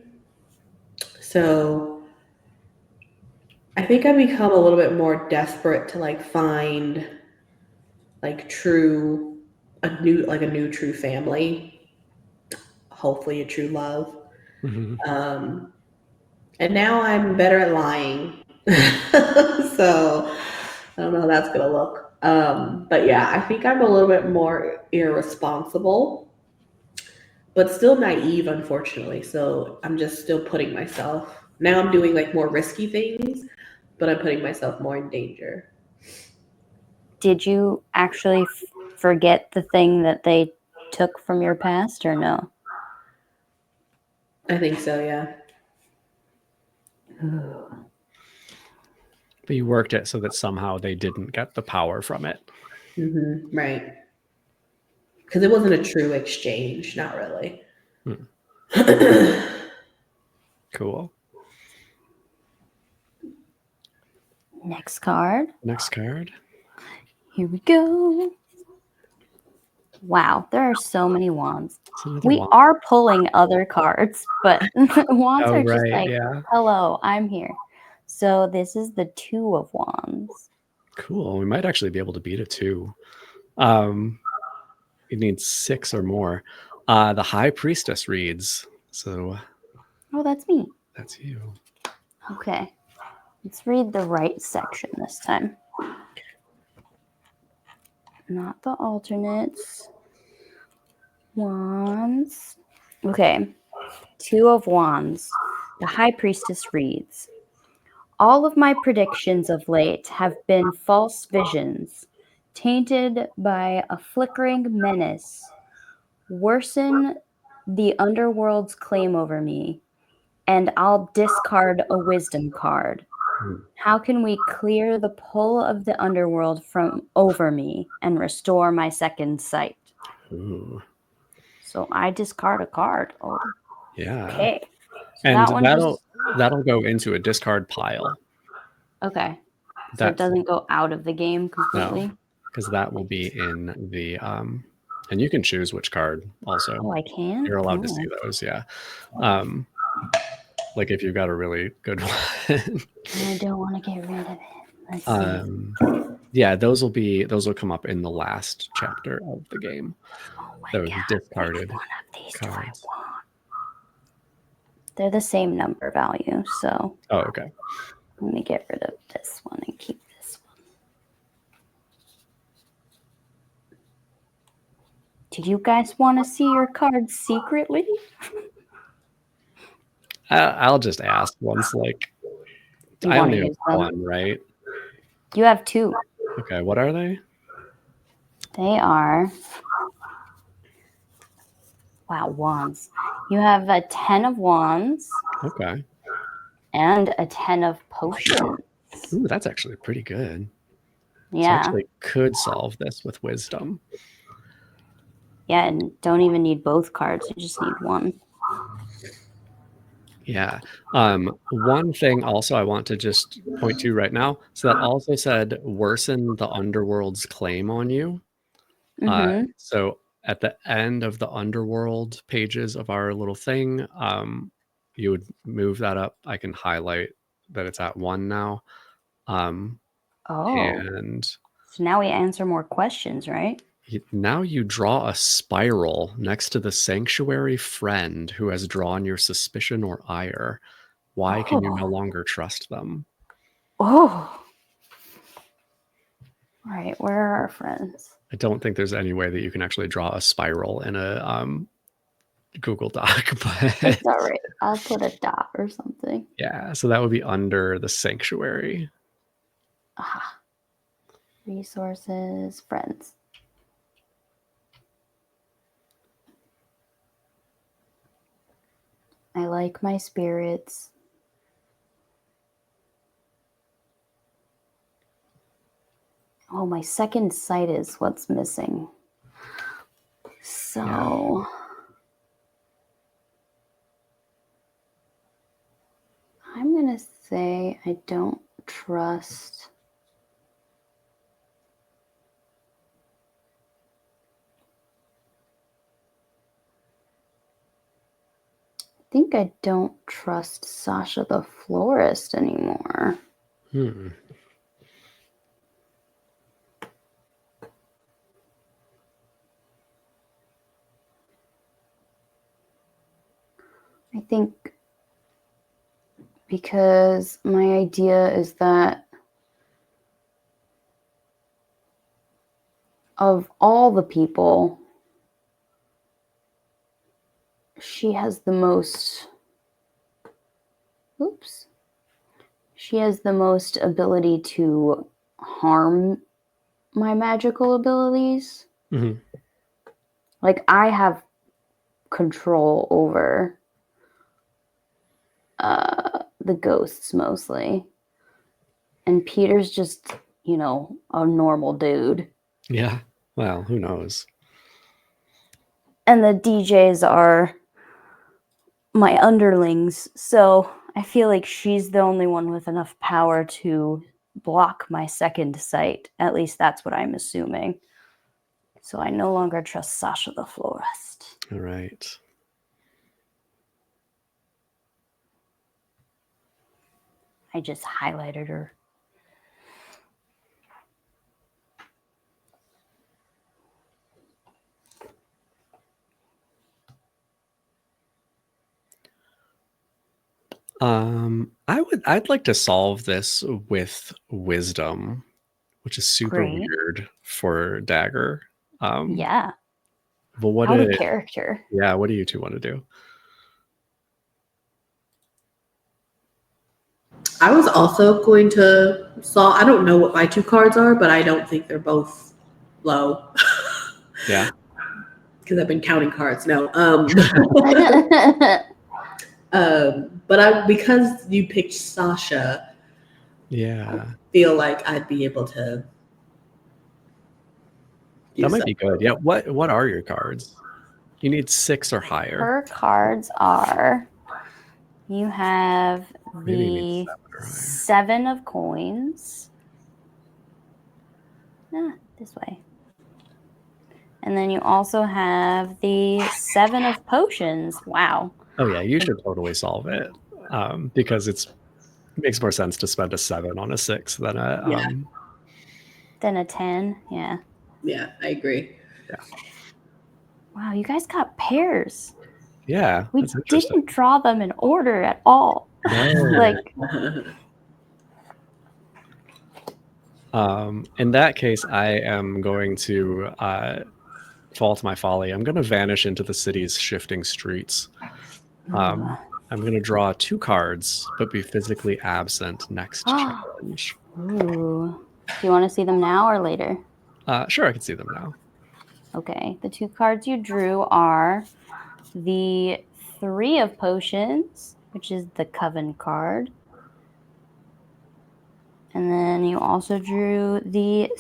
So I think I've become a little bit more desperate to like find like a new true family, hopefully a true love. And now I'm better at lying. So I don't know how that's gonna look. But yeah, I think I'm a little bit more irresponsible, but still naive, unfortunately. So I'm just still putting myself, now I'm doing like more risky things, but I'm putting myself more in danger. Did you actually forget the thing that they took from your past, or no? I think so, yeah. But you worked it so that somehow they didn't get the power from it. Right. Because it wasn't a true exchange, not really. Cool. Next card. Next card. Here we go. Wow, there are so many wands. We are pulling other cards, but wands are just like, hello, I'm here. So this is the 2 of Wands. Cool. We might actually be able to beat a 2. You need 6 or more. The High Priestess reads. So. Oh, that's me. That's you. Okay. Let's read the right section this time. Not the alternates. Wands. Okay. 2 of Wands. The High Priestess reads, all of my predictions of late have been false visions, tainted by a flickering menace. Worsen the underworld's claim over me, and I'll discard a wisdom card. How can we clear the pull of the underworld from over me and restore my second sight? Ooh. So I discard a card. Oh, yeah. Okay. So and that'll go into a discard pile. Okay. So it doesn't go out of the game completely? No, because that will be in the and you can choose which card also. Oh, I can? You're allowed to see those, yeah. Like if you've got a really good one. I don't want to get rid of it. Let's see. Yeah, those will come up in the last chapter of the game. Oh my those God, discarded which one of these cards. do I want? They're the same number value, so. Oh, okay. Let me get rid of this one and keep this one. Do you guys want to see your cards secretly? I'll just ask once, like, I only have one, right? You have 2. Okay, what are they? They are, wow, wands. You have a 10 of wands. Okay. And a 10 of potions. Ooh, that's actually pretty good. Yeah. So I actually could solve this with wisdom. Yeah, and don't even need both cards. You just need one. Yeah. One thing also I want to just point to right now. So that also said worsen the underworld's claim on you. So at the end of the underworld pages of our little thing, you would move that up. I can highlight that it's at 1 now. And so now we answer more questions, right? Now you draw a spiral next to the sanctuary friend who has drawn your suspicion or ire. Why can you no longer trust them? Oh. All right, where are our friends? I don't think there's any way that you can actually draw a spiral in a Google Doc, but it's all right. I'll put a dot or something. Yeah, so that would be under the sanctuary. Aha. Resources, friends. I like my spirits. Oh, my second sight is what's missing. So I'm going to say I don't trust. I think I don't trust Sasha the florist anymore. I think because my idea is that of all the people, she has the most. She has the most ability to harm my magical abilities. Mm-hmm. Like, I have control over the ghosts mostly. And Peter's just, a normal dude. Yeah. Well, who knows? And the DJs are my underlings. So I feel like she's the only one with enough power to block my second sight. At least that's what I'm assuming. So I no longer trust Sasha the florist. All right. I just highlighted her. I'd like to solve this with wisdom, which is super weird for Daggar. Yeah. But what out of character. Yeah, what do you two want to do? I was also going to solve. I don't know what my two cards are, but I don't think they're both low. Yeah. Because I've been counting cards. No. But because you picked Sasha, Yeah. I feel like I'd be able to. That might be good. Yeah. What are your cards? You need 6 or higher. Her cards are. You have the 7 of coins. This way. And then you also have the 7 of potions. Wow. Oh yeah, you should totally solve it. Because it makes more sense to spend a 7 on a 6 than a 10. Yeah. Yeah, I agree. Yeah. Wow, you guys got pairs. Yeah. We didn't draw them in order at all. No. In that case, I am going to fall to my folly. I'm going to vanish into the city's shifting streets. I'm going to draw 2 cards, but be physically absent next challenge. Ooh. Do you want to see them now or later? Sure, I can see them now. Okay. The 2 cards you drew are the 3 of potions, which is the coven card. And then you also drew the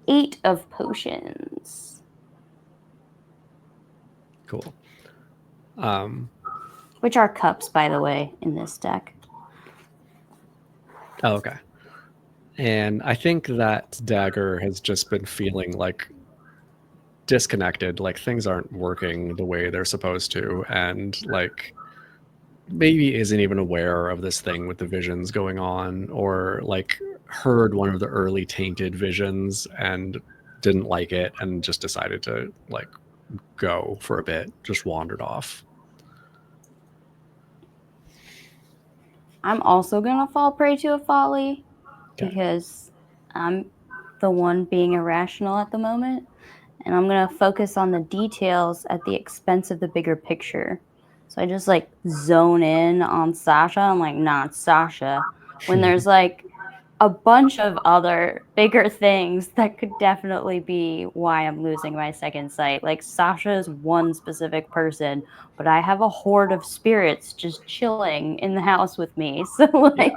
8 of potions. Cool. Which are cups, by the way, in this deck. Oh, okay. And I think that Daggar has just been feeling like disconnected, like things aren't working the way they're supposed to, and like maybe isn't even aware of this thing with the visions going on, or like heard one of the early tainted visions and didn't like it and just decided to like go for a bit, just wandered off. I'm also going to fall prey to a folly because I'm the one being irrational at the moment. And I'm going to focus on the details at the expense of the bigger picture. So I just like zone in on Sasha. I'm like, nah, it's Sasha. When there's like a bunch of other bigger things that could definitely be why I'm losing my second sight. Like Sasha is one specific person, but I have a horde of spirits just chilling in the house with me. So like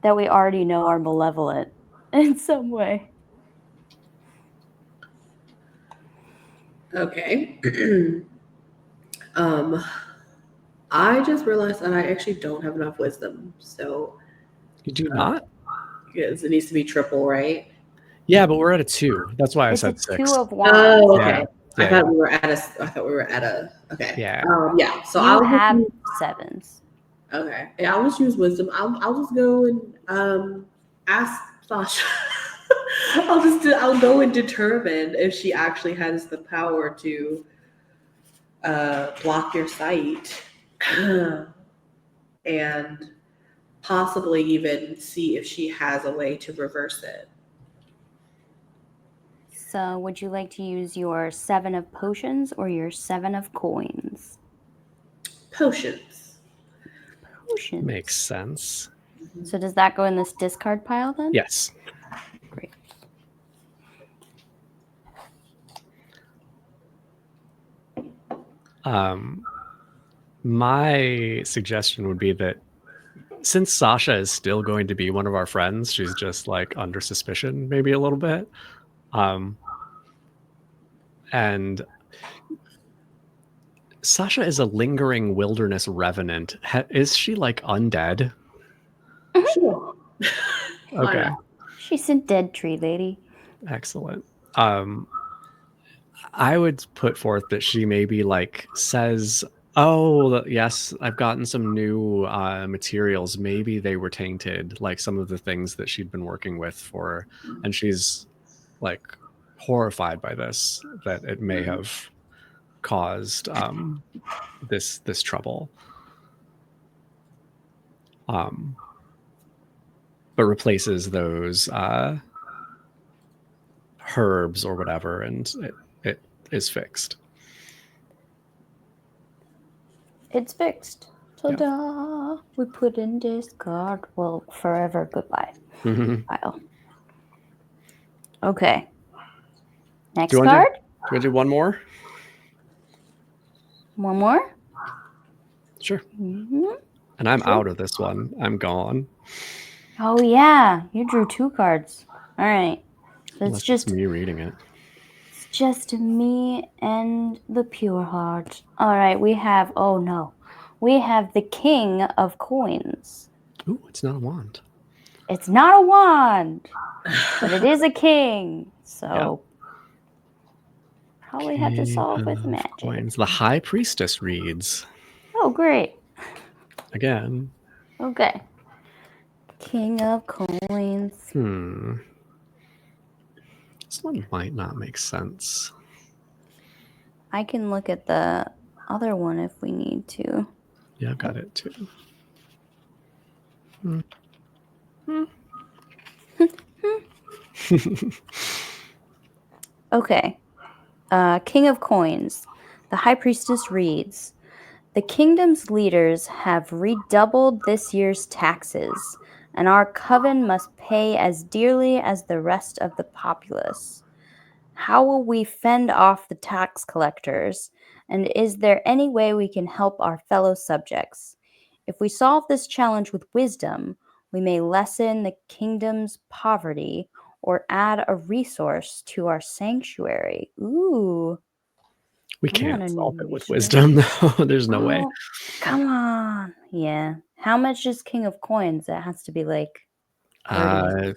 that we already know are malevolent in some way. Okay. I just realized that I actually don't have enough wisdom. So You do not? yes, it needs to be triple, right? Yeah, but we're at a 2. That's why I It's a said 6. 2 of wands. Oh, okay. Yeah. I thought we were at a. I thought we were at a. Okay. Yeah. Yeah. So You I'll have just, 7s. okay. Yeah, I'll just use wisdom. I'll just go and ask Sasha. I'll go and determine if she actually has the power to block your sight, and possibly even see if she has a way to reverse it. So, would you like to use your 7 of potions or your 7 of coins? Potions. Potions. Makes sense. So, does that go in this discard pile then? Yes. Great. My suggestion would be that since Sasha is still going to be one of our friends, she's just like under suspicion, maybe a little bit. And Sasha is a lingering wilderness revenant. Is she like undead? Sure. Okay. She's a dead tree lady. Excellent. I would put forth that she maybe like says, "Oh, yes, I've gotten some new materials. Maybe they were tainted, like some of the things that she'd been working with for," and she's like horrified by this, that it may have caused this trouble. But replaces those herbs or whatever, and it is fixed. It's fixed. Ta-da! We put in discard. Well, forever goodbye. Pile. Okay. Next card? Do you want to do one more? One more? Sure. Mm-hmm. And I'm out of this one. I'm gone. Oh, yeah. You drew 2 cards. All right. So it's just me reading it. It's just me and the pure heart. All right. We have, oh no. We have the King of Coins. Ooh, it's not a wand. It's not a wand, but it is a king. So probably have to solve with magic. Coins. The High Priestess reads. Oh, great. Again. Okay. King of Coins. This one might not make sense. I can look at the other one if we need to. Yeah, I've got it too. Okay. King of Coins. The High Priestess reads, "The kingdom's leaders have redoubled this year's taxes, and our coven must pay as dearly as the rest of the populace. How will we fend off the tax collectors, and is there any way we can help our fellow subjects? If we solve this challenge with wisdom, we may lessen the kingdom's poverty or add a resource to our sanctuary." Ooh. We can't solve it with wisdom, though. There's no way. Come on. Yeah. How much is King of Coins? It has to be like 30.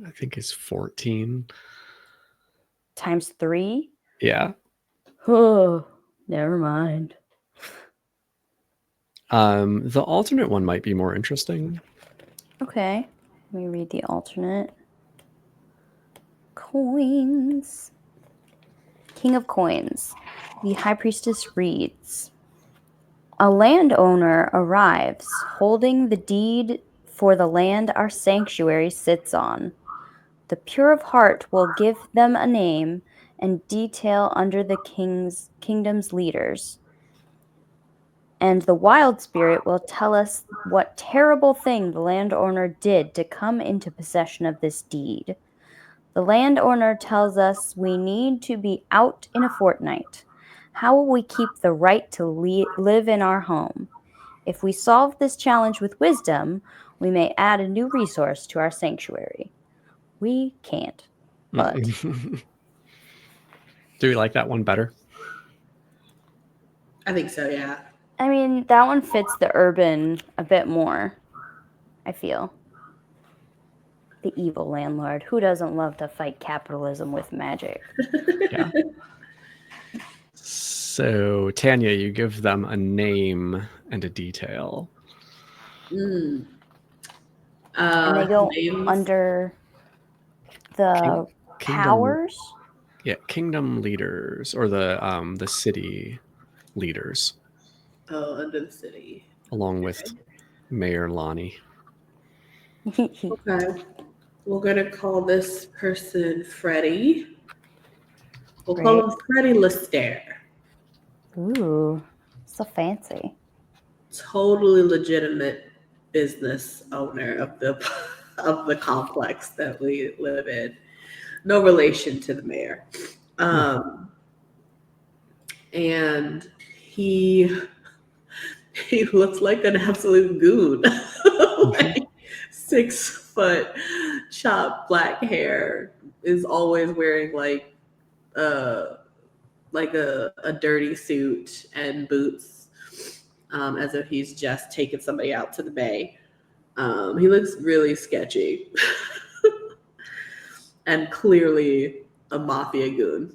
I think it's 14. Times 3? Yeah. Oh, never mind. The alternate one might be more interesting. Okay. Let me read the alternate. Coins. King of Coins. The High Priestess reads, "A landowner arrives holding the deed for the land our sanctuary sits on. The pure of heart will give them a name and detail under the kingdom's leaders. And the wild spirit will tell us what terrible thing the landowner did to come into possession of this deed. The landowner tells us we need to be out in a fortnight. How will we keep the right to live in our home? If we solve this challenge with wisdom, we may add a new resource to our sanctuary." We can't, but Do we like that one better? I think so, yeah. I mean, that one fits the urban a bit more, I feel. The evil landlord. Who doesn't love to fight capitalism with magic? Yeah. So, Tanya, you give them a name and a detail. And they go names? under the powers? Yeah, kingdom leaders or the city leaders. Oh, under the city. Along with Mayor Lonnie. Okay. We're going to call this person Freddie. We'll call him Freddie Lestaire. Ooh, so fancy. Totally legitimate business owner of the complex that we live in. No relation to the mayor. And he looks like an absolute goon. Like 6 foot, chopped black hair, is always wearing like a dirty suit and boots, as if he's just taken somebody out to the bay. He looks really sketchy and clearly a mafia goon.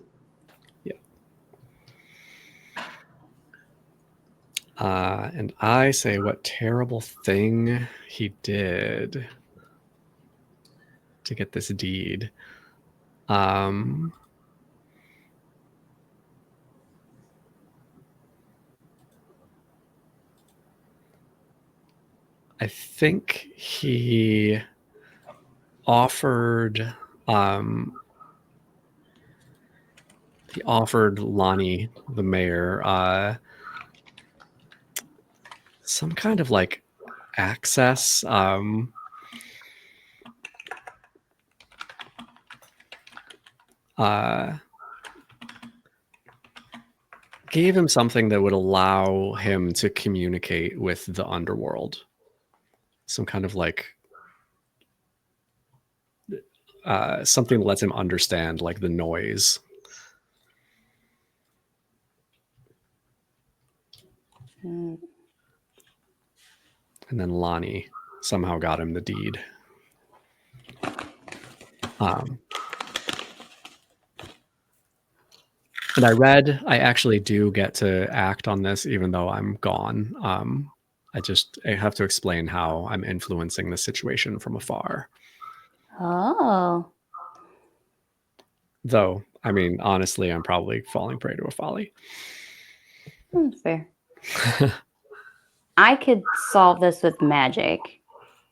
And I say what terrible thing he did to get this deed. I think he offered Lonnie, the mayor, some kind of like access. Gave him something that would allow him to communicate with the underworld. Some kind of like something that lets him understand like the noise. And then Lonnie somehow got him the deed. And I actually do get to act on this even though I'm gone. I have to explain how I'm influencing the situation from afar. Oh. Though, I mean, honestly, I'm probably falling prey to a folly. Fair. I could solve this with magic.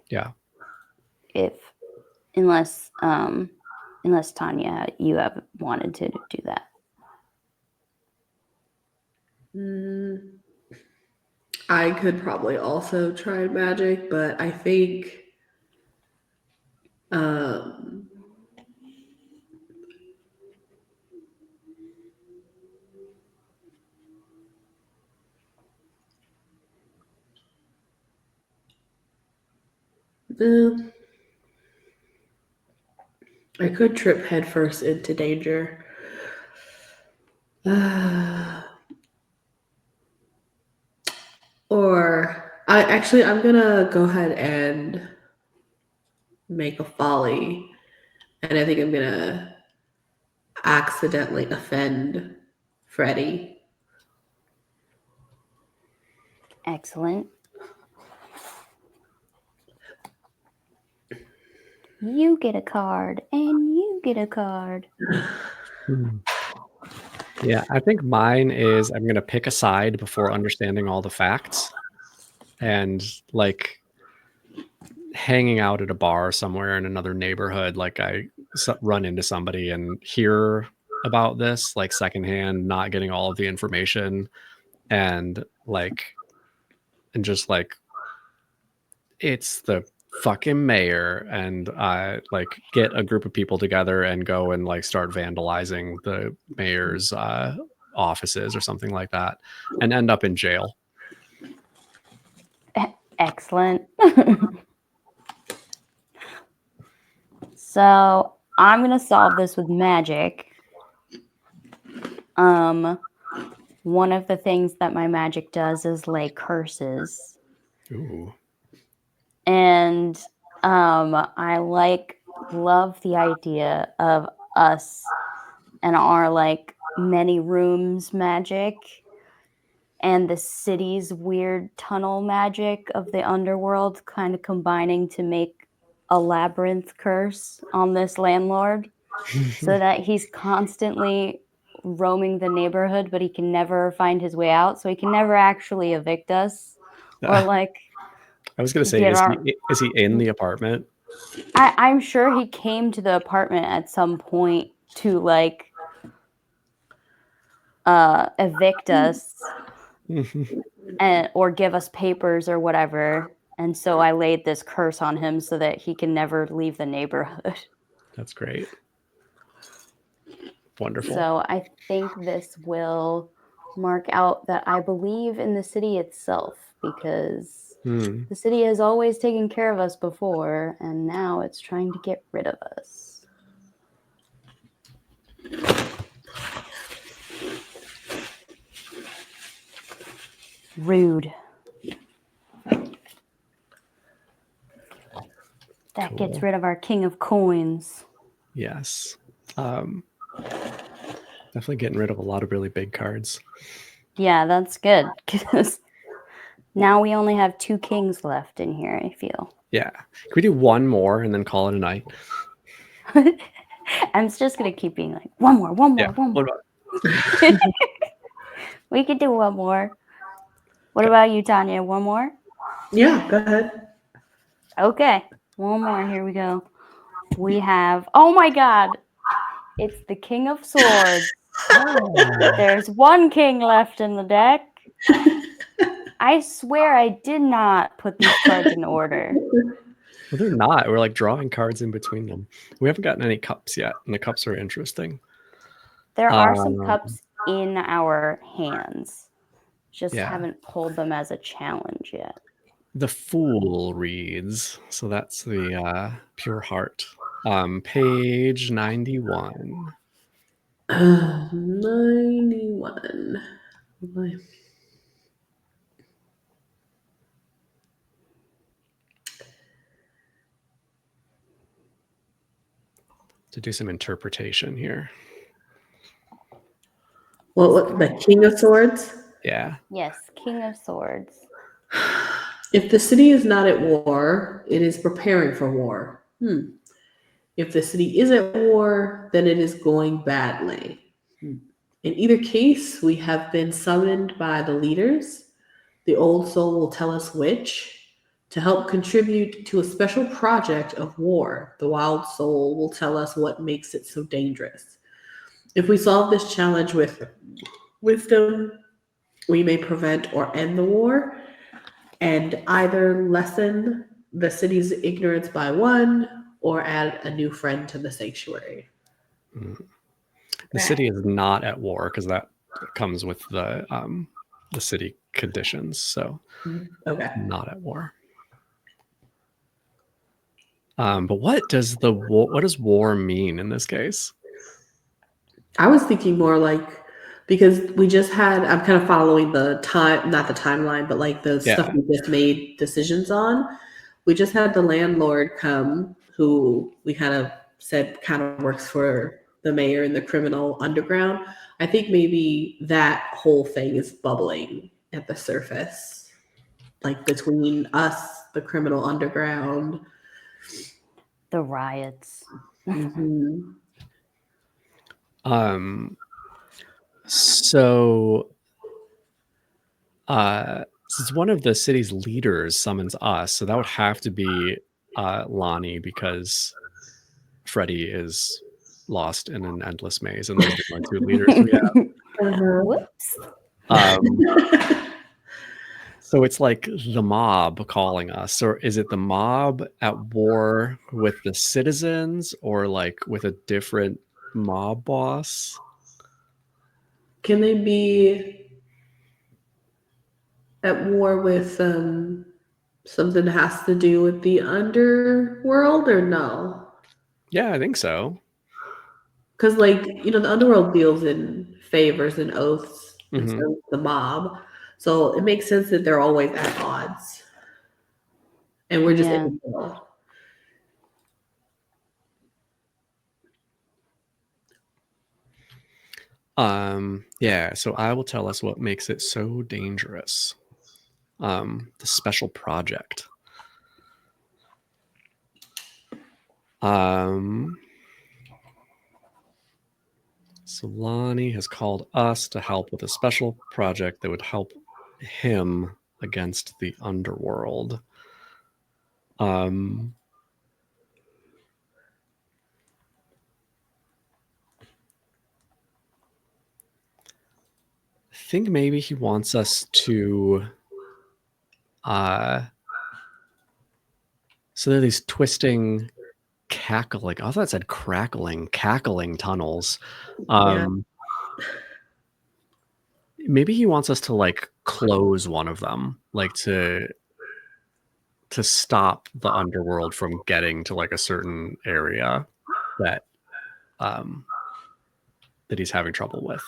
Yeah. Unless Tanya, you have wanted to do that. I could probably also try magic, but I think I could trip headfirst into danger. Or I'm gonna go ahead and make a folly, and I think I'm gonna accidentally offend Freddie. Excellent. You get a card, and you get a card. Yeah, I think mine is I'm going to pick a side before understanding all the facts. And like hanging out at a bar somewhere in another neighborhood, like I run into somebody and hear about this, like secondhand, not getting all of the information, and just like it's the fucking mayor, and like get a group of people together and go and like start vandalizing the mayor's offices or something like that, and end up in jail. Excellent. So I'm gonna solve this with magic. One of the things that my magic does is lay curses. Ooh. And I love the idea of us and our like many rooms magic and the city's weird tunnel magic of the underworld kind of combining to make a labyrinth curse on this landlord so that he's constantly roaming the neighborhood, but he can never find his way out. So he can never actually evict us or like. I was going to say, is he in the apartment? I'm sure he came to the apartment at some point to like evict us or give us papers or whatever. And so I laid this curse on him so that he can never leave the neighborhood. That's great. Wonderful. So I think this will mark out that I believe in the city itself because the city has always taken care of us before, and now it's trying to get rid of us. Rude. That gets rid of our king of coins. Yes. Definitely getting rid of a lot of really big cards. Yeah, that's good because now we only have 2 kings left in here, I feel. Yeah. Can we do one more and then call it a night? I'm just going to keep being like, one more. We could do one more. What about you, Tanya? One more? Yeah, go ahead. Okay, one more. Here we go. We have, oh my God, it's the King of Swords. There's 1 king left in the deck. I swear I did not put these cards in order. Well, they're not. We're like drawing cards in between them. We haven't gotten any cups yet, and the cups are interesting. There are some cups in our hands. Just haven't pulled them as a challenge yet. The Fool reads, so that's the Pure Heart. Page 91. 91. To do some interpretation here. What the King of Swords? Yeah. Yes, King of Swords. If the city is not at war, it is preparing for war. If the city is at war, then it is going badly. In either case, we have been summoned by the leaders. The old soul will tell us which. To help contribute to a special project of war, the wild soul will tell us what makes it so dangerous. If we solve this challenge with wisdom, we may prevent or end the war and either lessen the city's ignorance by 1 or add a new friend to the sanctuary. The city is not at war because that comes with the city conditions. So not at war. But what does war mean in this case? I was thinking more like, because we just had, I'm kind of following the time, not the timeline, but like the stuff we just made decisions on. We just had the landlord come, who we kind of said kind of works for the mayor in the criminal underground. I think maybe that whole thing is bubbling at the surface, like between us, the criminal underground, the riots. So since one of the city's leaders summons us, so that would have to be Lonnie, because Freddie is lost in an endless maze, and those are the only 2 leaders we have. Whoops. So it's like the mob calling us, or is it the mob at war with the citizens, or like with a different mob boss? Can they be at war with something that has to do with the underworld, or no? Yeah, I think so. Because, like, the underworld deals in favors and oaths, and so Mhm. does the mob. So it makes sense that they're always at odds, and we're just in Yeah. the middle. Yeah, so I will tell us what makes it so dangerous. The special project. Solani has called us to help with a special project that would help him against the underworld. I think maybe he wants us to so there are these twisting, cackling, I thought it said cackling tunnels. Maybe he wants us to like close one of them, like to stop the underworld from getting to like a certain area that that he's having trouble with.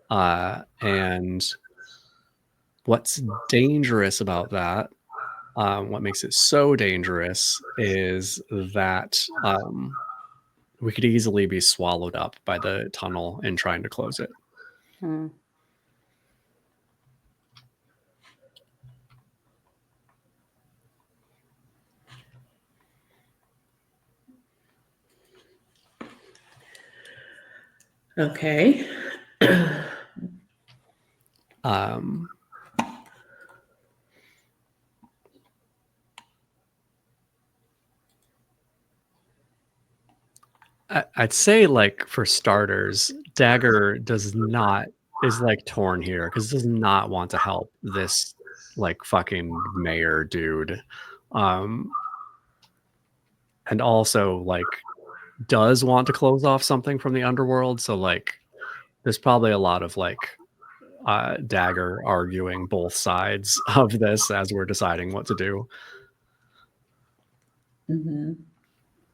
And what's dangerous about that, what makes it so dangerous is that we could easily be swallowed up by the tunnel in trying to close it. Okay. I'd say, like, for starters, Daggar is like torn here because does not want to help this like fucking mayor dude. And also like does want to close off something from the underworld. So like there's probably a lot of like Daggar arguing both sides of this as we're deciding what to do.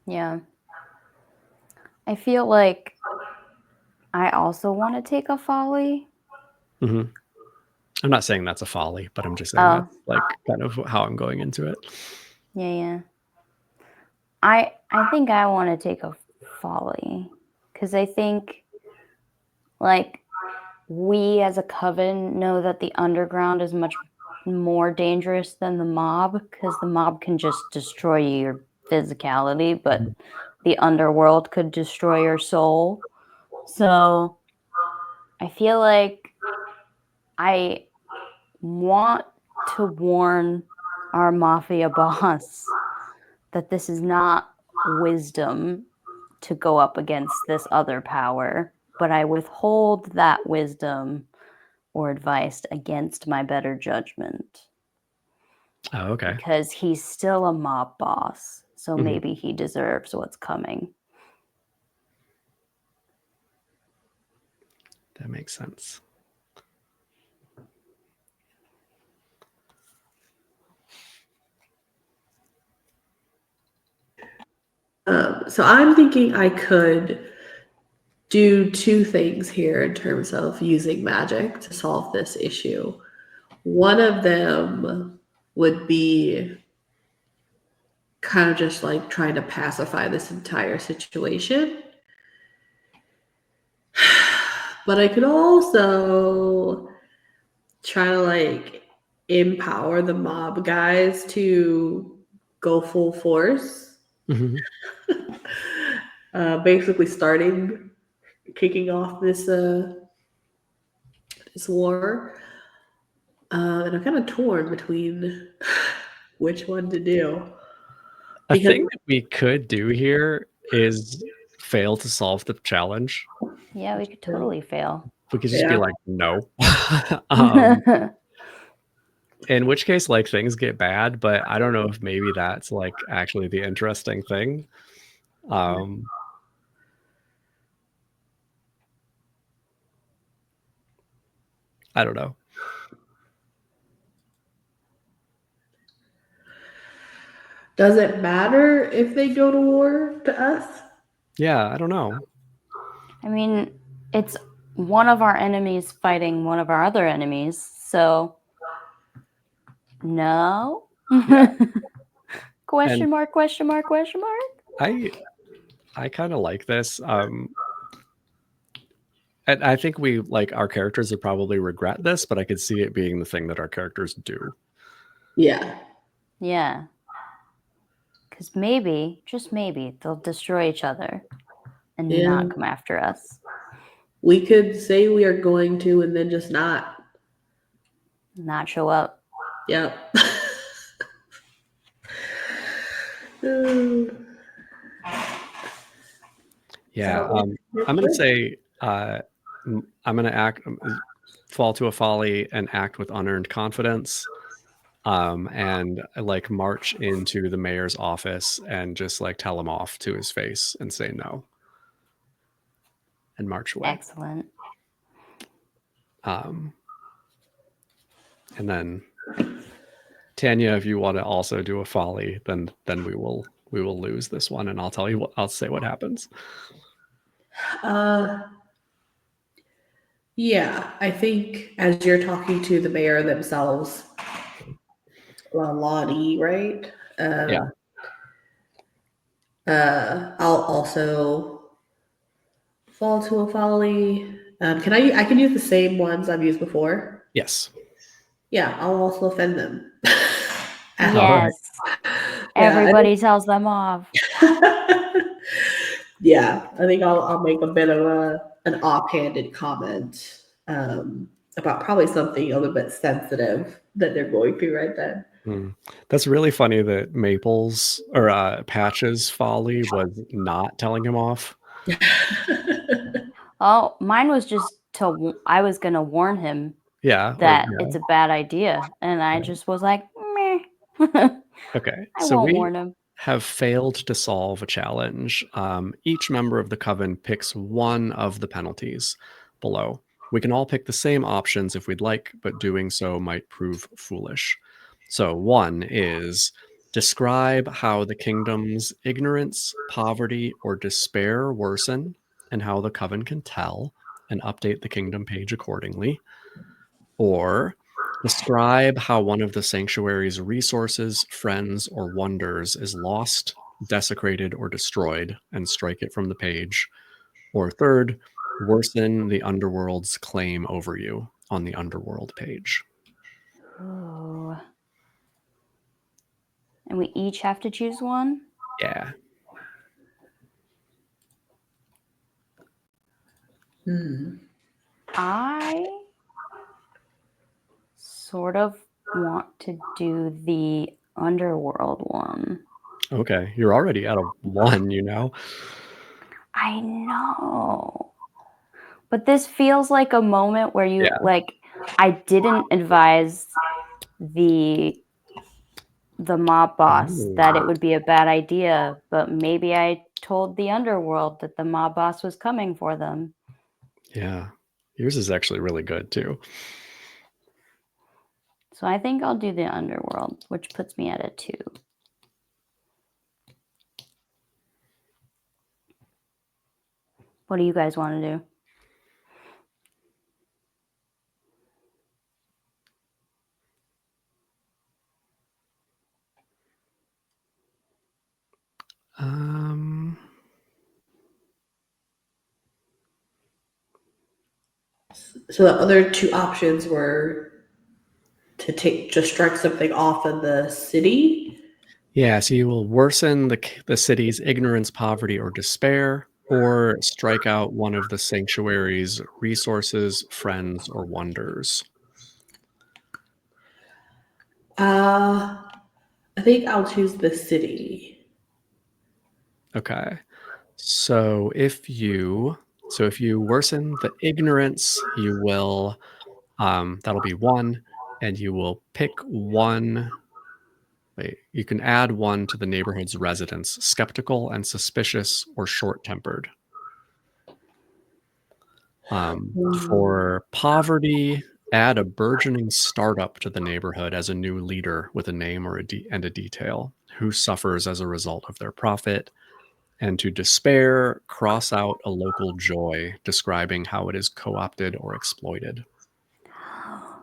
Yeah. I feel like I also want to take a folly. I'm not saying that's a folly, but I'm just saying that's like kind of how I'm going into it. Yeah. I think I want to take a folly because I think like we as a coven know that the underground is much more dangerous than the mob because the mob can just destroy your physicality, but the underworld could destroy your soul. So I feel like I want to warn our mafia boss that this is not wisdom to go up against this other power, but I withhold that wisdom or advice against my better judgment. Oh, okay. Because he's still a mob boss, so maybe he deserves what's coming. That makes sense. So I'm thinking I could do two things here in terms of using magic to solve this issue. One of them would be kind of just like trying to pacify this entire situation. But I could also try to like empower the mob guys to go full force. Basically kicking off this war. And I'm kind of torn between which one to do. A thing that we could do here is fail to solve the challenge. Yeah, we could totally fail. We could just be like, no. In which case, like, things get bad, but I don't know if maybe that's like actually the interesting thing. I don't know. Does it matter if they go to war to us? Yeah, I don't know. I mean, it's one of our enemies fighting one of our other enemies, so no. Question mark, question mark, question mark. I kind of like this. And I think our characters would probably regret this, but I could see it being the thing that our characters do. Yeah. Yeah. Because maybe, just maybe, they'll destroy each other and not come after us. We could say we are going to and then just not show up. Yep. Yeah. I'm going to say I'm going to fall to a folly and act with unearned confidence. And like march into the mayor's office and just like tell him off to his face and say no. And march away. Excellent. And then Tanya, if you want to also do a folly, then we will lose this one, and I'll say what happens. Yeah, I think as you're talking to the mayor themselves, Lottie, right? Yeah. I'll also fall to a folly. I can use the same ones I've used before. Yes. Yeah, I'll also offend them. Yes. Everybody tells them off. Yeah, I think I'll make a bit of an offhanded comment about probably something a little bit sensitive that they're going through right then. That's really funny that Maple's or Patch's folly was not telling him off. Oh, mine was just I was gonna warn him. That it's a bad idea, and I just was like, meh. Okay, I won't warn him. Have failed to solve a challenge. Each member of the coven picks one of the penalties below. We can all pick the same options if we'd like, but doing so might prove foolish. So one is describe how the kingdom's ignorance, poverty, or despair worsen, and how the coven can tell and update the kingdom page accordingly. Or describe how one of the sanctuary's resources, friends, or wonders is lost, desecrated, or destroyed, and strike it from the page. Or third, worsen the underworld's claim over you on the underworld page. Oh. And we each have to choose one? Yeah. I sort of want to do the underworld one. Okay, you're already out of one, you know? I know. But this feels like a moment where you, I didn't advise the mob boss that it would be a bad idea, but maybe I told the underworld that the mob boss was coming for them. Yeah. Yours is actually really good, too. So I think I'll do the underworld, which puts me at a 2. What do you guys want to do? So the other two options were to just strike something off in the city. Yeah, so you will worsen the city's ignorance, poverty, or despair, or strike out one of the sanctuary's resources, friends, or wonders. I think I'll choose the city. Okay. So if you worsen the ignorance, you will that'll be 1, and you will pick 1. Wait, you can add 1 to the neighborhood's residents, skeptical and suspicious or short-tempered. For poverty, add a burgeoning startup to the neighborhood as a new leader with a name or and a detail who suffers as a result of their profit. And to despair, cross out a local joy, describing how it is co-opted or exploited.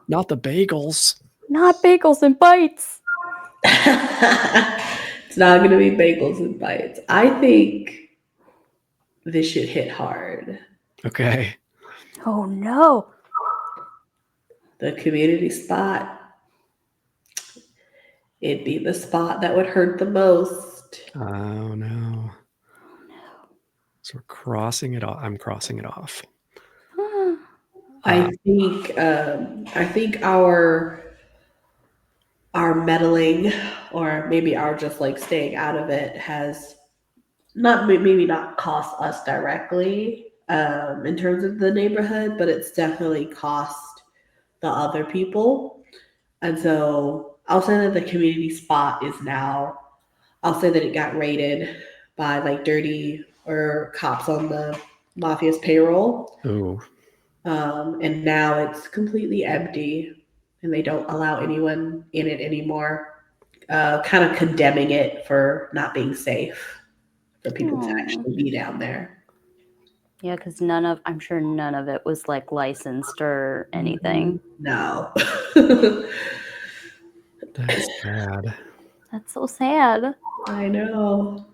Not the bagels. Not bagels and bites. It's not going to be bagels and bites. I think this should hit hard. Okay. Oh no. The community spot. It'd be the spot that would hurt the most. Oh no. So we're crossing it off. I'm crossing it off. I think our meddling, or maybe our just like staying out of it, has maybe not cost us directly in terms of the neighborhood, but it's definitely cost the other people. And so I'll say that the community spot is now, I'll say that it got raided by like dirty or cops on the mafia's payroll. Ooh. And now it's completely empty and they don't allow anyone in it anymore, kind of condemning it for not being safe for people to actually be down there. Yeah, because I'm sure none of it was like licensed or anything. No. That's bad. That's so sad. I know.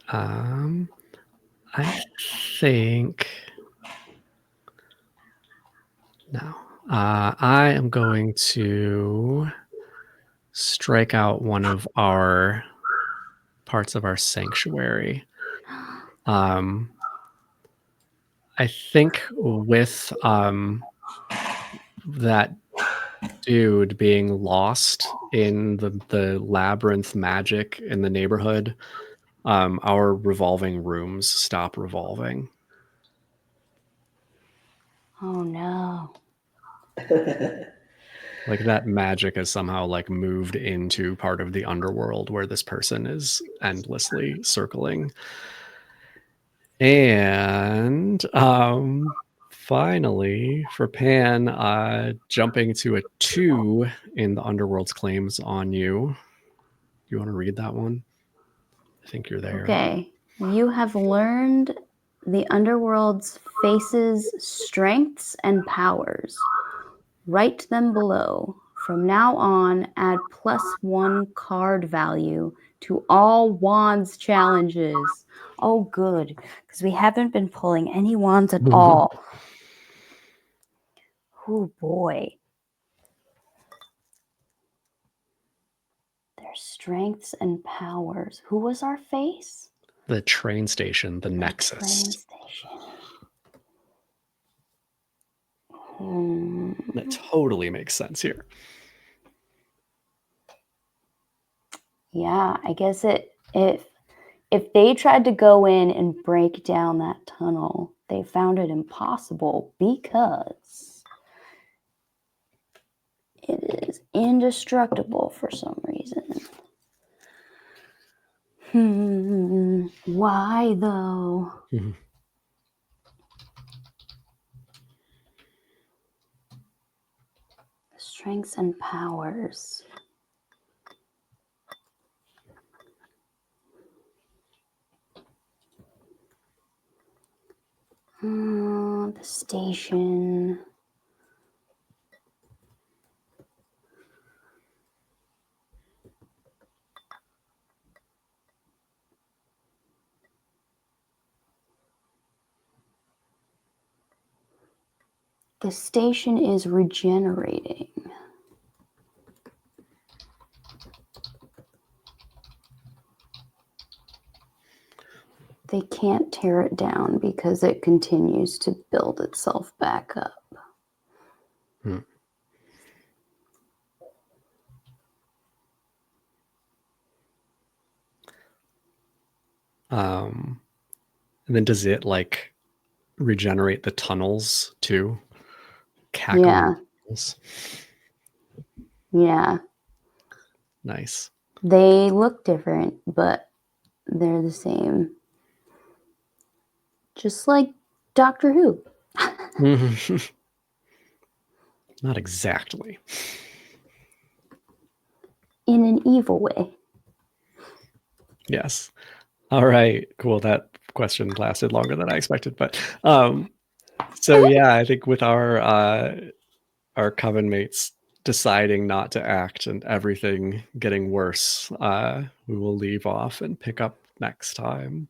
I think no. I am going to strike out one of our parts of our sanctuary. I think with that dude being lost in the labyrinth magic in the neighborhood, our revolving rooms stop revolving. Oh no. Like that magic has somehow like moved into part of the underworld where this person is endlessly circling. And finally, for Pan, jumping to a 2 in the underworld's claims on you. You want to read that one? I think you're there. Okay. You have learned the underworld's faces, strengths, and powers. Write them below. From now on, add +1 card value to all wands challenges. Oh, good, because we haven't been pulling any wands at all. Oh, boy. Their strengths and powers. Who was our face? The train station, the Nexus. Train station. That totally makes sense here. Yeah, I guess if they tried to go in and break down that tunnel, they found it impossible because it is indestructible for some reason. Why though? Strengths and powers. The station. The station is regenerating. They can't tear it down because it continues to build itself back up. And then does it like regenerate the tunnels too? Yeah. Tunnels? Yeah. Nice. They look different, but they're the same. Just like Doctor Who. Not exactly. In an evil way. Yes. All right, cool. That question lasted longer than I expected, but so yeah, I think with our coven mates deciding not to act and everything getting worse, we will leave off and pick up next time.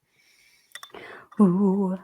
Ooh.